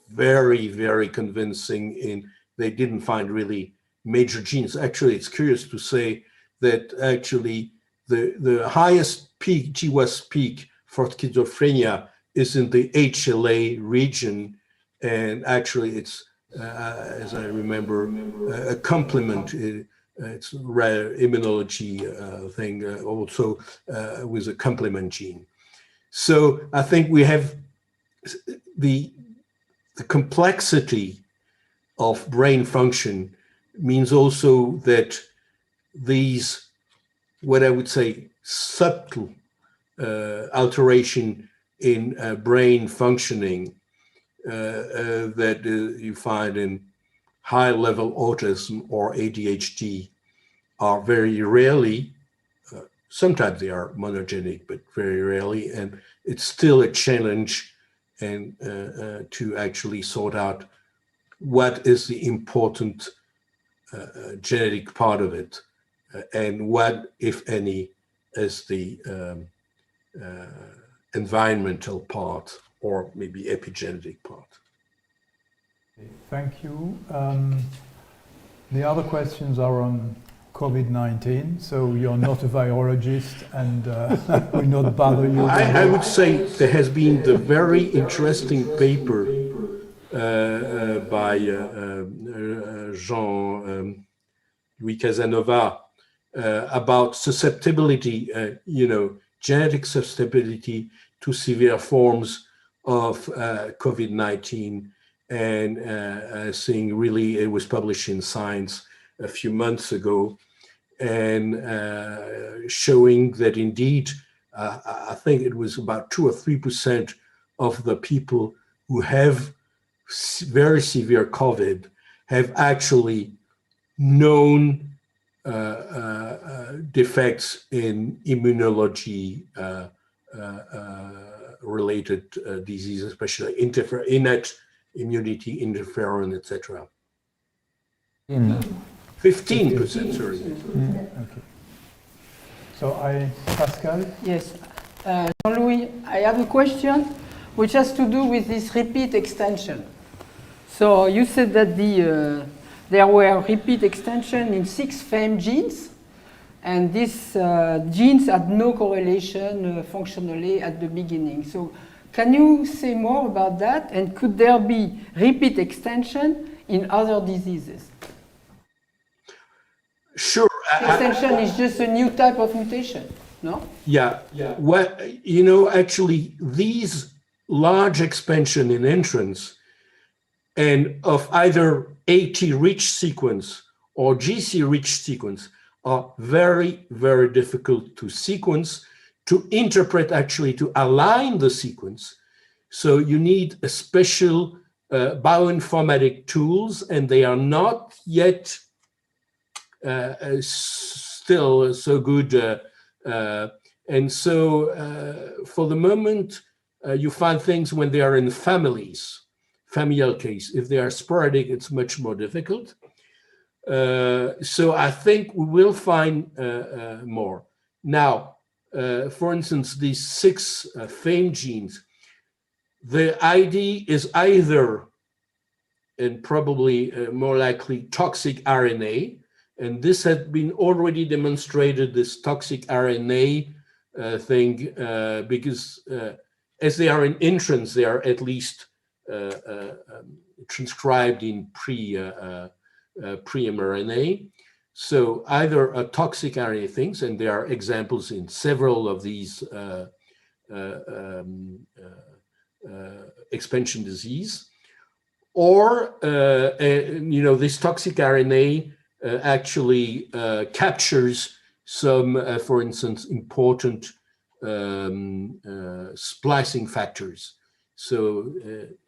G: very, very convincing. They didn't find really major genes. Actually, it's curious to say that actually the highest peak, GWAS peak for schizophrenia is in the HLA region. And actually it's, as I remember, a complement. It's a rare immunology thing also with a complement gene. So I think we have the complexity of brain function means also that these, what I would say, subtle alteration in brain functioning that you find in high-level autism or ADHD are very rarely, sometimes they are monogenic, but very rarely, and it's still a challenge and to actually sort out what is the important genetic part of it, and what, if any, is the environmental part or maybe epigenetic part.
D: Thank you. The other questions are on COVID-19, so you're not a virologist and will not bother you.
G: I would say there has been the very interesting paper by Jean-Louis Casanova about susceptibility, genetic susceptibility to severe forms of COVID-19, and seeing really, it was published in Science a few months ago, and showing that indeed, I think it was about 2 or 3% of the people who have very severe COVID have actually known defects in immunology related diseases, especially innate immunity, interferon, etc. 15%, sorry.
D: Okay. So Pascal?
A: Yes. Jean-Louis, I have a question which has to do with this repeat extension. So you said that there were repeat extension in 6 FAME genes, and these genes had no correlation functionally at the beginning. So can you say more about that? And could there be repeat extension in other diseases?
G: Sure.
A: Extension is just a new type of mutation, no?
G: Yeah. Well, actually, these large expansion in entrance and of either AT-rich sequence or GC-rich sequence are very, very difficult to sequence, to interpret, actually, to align the sequence. So you need a special bioinformatic tools, and they are not yet still so good. And so for the moment, you find things when they are in families, familial case. If they are sporadic, it's much more difficult. So I think we will find more. Now, for instance, these 6 FAME genes, the ID is either, and probably more likely, toxic RNA. And this has been already demonstrated, this toxic RNA thing, because as they are in entrance, they are at least transcribed in pre-mRNA. So either a toxic RNA things, and there are examples in several of these expansion disease, or this toxic RNA actually captures some, for instance, important splicing factors. So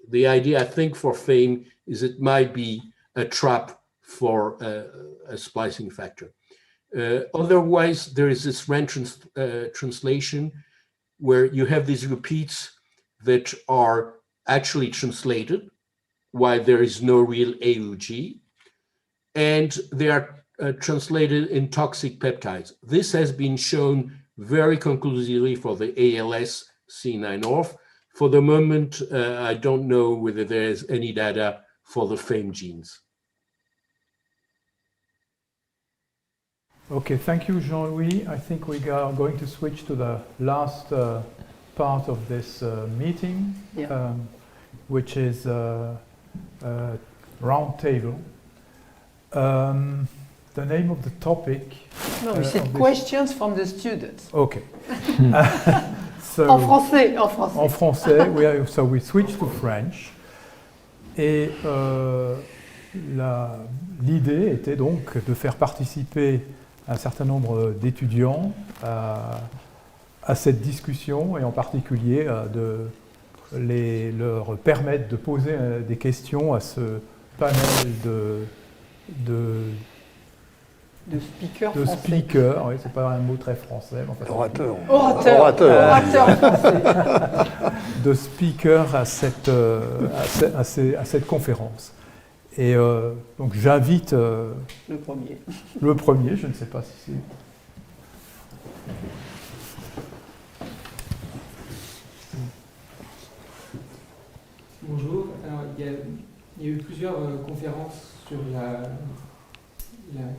G: the idea, I think, for FAME is it might be a trap for a splicing factor. Otherwise, there is this random translation where you have these repeats that are actually translated while there is no real AUG, and they are translated in toxic peptides. This has been shown very conclusively for the ALS C9orf. For the moment, I don't know whether there's any data for the FAME genes.
D: Okay, thank you, Jean-Louis. I think we are going to switch to the last part of this meeting, which is roundtable. The name of the topic.
A: No, we said questions from the students.
D: Okay. So,
A: en français, en français.
D: En français, so we switch to French. Et l'idée était donc de faire participer un certain nombre d'étudiants à cette discussion et en particulier de leur permettre de poser des questions à ce panel de
A: speakers
D: de
A: français.
D: Speaker, oui, c'est pas un mot très français. Mais enfin,
H: Orateur.
A: Orateur français.
D: de speaker à cette conférence. Et donc j'invite
A: Le premier.
D: le premier, je ne sais pas si c'est...
I: Bonjour. Alors, il y a eu plusieurs conférences sur la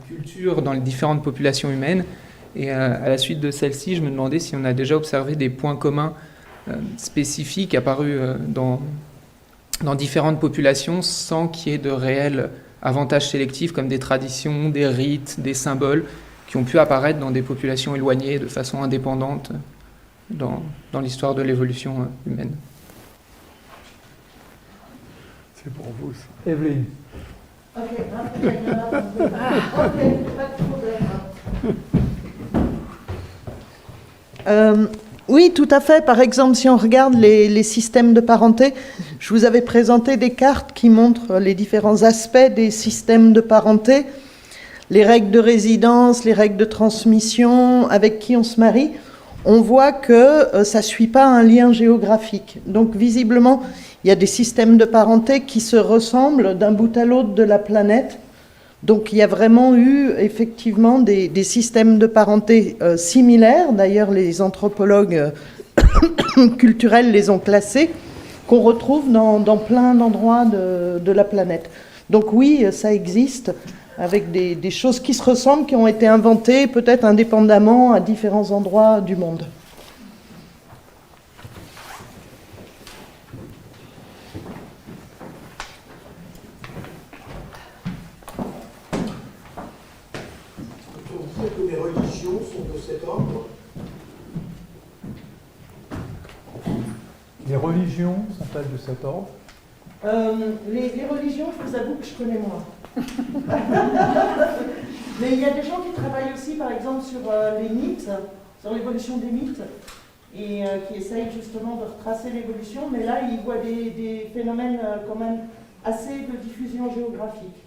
I: culture dans les différentes populations humaines. Et à la suite de celle-ci, je me demandais si on a déjà observé des points communs spécifiques apparus dans différentes populations sans qu'il y ait de réels avantages sélectifs comme des traditions, des rites, des symboles qui ont pu apparaître dans des populations éloignées de façon indépendante dans l'histoire de l'évolution humaine.
H: C'est pour vous, ça.
D: Evelyne.
J: Ok, pas de problème. Oui, tout à fait. Par exemple, si on regarde les systèmes de parenté, je vous avais présenté des cartes qui montrent les différents aspects des systèmes de parenté, les règles de résidence, les règles de transmission, avec qui on se marie. On voit que ça ne suit pas un lien géographique. Donc, visiblement, il y a des systèmes de parenté qui se ressemblent d'un bout à l'autre de la planète. Donc il y a vraiment eu effectivement des systèmes de parenté similaires. D'ailleurs, les anthropologues culturels les ont classés, qu'on retrouve dans plein d'endroits de la planète. Donc oui, ça existe, avec des choses qui se ressemblent, qui ont été inventées peut-être indépendamment à différents endroits du monde.
G: Que les religions sont de cet ordre.
D: Les religions sont-elles de cet ordre?
J: Les religions, je vous avoue que je connais moins. Mais il y a des gens qui travaillent aussi, par exemple, sur les mythes, sur l'évolution des mythes, et qui essayent justement de retracer l'évolution. Mais là, ils voient des phénomènes quand même assez de diffusion géographique.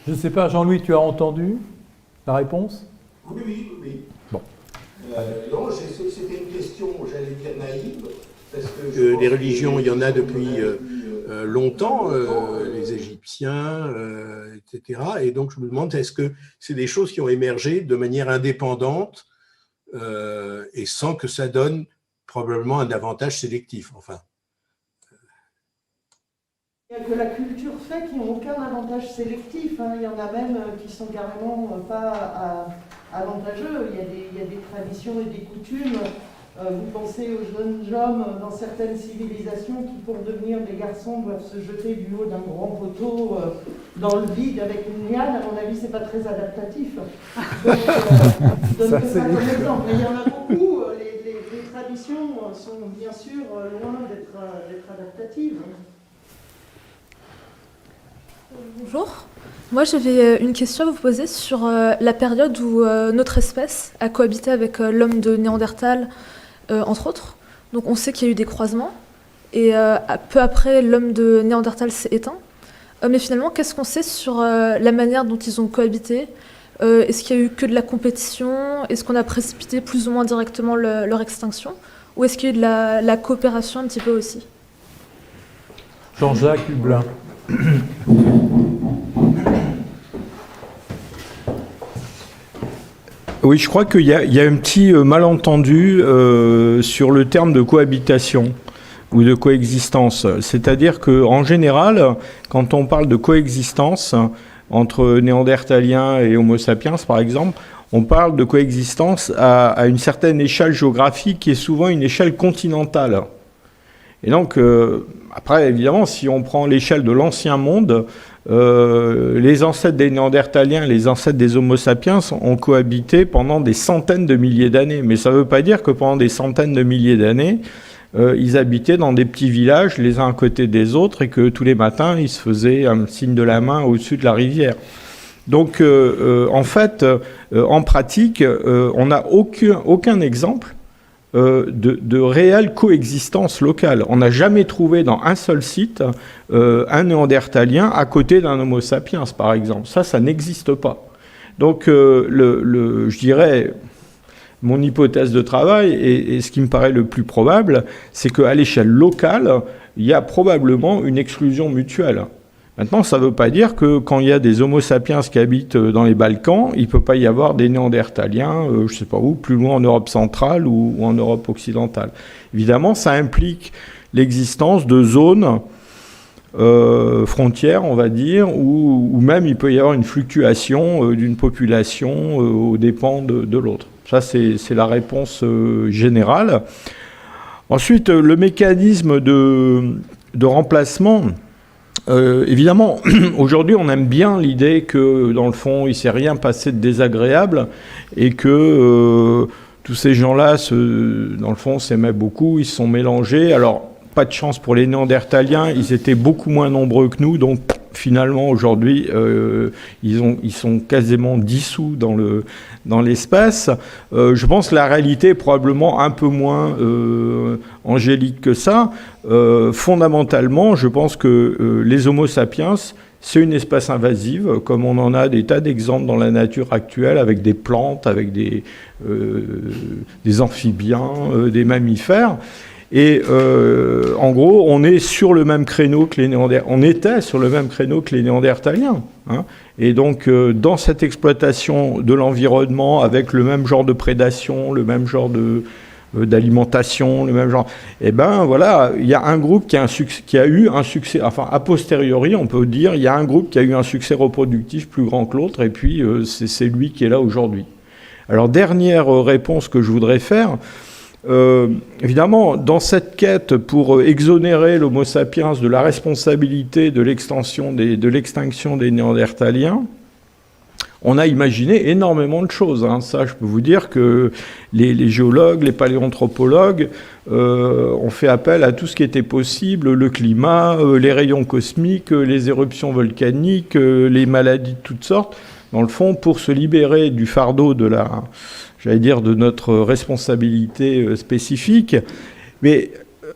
D: Je ne sais pas, Jean-Louis, tu as entendu la réponse?
G: Oui.
D: Bon.
G: Non, c'était une question, j'allais dire naïve, parce que les religions, il y en a depuis longtemps, les Égyptiens, etc. Et donc je me demande, est-ce que c'est des choses qui ont émergé de manière indépendante et sans que ça donne probablement un avantage sélectif, enfin.
J: Il n'y a que la culture fait qui n'ont aucun avantage sélectif. Hein. Il y en a même qui sont carrément pas avantageux. Il y a des traditions et des coutumes. Vous pensez aux jeunes hommes dans certaines civilisations qui, pour devenir des garçons, doivent se jeter du haut d'un grand poteau dans le vide avec une liane. À mon avis, c'est pas très adaptatif. Donc, je donne que ça comme exemple. Mais il y en a beaucoup. Les traditions sont bien sûr loin d'être adaptatives.
K: Bonjour, moi j'avais une question à vous poser sur la période où notre espèce a cohabité avec l'homme de Néandertal, entre autres. Donc on sait qu'il y a eu des croisements, et peu après l'homme de Néandertal s'est éteint. Mais finalement, qu'est-ce qu'on sait sur la manière dont ils ont cohabité? Est-ce qu'il y a eu que de la compétition? Est-ce qu'on a précipité plus ou moins directement leur extinction? Ou est-ce qu'il y a eu de la coopération un petit peu aussi?
D: Jean-Jacques Hublin.
L: Oui, je crois qu'il y a un petit malentendu sur le terme de cohabitation ou de coexistence. C'est-à-dire qu'en général, quand on parle de coexistence entre néandertaliens et Homo sapiens, par exemple, on parle de coexistence à une certaine échelle géographique qui est souvent une échelle continentale. Et donc, après, évidemment, si on prend l'échelle de l'ancien monde, les ancêtres des Néandertaliens, les ancêtres des Homo sapiens ont cohabité pendant des centaines de milliers d'années. Mais ça ne veut pas dire que pendant des centaines de milliers d'années, ils habitaient dans des petits villages les uns à côté des autres et que tous les matins, ils se faisaient un signe de la main au-dessus de la rivière. Donc, en fait, en pratique, on n'a aucun exemple de réelle coexistence locale. On n'a jamais trouvé dans un seul site un néandertalien à côté d'un Homo sapiens, par exemple. Ça n'existe pas. Donc, je dirais, mon hypothèse de travail, et ce qui me paraît le plus probable, c'est qu'à l'échelle locale, il y a probablement une exclusion mutuelle. Maintenant, ça ne veut pas dire que quand il y a des Homo sapiens qui habitent dans les Balkans, il ne peut pas y avoir des néandertaliens, je ne sais pas où, plus loin en Europe centrale ou en Europe occidentale. Évidemment, ça implique l'existence de zones frontières, on va dire, où même il peut y avoir une fluctuation d'une population aux dépens de l'autre. Ça, c'est la réponse générale. Ensuite, le mécanisme de remplacement... évidemment, aujourd'hui, on aime bien l'idée que, dans le fond, il ne s'est rien passé de désagréable et que tous ces gens-là, dans le fond, s'aimaient beaucoup, ils se sont mélangés. Alors, pas de chance pour les néandertaliens, ils étaient beaucoup moins nombreux que nous, donc finalement, aujourd'hui, ils sont quasiment dissous dans l'espace. Je pense que la réalité est probablement un peu moins angélique que ça. Fondamentalement, je pense que les Homo sapiens, c'est une espèce invasive, comme on en a des tas d'exemples dans la nature actuelle, avec des plantes, avec des amphibiens, des mammifères. Et en gros, on est sur le même créneau que les Néandertaliens. On était sur le même créneau que les Néandertaliens. Hein. Et donc, dans cette exploitation de l'environnement, avec le même genre de prédation, le même genre d'alimentation, le même genre... Eh ben voilà, il y a un groupe qui a eu un succès, enfin, a posteriori, on peut dire, il y a un groupe qui a eu un succès reproductif plus grand que l'autre, et puis c'est lui qui est là aujourd'hui. Alors, dernière réponse que je voudrais faire... évidemment, dans cette quête pour exonérer l'Homo sapiens de la responsabilité de l'extinction des Néandertaliens, on a imaginé énormément de choses. Hein. Ça, je peux vous dire que les géologues, les paléanthropologues ont fait appel à tout ce qui était possible, le climat, les rayons cosmiques, les éruptions volcaniques, les maladies de toutes sortes, dans le fond, pour se libérer du fardeau de notre responsabilité spécifique. Mais,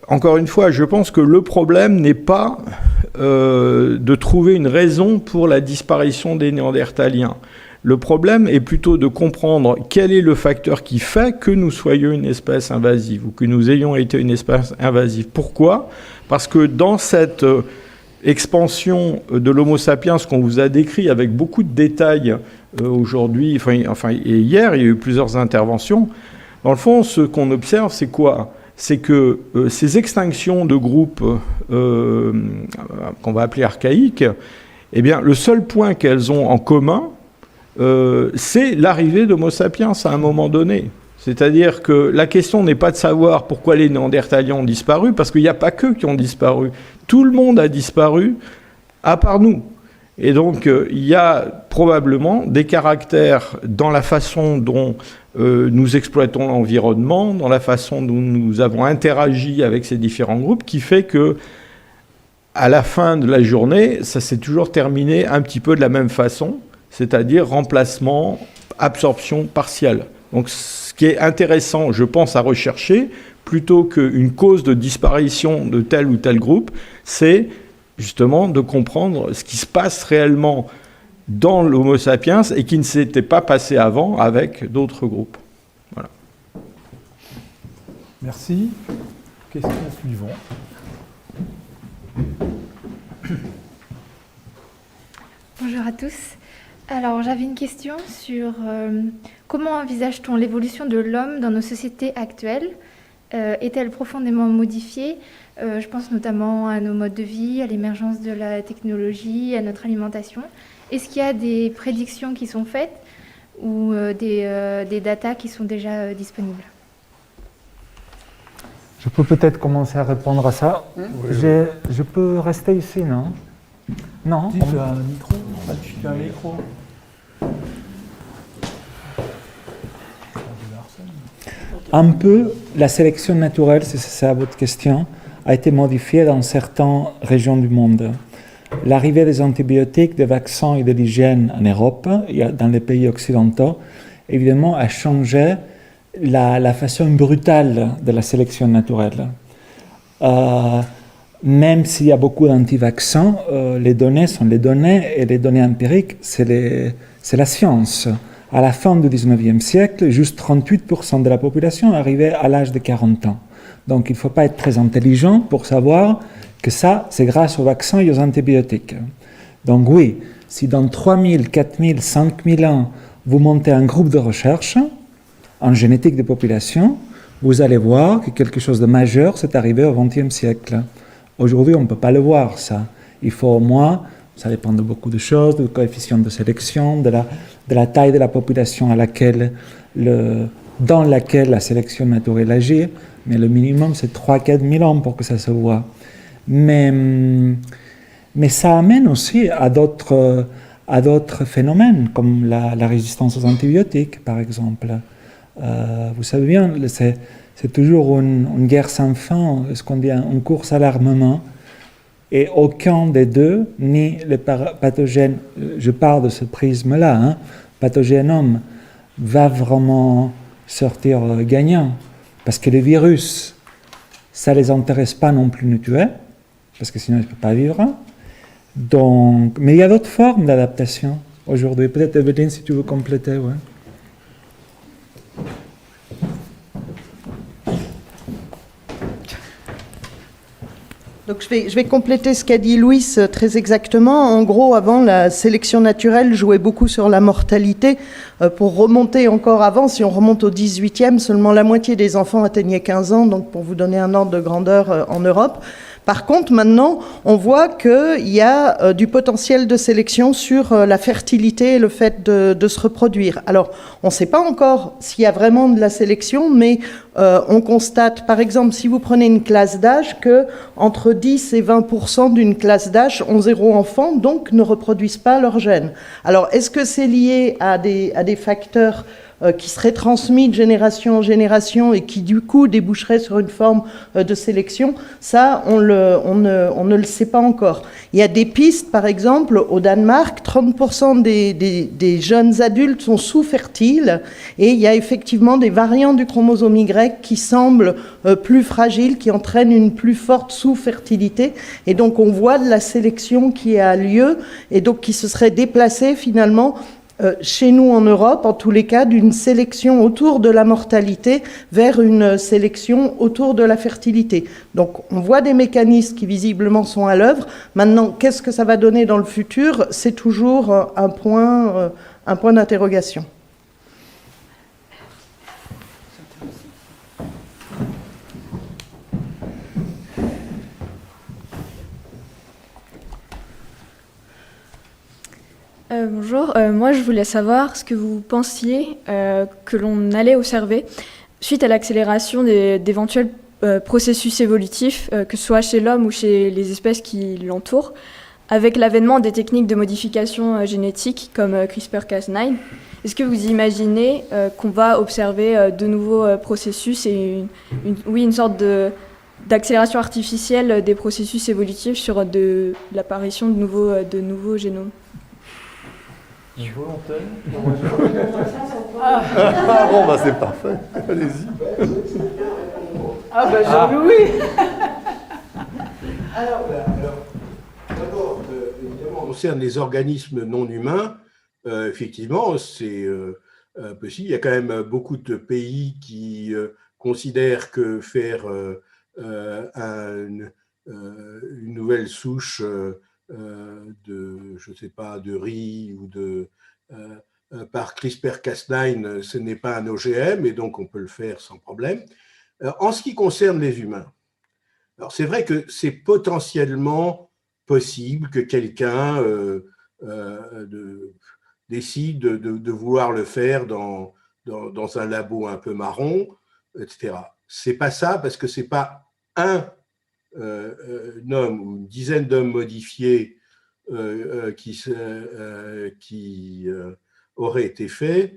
L: encore une fois, je pense que le problème n'est pas de trouver une raison pour la disparition des Néandertaliens. Le problème est plutôt de comprendre quel est le facteur qui fait que nous soyons une espèce invasive ou que nous ayons été une espèce invasive. Pourquoi ? Parce que dans cette expansion de l'Homo sapiens qu'on vous a décrit avec beaucoup de détails aujourd'hui, et hier, il y a eu plusieurs interventions. Dans le fond, ce qu'on observe, c'est quoi ? C'est que ces extinctions de groupes qu'on va appeler archaïques, eh bien, le seul point qu'elles ont en commun, c'est l'arrivée d'Homo sapiens à un moment donné. C'est-à-dire que la question n'est pas de savoir pourquoi les Néandertaliens ont disparu, parce qu'il n'y a pas qu'eux qui ont disparu. Tout le monde a disparu, à part nous. Et donc, il y a probablement des caractères dans la façon dont nous exploitons l'environnement, dans la façon dont nous avons interagi avec ces différents groupes, qui fait que, à la fin de la journée, ça s'est toujours terminé un petit peu de la même façon, c'est-à-dire remplacement, absorption partielle. Donc, ce qui est intéressant, je pense, à rechercher, plutôt qu'une cause de disparition de tel ou tel groupe, c'est justement de comprendre ce qui se passe réellement dans l'Homo sapiens et qui ne s'était pas passé avant avec d'autres groupes. Voilà.
D: Merci. Question suivante.
M: Bonjour à tous. Alors, j'avais une question sur comment envisage-t-on l'évolution de l'homme dans nos sociétés actuelles ? Est-elle profondément modifiée ? Je pense notamment à nos modes de vie, à l'émergence de la technologie, à notre alimentation. Est-ce qu'il y a des prédictions qui sont faites ou des datas qui sont déjà disponibles ?
N: Je peux peut-être commencer à répondre à ça. Je peux rester ici, non ? Non.
D: Tu as un micro ? Tu as un micro ?
N: un peu la sélection naturelle, si c'est ça votre question, a été modifiée dans certaines régions du monde. L'arrivée des antibiotiques, des vaccins et de l'hygiène en Europe, dans les pays occidentaux, évidemment, a changé la façon brutale de la sélection naturelle. Même s'il y a beaucoup d'anti-vaccins, les données sont les données, et les données empiriques, c'est la science. À la fin du 19e siècle, juste 38% de la population arrivait à l'âge de 40 ans. Donc il ne faut pas être très intelligent pour savoir que ça, c'est grâce aux vaccins et aux antibiotiques. Donc oui, si dans 3000, 4000, 5000 ans, vous montez un groupe de recherche en génétique des populations, vous allez voir que quelque chose de majeur s'est arrivé au XXe siècle. Aujourd'hui, on ne peut pas le voir, ça. Il faut au moins, ça dépend de beaucoup de choses, du coefficient de sélection, de la taille de la population dans laquelle la sélection naturelle agit, mais le minimum, c'est 3-4 000 ans pour que ça se voit. Mais ça amène aussi à d'autres phénomènes, comme la résistance aux antibiotiques, par exemple. Vous savez bien, c'est toujours une guerre sans fin, ce qu'on dit une course à l'armement, et aucun des deux, ni les pathogènes, je parle de ce prisme-là, pathogène homme, va vraiment sortir gagnant, parce que les virus, ça ne les intéresse pas non plus de nous tuer, parce que sinon ils ne peuvent pas vivre. Donc, mais il y a d'autres formes d'adaptation aujourd'hui. Peut-être Evelyne, si tu veux compléter. Ouais.
J: Donc je vais compléter ce qu'a dit Louis très exactement. En gros, avant, la sélection naturelle jouait beaucoup sur la mortalité. Pour remonter encore avant, si on remonte au 18e, seulement la moitié des enfants atteignaient 15 ans, donc pour vous donner un ordre de grandeur en Europe. Par contre, maintenant, on voit qu'il y a du potentiel de sélection sur la fertilité et le fait de se reproduire. Alors, on ne sait pas encore s'il y a vraiment de la sélection, mais on constate, par exemple, si vous prenez une classe d'âge, qu'entre 10 et 20% d'une classe d'âge ont 0 enfant, donc ne reproduisent pas leurs gènes. Alors, est-ce que c'est lié à des facteurs qui seraient transmis de génération en génération et qui du coup déboucheraient sur une forme de sélection? Ça, on ne le sait pas encore. Il y a des pistes, par exemple, au Danemark, 30% des jeunes adultes sont sous-fertiles et il y a effectivement des variants du chromosome Y qui semblent plus fragiles, qui entraînent une plus forte sous-fertilité. Et donc on voit de la sélection qui a lieu et donc qui se serait déplacée finalement chez nous en Europe, en tous les cas, d'une sélection autour de la mortalité vers une sélection autour de la fertilité. Donc on voit des mécanismes qui visiblement sont à l'œuvre. Maintenant, qu'est-ce que ça va donner dans le futur? C'est toujours un point d'interrogation.
K: Bonjour, moi je voulais savoir ce que vous pensiez que l'on allait observer suite à l'accélération d'éventuels processus évolutifs, que ce soit chez l'homme ou chez les espèces qui l'entourent, avec l'avènement des techniques de modification génétique comme CRISPR-Cas9. Est-ce que vous imaginez qu'on va observer de nouveaux processus et une sorte d'accélération artificielle des processus évolutifs sur l'apparition de nouveaux génomes?
H: Volontaire. Ah bon, bah c'est parfait. Allez-y.
A: Ah bah Jean-Louis.
G: Alors, d'abord, évidemment, en concerne les organismes non humains, effectivement, c'est possible. Il y a quand même beaucoup de pays qui considèrent que faire une nouvelle souche je sais pas, de riz ou par CRISPR-Cas9, ce n'est pas un OGM et donc on peut le faire sans problème. En ce qui concerne les humains, alors c'est vrai que c'est potentiellement possible que quelqu'un décide de vouloir le faire dans un labo un peu marron, etc. C'est pas ça parce que c'est pas un homme ou une dizaine d'hommes modifiés qui auraient été faits,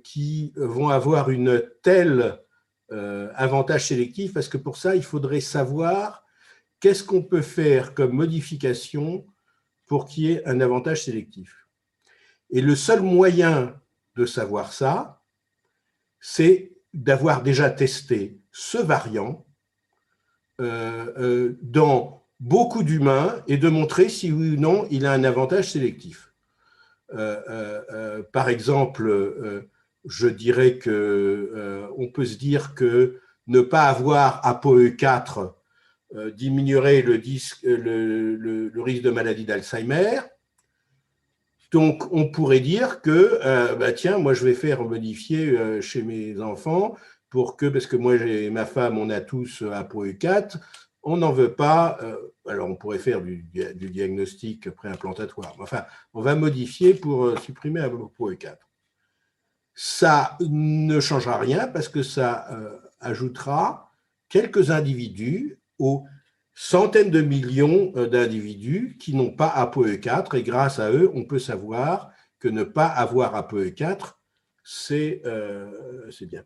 G: qui vont avoir une telle avantage sélectif, parce que pour ça, il faudrait savoir qu'est-ce qu'on peut faire comme modification pour qu'il y ait un avantage sélectif. Et le seul moyen de savoir ça, c'est d'avoir déjà testé ce variant dans beaucoup d'humains et de montrer si oui ou non il a un avantage sélectif. Par exemple, je dirais qu'on peut se dire que ne pas avoir ApoE4 diminuerait le risque de maladie d'Alzheimer. Donc, on pourrait dire que, tiens, moi, je vais faire modifier chez mes enfants pour que, parce que moi et ma femme, on a tous ApoE4, on n'en veut pas. Alors, on pourrait faire du diagnostic préimplantatoire. Enfin, on va modifier pour supprimer ApoE4. Ça ne changera rien parce que ça ajoutera quelques individus aux centaines de millions d'individus qui n'ont pas ApoE4 et grâce à eux, on peut savoir que ne pas avoir ApoE4, c'est bien.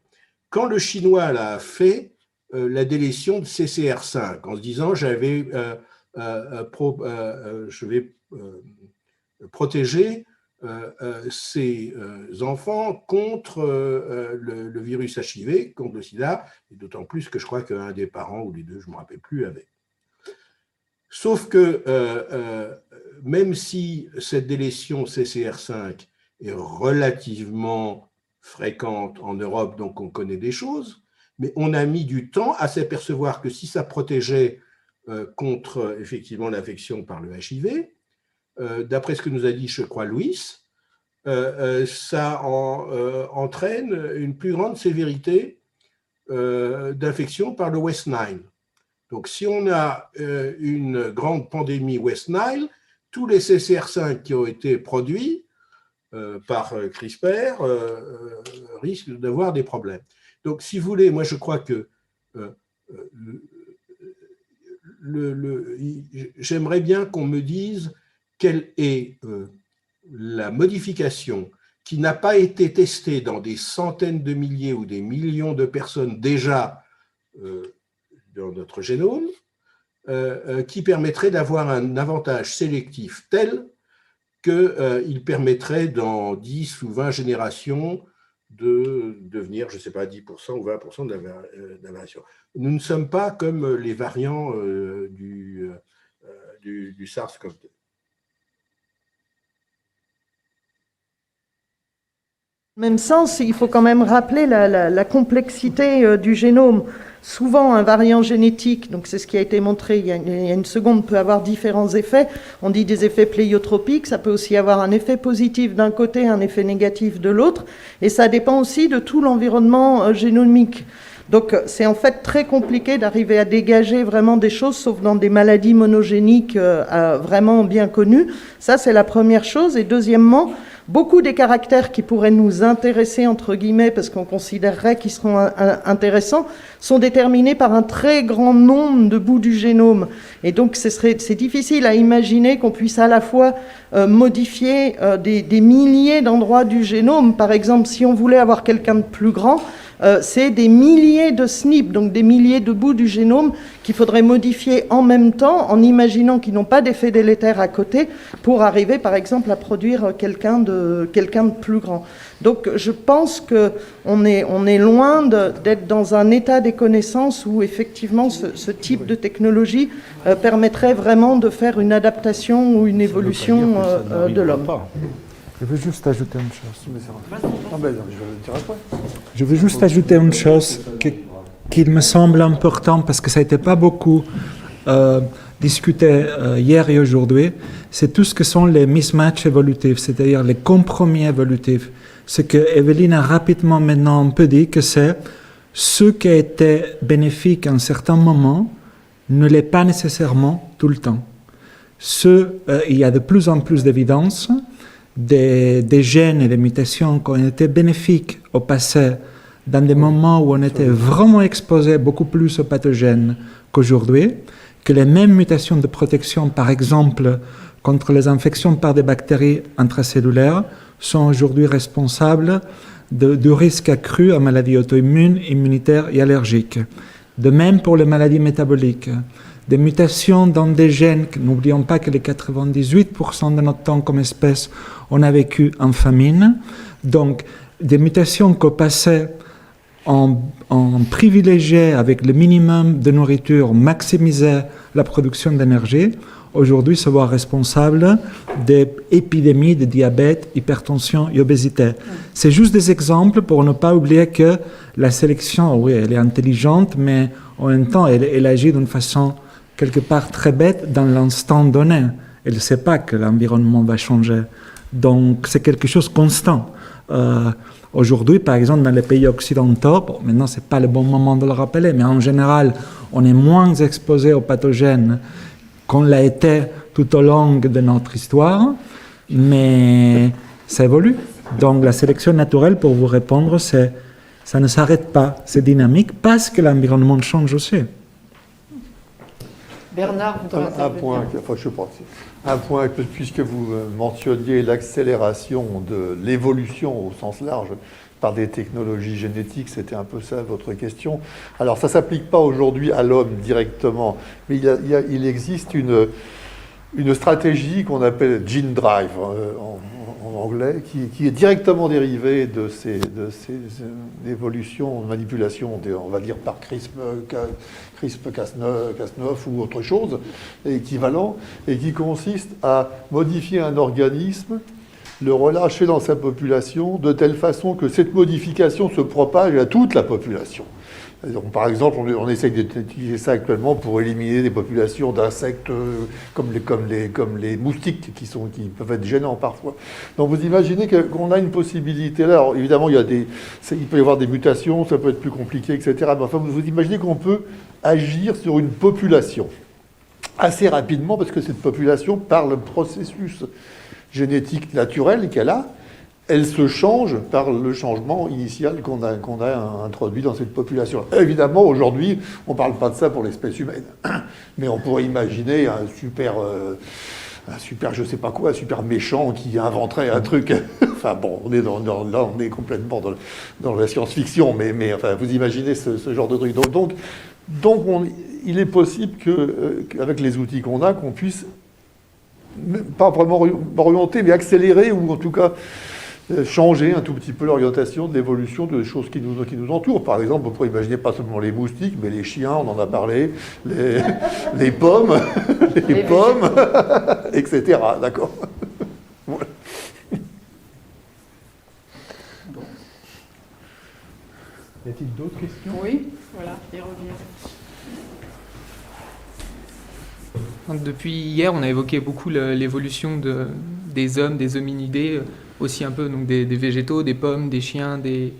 G: Quand le chinois l'a fait, la délétion de CCR5 en se disant je vais protéger ces enfants contre le virus HIV, contre le sida, et d'autant plus que je crois qu'un des parents ou les deux, je ne me rappelle plus, avait. Sauf que même si cette délétion CCR5 est relativement fréquente en Europe, donc on connaît des choses, mais on a mis du temps à s'apercevoir que si ça protégeait contre effectivement l'infection par le HIV, d'après ce que nous a dit, je crois, Louis, ça entraîne une plus grande sévérité d'infection par le West Nile. Donc, si on a une grande pandémie West Nile, tous les CCR5 qui ont été produits par CRISPR risquent d'avoir des problèmes. Donc, si vous voulez, moi, je crois que j'aimerais bien qu'on me dise quelle est la modification qui n'a pas été testée dans des centaines de milliers ou des millions de personnes déjà dans notre génome, qui permettrait d'avoir un avantage sélectif tel qu'il permettrait dans 10 ou 20 générations de devenir, je ne sais pas, 10% ou 20% de la variation. Nous ne sommes pas comme les variants du SARS-CoV-2.
J: Même sens, il faut quand même rappeler la complexité du génome. Souvent, un variant génétique, donc c'est ce qui a été montré il y a une seconde, peut avoir différents effets. On dit des effets pléiotropiques, ça peut aussi avoir un effet positif d'un côté, un effet négatif de l'autre, et ça dépend aussi de tout l'environnement génomique. Donc c'est en fait très compliqué d'arriver à dégager vraiment des choses, sauf dans des maladies monogéniques vraiment bien connues. Ça, c'est la première chose. Et deuxièmement, beaucoup des caractères qui pourraient nous intéresser, entre guillemets, parce qu'on considérerait qu'ils seront intéressants, sont déterminés par un très grand nombre de bouts du génome. Et donc, c'est difficile à imaginer qu'on puisse à la fois modifier des milliers d'endroits du génome. Par exemple, si on voulait avoir quelqu'un de plus grand, c'est des milliers de SNP, donc des milliers de bouts du génome qu'il faudrait modifier en même temps, en imaginant qu'ils n'ont pas d'effet délétère à côté, pour arriver, par exemple, à produire quelqu'un de plus grand. Donc, je pense qu'on est loin d'être dans un état des connaissances où, effectivement, ce type de technologie permettrait vraiment de faire une adaptation ou une évolution de l'homme.
N: Je veux juste ajouter une chose. Je veux juste ajouter une chose qu'il me semble important, parce que ça n'était pas beaucoup discuté hier et aujourd'hui, c'est tout ce que sont les mismatchs évolutifs, c'est-à-dire les compromis évolutifs. Ce que Evelyne a rapidement maintenant un peu dit, que c'est ce qui a été bénéfique à un certain moment ne l'est pas nécessairement tout le temps. Il y a de plus en plus d'évidence des gènes et des mutations qui ont été bénéfiques au passé, dans des moments où on était vraiment exposé beaucoup plus aux pathogènes qu'aujourd'hui, que les mêmes mutations de protection, par exemple, contre les infections par des bactéries intracellulaires, sont aujourd'hui responsables de risque accru à maladies auto-immunes, immunitaires et allergiques. De même pour les maladies métaboliques. Des mutations dans des gènes, n'oublions pas que les 98% de notre temps comme espèce, on a vécu en famine. Donc, des mutations qu'au passé, on privilégiait avec le minimum de nourriture, maximiser la production d'énergie, aujourd'hui se voit responsable d'épidémies de diabète, hypertension et obésité. C'est juste des exemples pour ne pas oublier que la sélection, oui, elle est intelligente, mais en même temps, elle agit d'une façon quelque part très bête dans l'instant donné. Elle ne sait pas que l'environnement va changer. Donc, c'est quelque chose de constant. Aujourd'hui, par exemple, dans les pays occidentaux, bon, maintenant, ce n'est pas le bon moment de le rappeler, mais en général, on est moins exposé aux pathogènes qu'on l'a été tout au long de notre histoire, mais ça évolue. Donc, la sélection naturelle, pour vous répondre, ça ne s'arrête pas, c'est dynamique, parce que l'environnement change aussi.
A: Bernard,
H: un point, enfin, je sais pas, un point, puisque vous mentionniez l'accélération de l'évolution au sens large par des technologies génétiques, c'était un peu ça votre question. Alors ça ne s'applique pas aujourd'hui à l'homme directement, mais il existe une stratégie qu'on appelle gene drive en anglais, qui est directement dérivée de ces évolutions, manipulations, on va dire par CRISPR-Cas9 ou autre chose, équivalent, et qui consiste à modifier un organisme, le relâcher dans sa population, de telle façon que cette modification se propage à toute la population. Donc, par exemple, on essaye d'utiliser ça actuellement pour éliminer des populations d'insectes comme les moustiques qui peuvent être gênants parfois. Donc vous imaginez qu'on a une possibilité là. Alors, évidemment, il peut y avoir des mutations, ça peut être plus compliqué, etc. Mais enfin, vous imaginez qu'on peut agir sur une population assez rapidement parce que cette population, par le processus génétique naturel qu'elle a, elle se change par le changement initial qu'on a introduit dans cette population. Évidemment, aujourd'hui, on ne parle pas de ça pour l'espèce humaine, mais on pourrait imaginer un super, je sais pas quoi, un super méchant qui inventerait un truc. Enfin bon, là, on est complètement dans la science-fiction, mais enfin, vous imaginez ce genre de truc. Donc il est possible qu'avec les outils qu'on a, qu'on puisse pas vraiment orienter, mais accélérer, ou en tout cas changer un tout petit peu l'orientation de l'évolution de choses qui nous entourent. Par exemple, on pourrait imaginer pas seulement les moustiques, mais les chiens, on en a parlé, les pommes, etc. D'accord. Voilà.
D: Y a-t-il d'autres questions?
A: Oui, voilà, y revient.
I: Depuis hier, on a évoqué beaucoup l'évolution des hommes, des hominidés, aussi un peu donc des végétaux, des pommes, des chiens, des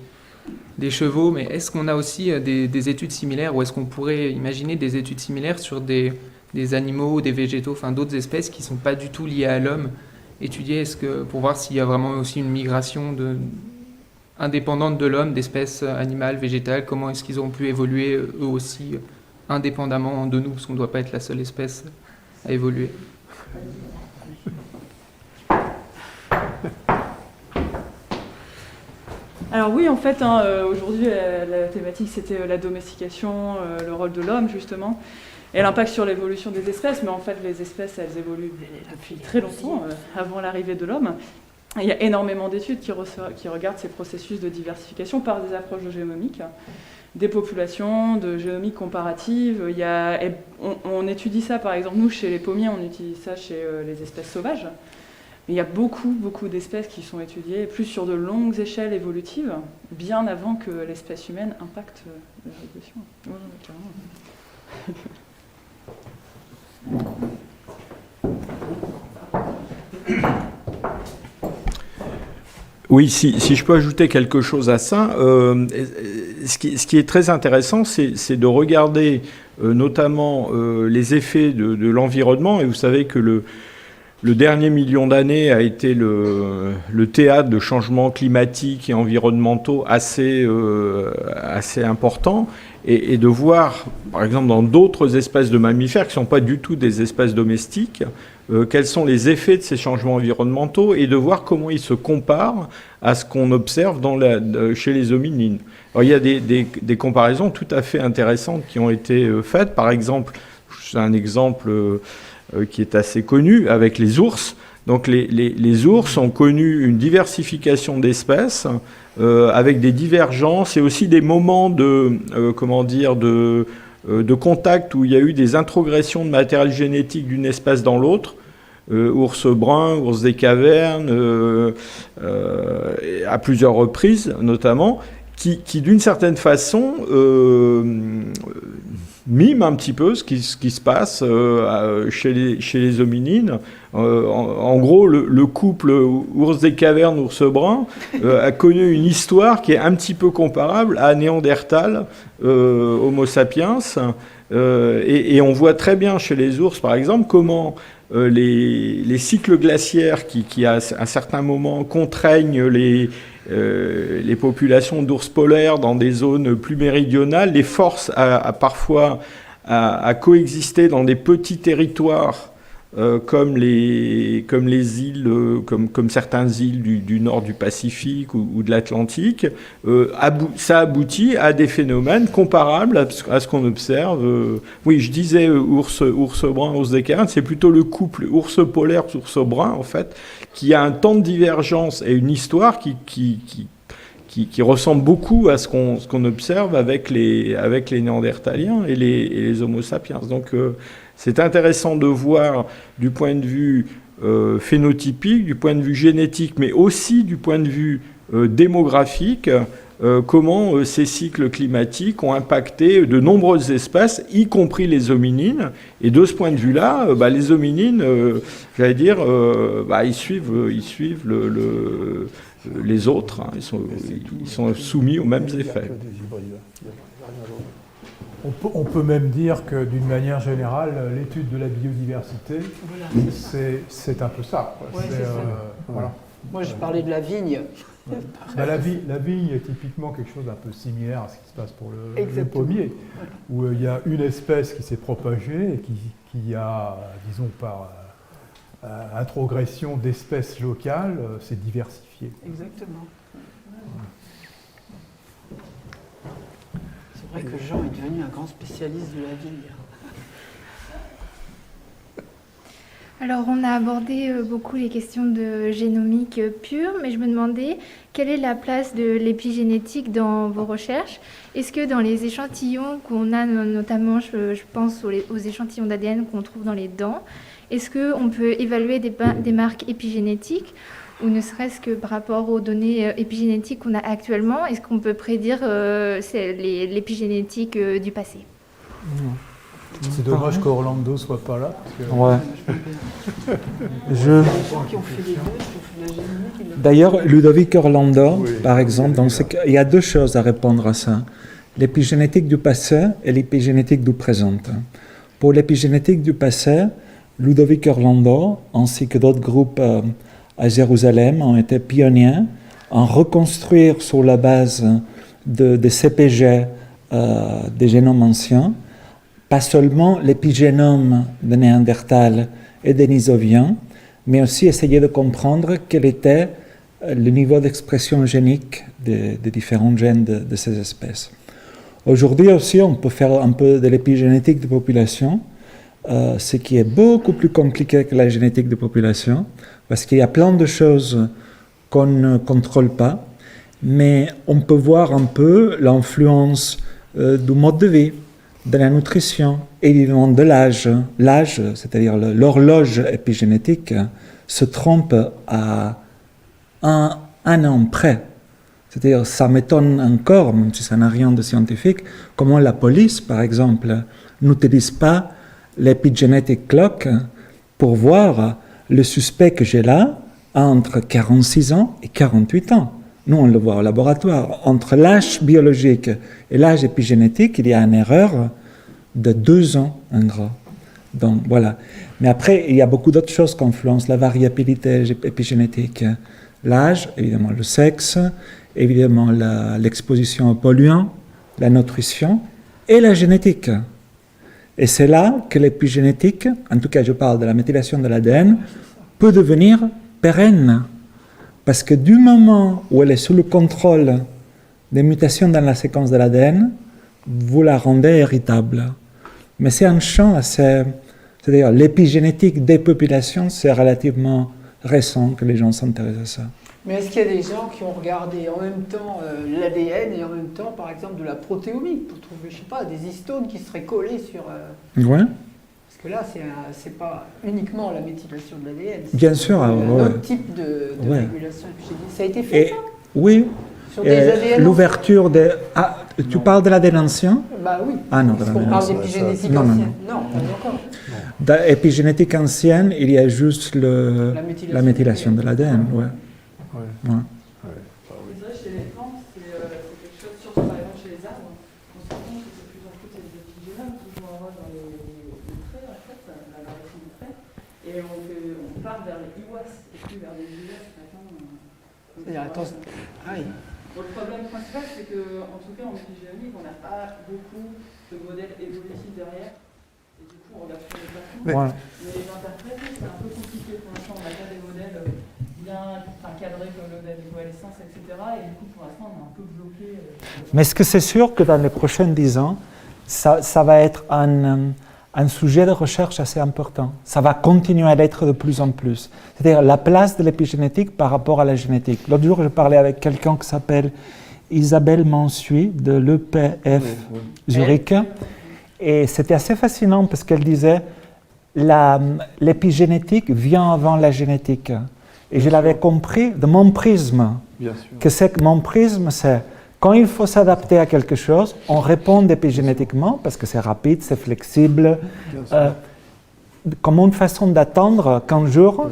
I: chevaux. Mais est-ce qu'on a aussi des études similaires, ou est-ce qu'on pourrait imaginer des études similaires sur des animaux, des végétaux, enfin d'autres espèces qui ne sont pas du tout liées à l'homme, étudier pour voir s'il y a vraiment aussi une migration indépendante de l'homme, d'espèces animales, végétales, comment est-ce qu'ils ont pu évoluer eux aussi indépendamment de nous, parce qu'on ne doit pas être la seule espèce à évoluer.
E: Alors oui, en fait, aujourd'hui, la thématique, c'était la domestication, le rôle de l'homme, justement, et l'impact sur l'évolution des espèces. Mais en fait, les espèces, elles évoluent depuis très longtemps, avant l'arrivée de l'homme. Il y a énormément d'études qui regardent ces processus de diversification par des approches de génomique, des populations, de génomique comparative. On étudie ça, par exemple, nous, chez les pommiers, on utilise ça chez les espèces sauvages. Mais il y a beaucoup d'espèces qui sont étudiées, plus sur de longues échelles évolutives, bien avant que l'espèce humaine impacte l'évolution. Ouais, carrément.
L: Oui, si je peux ajouter quelque chose à ça, ce qui est très intéressant, c'est de regarder notamment les effets de l'environnement. Et vous savez que le dernier million d'années a été le théâtre de changements climatiques et environnementaux assez importants. et de voir, par exemple, dans d'autres espèces de mammifères qui ne sont pas du tout des espèces domestiques, quels sont les effets de ces changements environnementaux et de voir comment ils se comparent à ce qu'on observe chez les hominines. Alors, il y a des comparaisons tout à fait intéressantes qui ont été faites. Par exemple, c'est un exemple qui est assez connu avec les ours. Donc les ours ont connu une diversification d'espèces avec des divergences et aussi des moments de contact où il y a eu des introgressions de matériel génétique d'une espèce dans l'autre. Ours brun, ours des cavernes, à plusieurs reprises notamment, qui d'une certaine façon mime un petit peu ce qui se passe chez les hominines. En gros, le couple ours des cavernes, ours brun a connu une histoire qui est un petit peu comparable à Néandertal, Homo sapiens. Et on voit très bien chez les ours, par exemple, comment les cycles glaciaires qui à un certain moment contraignent les populations d'ours polaires dans des zones plus méridionales, les forcent parfois à coexister dans des petits territoires comme les îles, comme certaines îles du nord du Pacifique ou de l'Atlantique. Ça aboutit à des phénomènes comparables à ce qu'on observe. Oui, je disais ours brun, ours des cavernes, c'est plutôt le couple ours polaire, ours brun, en fait, qui a un temps de divergence et une histoire qui ressemble beaucoup à ce qu'on observe avec les Néandertaliens et les Homo sapiens. Donc, c'est intéressant de voir du point de vue phénotypique, du point de vue génétique, mais aussi du point de vue démographique, comment ces cycles climatiques ont impacté de nombreuses espèces, y compris les hominines. Et de ce point de vue-là, les hominines, j'allais dire, ils suivent les autres. Hein. Ils sont soumis aux mêmes effets.
D: On peut même dire que d'une manière générale, l'étude de la biodiversité, c'est un peu ça.
A: Ouais, c'est ça.
D: Voilà.
A: Moi, je parlais de la vigne.
D: La vigne est typiquement quelque chose d'un peu similaire à ce qui se passe pour le pommier, où il y a une espèce qui s'est propagée et qui a, disons, par introgression d'espèces locales, s'est diversifiée.
A: Exactement. C'est vrai que Jean est devenu un grand spécialiste de la vigne.
M: Alors, on a abordé beaucoup les questions de génomique pure, mais je me demandais quelle est la place de l'épigénétique dans vos recherches. Est-ce que dans les échantillons qu'on a, notamment, je pense aux échantillons d'ADN qu'on trouve dans les dents, est-ce qu'on peut évaluer des marques épigénétiques, ou ne serait-ce que par rapport aux données épigénétiques qu'on a actuellement, est-ce qu'on peut prédire l'épigénétique du passé?
D: C'est dommage qu'Orlando ne soit pas là.
N: Ouais. D'ailleurs, Ludovic Orlando, par exemple, il y a deux choses à répondre à ça. L'épigénétique du passé et l'épigénétique du présent. Pour l'épigénétique du passé, Ludovic Orlando, ainsi que d'autres groupes à Jérusalem, ont été pionniers en reconstruire sur la base de CPG des génomes anciens, pas seulement l'épigénome de Néandertal et Denisovien, mais aussi essayer de comprendre quel était le niveau d'expression génique des différents gènes de ces espèces. Aujourd'hui aussi, on peut faire un peu de l'épigénétique de population, ce qui est beaucoup plus compliqué que la génétique de population, parce qu'il y a plein de choses qu'on ne contrôle pas, mais on peut voir un peu l'influence du mode de vie, de la nutrition, évidemment de l'âge. L'âge, c'est-à-dire l'horloge épigénétique, se trompe à un an près. C'est-à-dire, ça m'étonne encore, même si ça n'a rien de scientifique, comment la police, par exemple, n'utilise pas l'epigenetic clock pour voir le suspect que j'ai là entre 46 ans et 48 ans. Nous, on le voit au laboratoire. Entre l'âge biologique et l'âge épigénétique, il y a une erreur de 2 ans, en gros. Donc, voilà. Mais après, il y a beaucoup d'autres choses qui influencent la variabilité épigénétique. L'âge, évidemment, le sexe, évidemment, l'exposition aux polluants, la nutrition, et la génétique. Et c'est là que l'épigénétique, en tout cas je parle de la méthylation de l'ADN, peut devenir pérenne. Parce que du moment où elle est sous le contrôle des mutations dans la séquence de l'ADN, vous la rendez héritable. Mais c'est un champ assez... C'est-à-dire l'épigénétique des populations, c'est relativement récent que les gens s'intéressent à ça.
A: Mais est-ce qu'il y a des gens qui ont regardé en même temps l'ADN et en même temps, par exemple, de la protéomique pour trouver, je sais pas, des histones qui seraient collés sur...
N: Ouais.
A: Parce que là, c'est pas uniquement la méthylation de l'ADN.
N: Bien sûr.
A: Un autre type de régulation épigénétique. Ça a été fait, ça?
N: Oui.
A: Sur des ADN
N: l'ouverture des... Ah, tu parles de l'ADN ancien?
A: Bah oui.
N: Ah non,
A: Parce qu'on parle d'épigénétique ancienne. Non, pas encore.
N: Dans l'épigénétique ancienne, il y a juste la méthylation de l'ADN. Ouais.
H: Ouais.
N: Ouais.
E: C'est vrai, chez les plantes, c'est quelque chose, surtout par exemple chez les arbres, on se rend compte que de plus en plus, il y a des épigénomes qui jouent un rôle dans les traits, en fait, la variation des traits, et on part vers les IWAS, et plus vers les IWAS maintenant.
A: Ah oui.
E: Bon, le problème principal, c'est qu'en tout cas, en épigénétique, on n'a pas beaucoup de modèles évolutifs derrière, et du coup, on regarde sur les plafonds, mais les interpréter, c'est un peu compliqué pour l'instant, on n'a pas des modèles bien cadrés comme le modèle de coalescence, etc. Et du coup, pour l'instant, on est un peu bloqué.
N: Mais est-ce que c'est sûr que dans les prochaines 10 ans, ça va être un sujet de recherche assez important? Ça va continuer à l'être de plus en plus. C'est-à-dire la place de l'épigénétique par rapport à la génétique. L'autre jour, je parlais avec quelqu'un qui s'appelle Isabelle Mansuy de l'EPF Zurich. Et c'était assez fascinant parce qu'elle disait l'épigénétique vient avant la génétique. Et je l'avais compris de mon prisme. Mon prisme, c'est quand il faut s'adapter à quelque chose, on répond épigénétiquement parce que c'est rapide, c'est flexible. Comme une façon d'attendre qu'un jour,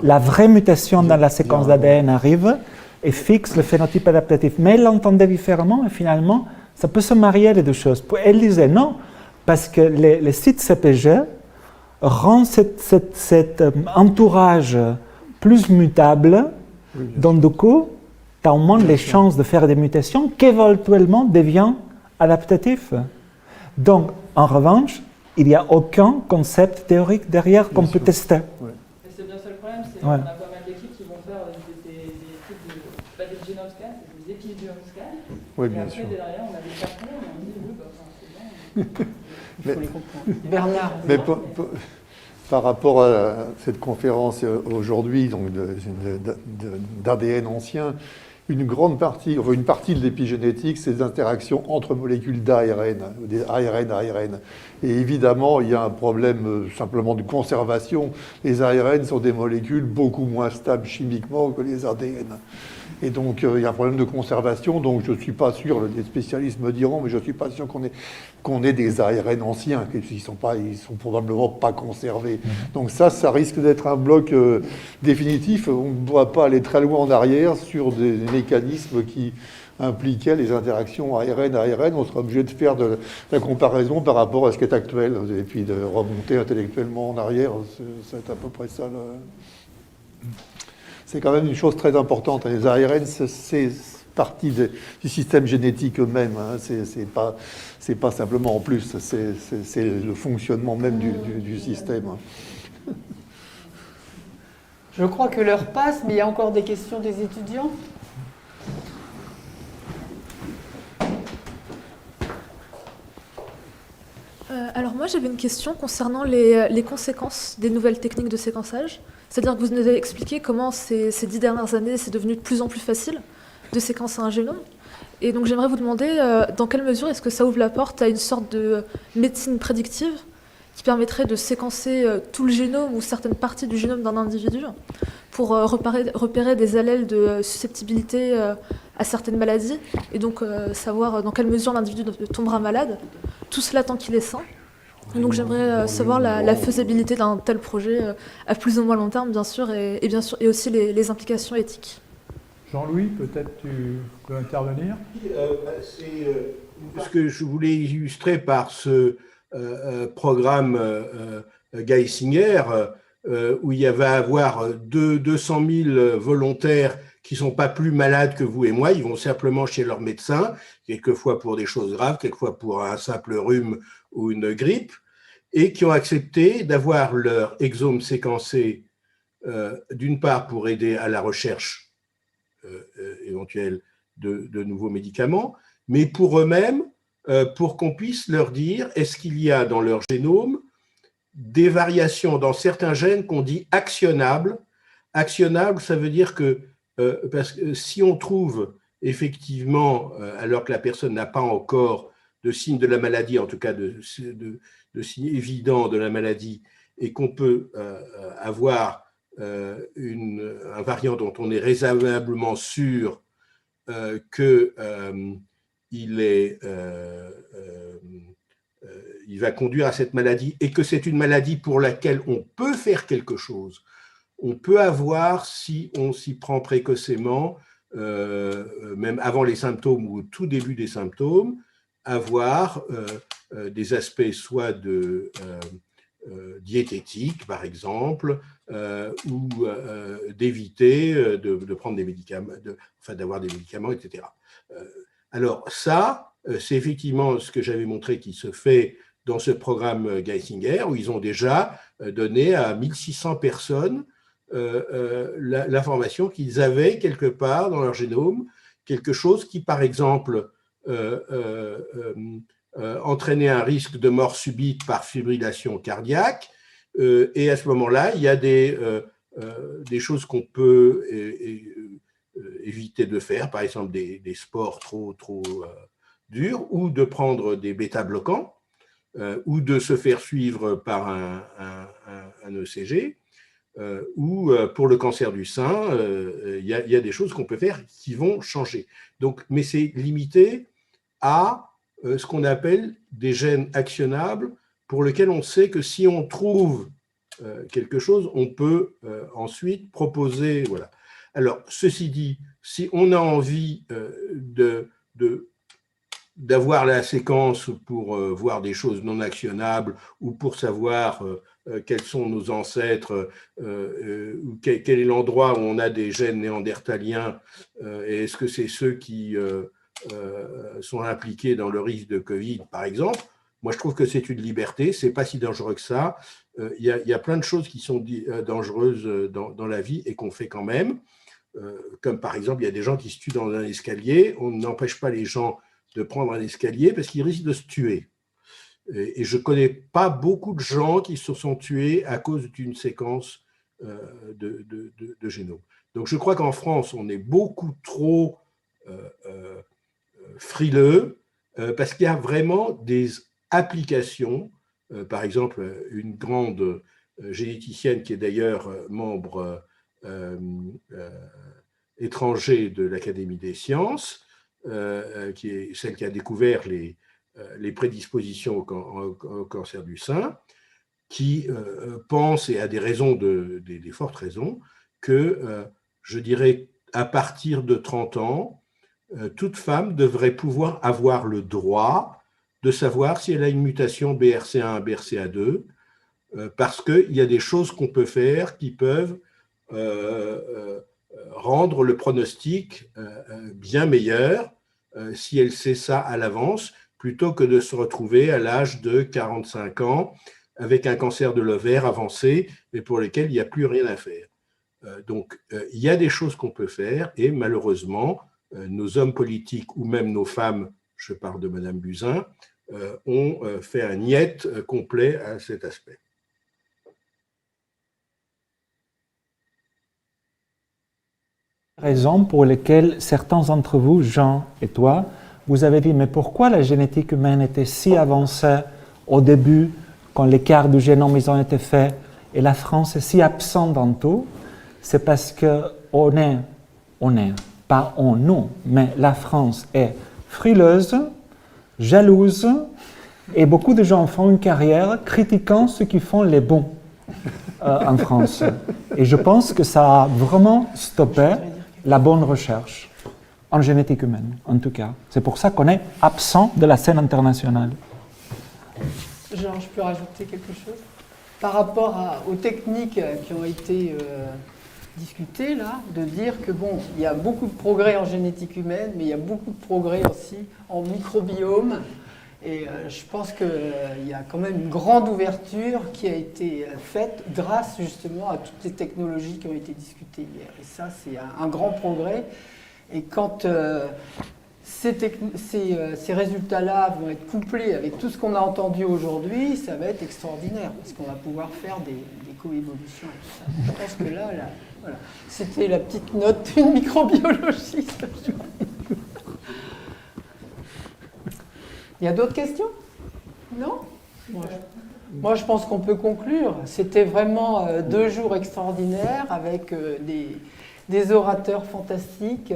N: la vraie mutation dans la séquence d'ADN arrive et fixe le phénotype adaptatif. Mais elle l'entendait différemment et finalement, ça peut se marier les deux choses. Elle disait non, parce que les sites CPG rendent cet entourage plus mutable, donc du coup, tu as au moins les chances de faire des mutations qui éventuellement deviennent adaptatifs. Donc, en revanche, il n'y a aucun concept théorique derrière qu'on peut tester.
E: C'est bien ça le problème, c'est qu'on a pas mal d'équipes qui vont faire des études pas des Genomes Uk, c'est des épigénomes Uk.
H: Oui,
E: et
H: bien
E: après,
H: sûr.
E: derrière, on a des cartons et on dit, oui, c'est bon.
A: Il faut les comprendre. Bernard.
H: Mais par rapport à cette conférence aujourd'hui d'ADN ancien, une partie de l'épigénétique, c'est des interactions entre molécules d'ARN, des ARN. Et évidemment, il y a un problème simplement de conservation. Les ARN sont des molécules beaucoup moins stables chimiquement que les ADN. Et donc, il y a un problème de conservation. Donc, je ne suis pas sûr, les spécialistes me diront, mais je ne suis pas sûr qu'on ait des ARN anciens. Ils sont probablement pas conservés. Donc ça risque d'être un bloc définitif. On ne doit pas aller très loin en arrière sur des mécanismes qui impliquaient les interactions ARN-ARN. On sera obligé de faire de la comparaison par rapport à ce qui est actuel et puis de remonter intellectuellement en arrière. C'est à peu près ça. C'est quand même une chose très importante. Les ARN, c'est partie du système génétique eux-mêmes. Hein. C'est pas simplement en plus, c'est le fonctionnement même du système.
A: Je crois que l'heure passe, mais il y a encore des questions des étudiants.
K: Alors moi j'avais une question concernant les conséquences des nouvelles techniques de séquençage. C'est-à-dire que vous nous avez expliqué comment ces 10 dernières années c'est devenu de plus en plus facile de séquencer un génome. Et donc j'aimerais vous demander dans quelle mesure est-ce que ça ouvre la porte à une sorte de médecine prédictive qui permettrait de séquencer tout le génome ou certaines parties du génome d'un individu pour repérer des allèles de susceptibilité à certaines maladies et donc savoir dans quelle mesure l'individu tombera malade, tout cela tant qu'il est sain. Et donc j'aimerais savoir la faisabilité d'un tel projet à plus ou moins long terme, bien sûr, et aussi les implications éthiques.
D: Jean-Louis, peut-être tu peux intervenir.
G: C'est ce que je voulais illustrer par ce programme Geisinger, où il y avait à avoir 200 000 volontaires qui ne sont pas plus malades que vous et moi, ils vont simplement chez leur médecin, quelquefois pour des choses graves, quelquefois pour un simple rhume ou une grippe, et qui ont accepté d'avoir leur exome séquencé, d'une part pour aider à la recherche éventuelle de nouveaux médicaments, mais pour eux-mêmes, pour qu'on puisse leur dire, est-ce qu'il y a dans leur génome des variations dans certains gènes qu'on dit actionnables. Actionnables, ça veut dire que, parce que si on trouve effectivement, alors que la personne n'a pas encore de signe de la maladie, en tout cas de signes évidents de la maladie, et qu'on peut avoir un variant dont on est raisonnablement sûr il va conduire à cette maladie et que c'est une maladie pour laquelle on peut faire quelque chose. On peut avoir, si on s'y prend précocement, même avant les symptômes ou au tout début des symptômes, avoir des aspects soit de diététique, par exemple, ou d'éviter de prendre des médicaments, d'avoir des médicaments, etc. Alors ça, c'est effectivement ce que j'avais montré qui se fait dans ce programme Geisinger, où ils ont déjà donné à 1600 personnes l'information qu'ils avaient quelque part dans leur génome, quelque chose qui, par exemple, entraînait un risque de mort subite par fibrillation cardiaque, et à ce moment-là, il y a des choses qu'on peut éviter de faire, par exemple des sports trop durs, ou de prendre des bêta-bloquants, ou de se faire suivre par un ECG, ou pour le cancer du sein, il y a des choses qu'on peut faire qui vont changer. Donc, mais c'est limité à ce qu'on appelle des gènes actionnables pour lesquels on sait que si on trouve quelque chose, on peut ensuite proposer. Voilà. Alors, ceci dit, si on a envie d'avoir la séquence pour voir des choses non actionnables ou pour savoir quels sont nos ancêtres, quel est l'endroit où on a des gènes néandertaliens, et est-ce que c'est ceux qui sont impliqués dans le risque de Covid, par exemple. Moi, je trouve que c'est une liberté, c'est pas si dangereux que ça. Il y a plein de choses qui sont dangereuses dans la vie et qu'on fait quand même. Comme par exemple, il y a des gens qui se tuent dans un escalier. On n'empêche pas les gens de prendre un escalier parce qu'ils risquent de se tuer. Et je ne connais pas beaucoup de gens qui se sont tués à cause d'une séquence de génome. Donc, je crois qu'en France, on est beaucoup trop frileux parce qu'il y a vraiment des applications. Par exemple, une grande généticienne qui est d'ailleurs membre étranger de l'Académie des sciences, qui est celle qui a découvert les prédispositions au cancer du sein, qui pense, et a des raisons, des fortes raisons, que, je dirais, à partir de 30 ans, toute femme devrait pouvoir avoir le droit de savoir si elle a une mutation BRCA1, BRCA2, parce qu'il y a des choses qu'on peut faire qui peuvent rendre le pronostic bien meilleur si elle sait ça à l'avance, plutôt que de se retrouver à l'âge de 45 ans avec un cancer de l'ovaire avancé, mais pour lequel il n'y a plus rien à faire. Donc, il y a des choses qu'on peut faire, et malheureusement, nos hommes politiques ou même nos femmes, je parle de Madame Buzyn, ont fait un niet complet à cet aspect.
N: Raison pour lesquelles certains d'entre vous, Jean et toi, vous avez dit, mais pourquoi la génétique humaine était si avancée au début, quand les quarts du génome ils ont été faits, et la France est si absente dans tout? C'est parce qu'on est, pas nous, mais la France est frileuse, jalouse, et beaucoup de gens font une carrière critiquant ceux qui font les bons en France. Et je pense que ça a vraiment stoppé la bonne recherche en génétique humaine, en tout cas. C'est pour ça qu'on est absent de la scène internationale.
A: Jean, je peux rajouter quelque chose? Par rapport aux techniques qui ont été discuté là, de dire que bon, il y a beaucoup de progrès en génétique humaine, mais il y a beaucoup de progrès aussi en microbiome. Et je pense qu'il y a quand même une grande ouverture qui a été faite grâce justement à toutes les technologies qui ont été discutées hier. Et ça, c'est un grand progrès. Et quand ces résultats-là vont être couplés avec tout ce qu'on a entendu aujourd'hui, ça va être extraordinaire, parce qu'on va pouvoir faire des coévolutions et tout ça. Je pense que là voilà. C'était la petite note d'une microbiologiste. Il y a d'autres questions? Non? Moi, je pense qu'on peut conclure. C'était vraiment 2 jours extraordinaires avec des orateurs fantastiques,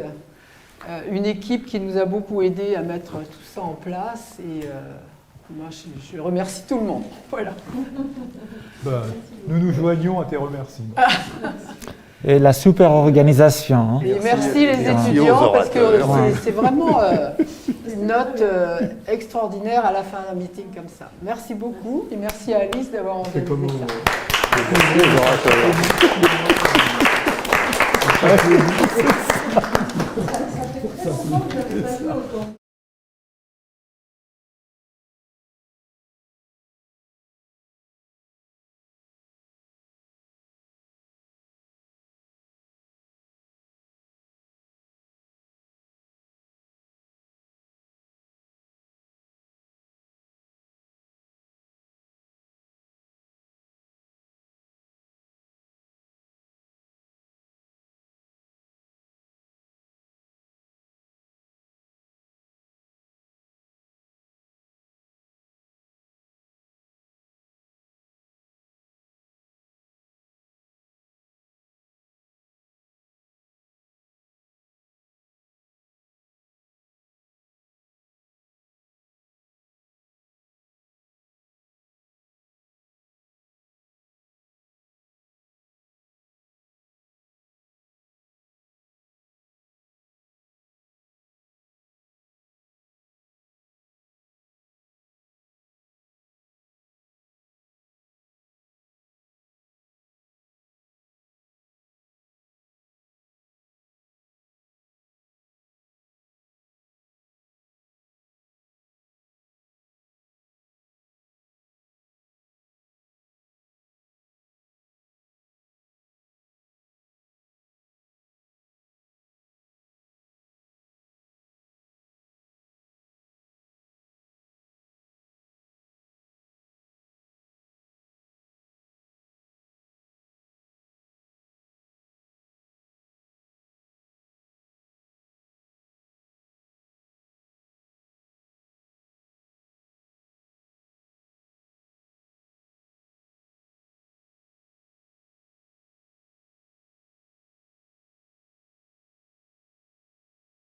A: une équipe qui nous a beaucoup aidé à mettre tout ça en place. Et moi, je remercie tout le monde. Voilà.
D: Nous nous joignons à tes remerciements.
N: Et la super organisation. Hein.
A: Et merci les étudiants, parce que c'est vraiment une note extraordinaire à la fin d'un meeting comme ça. Merci beaucoup, et merci à Alice d'avoir organisé ça.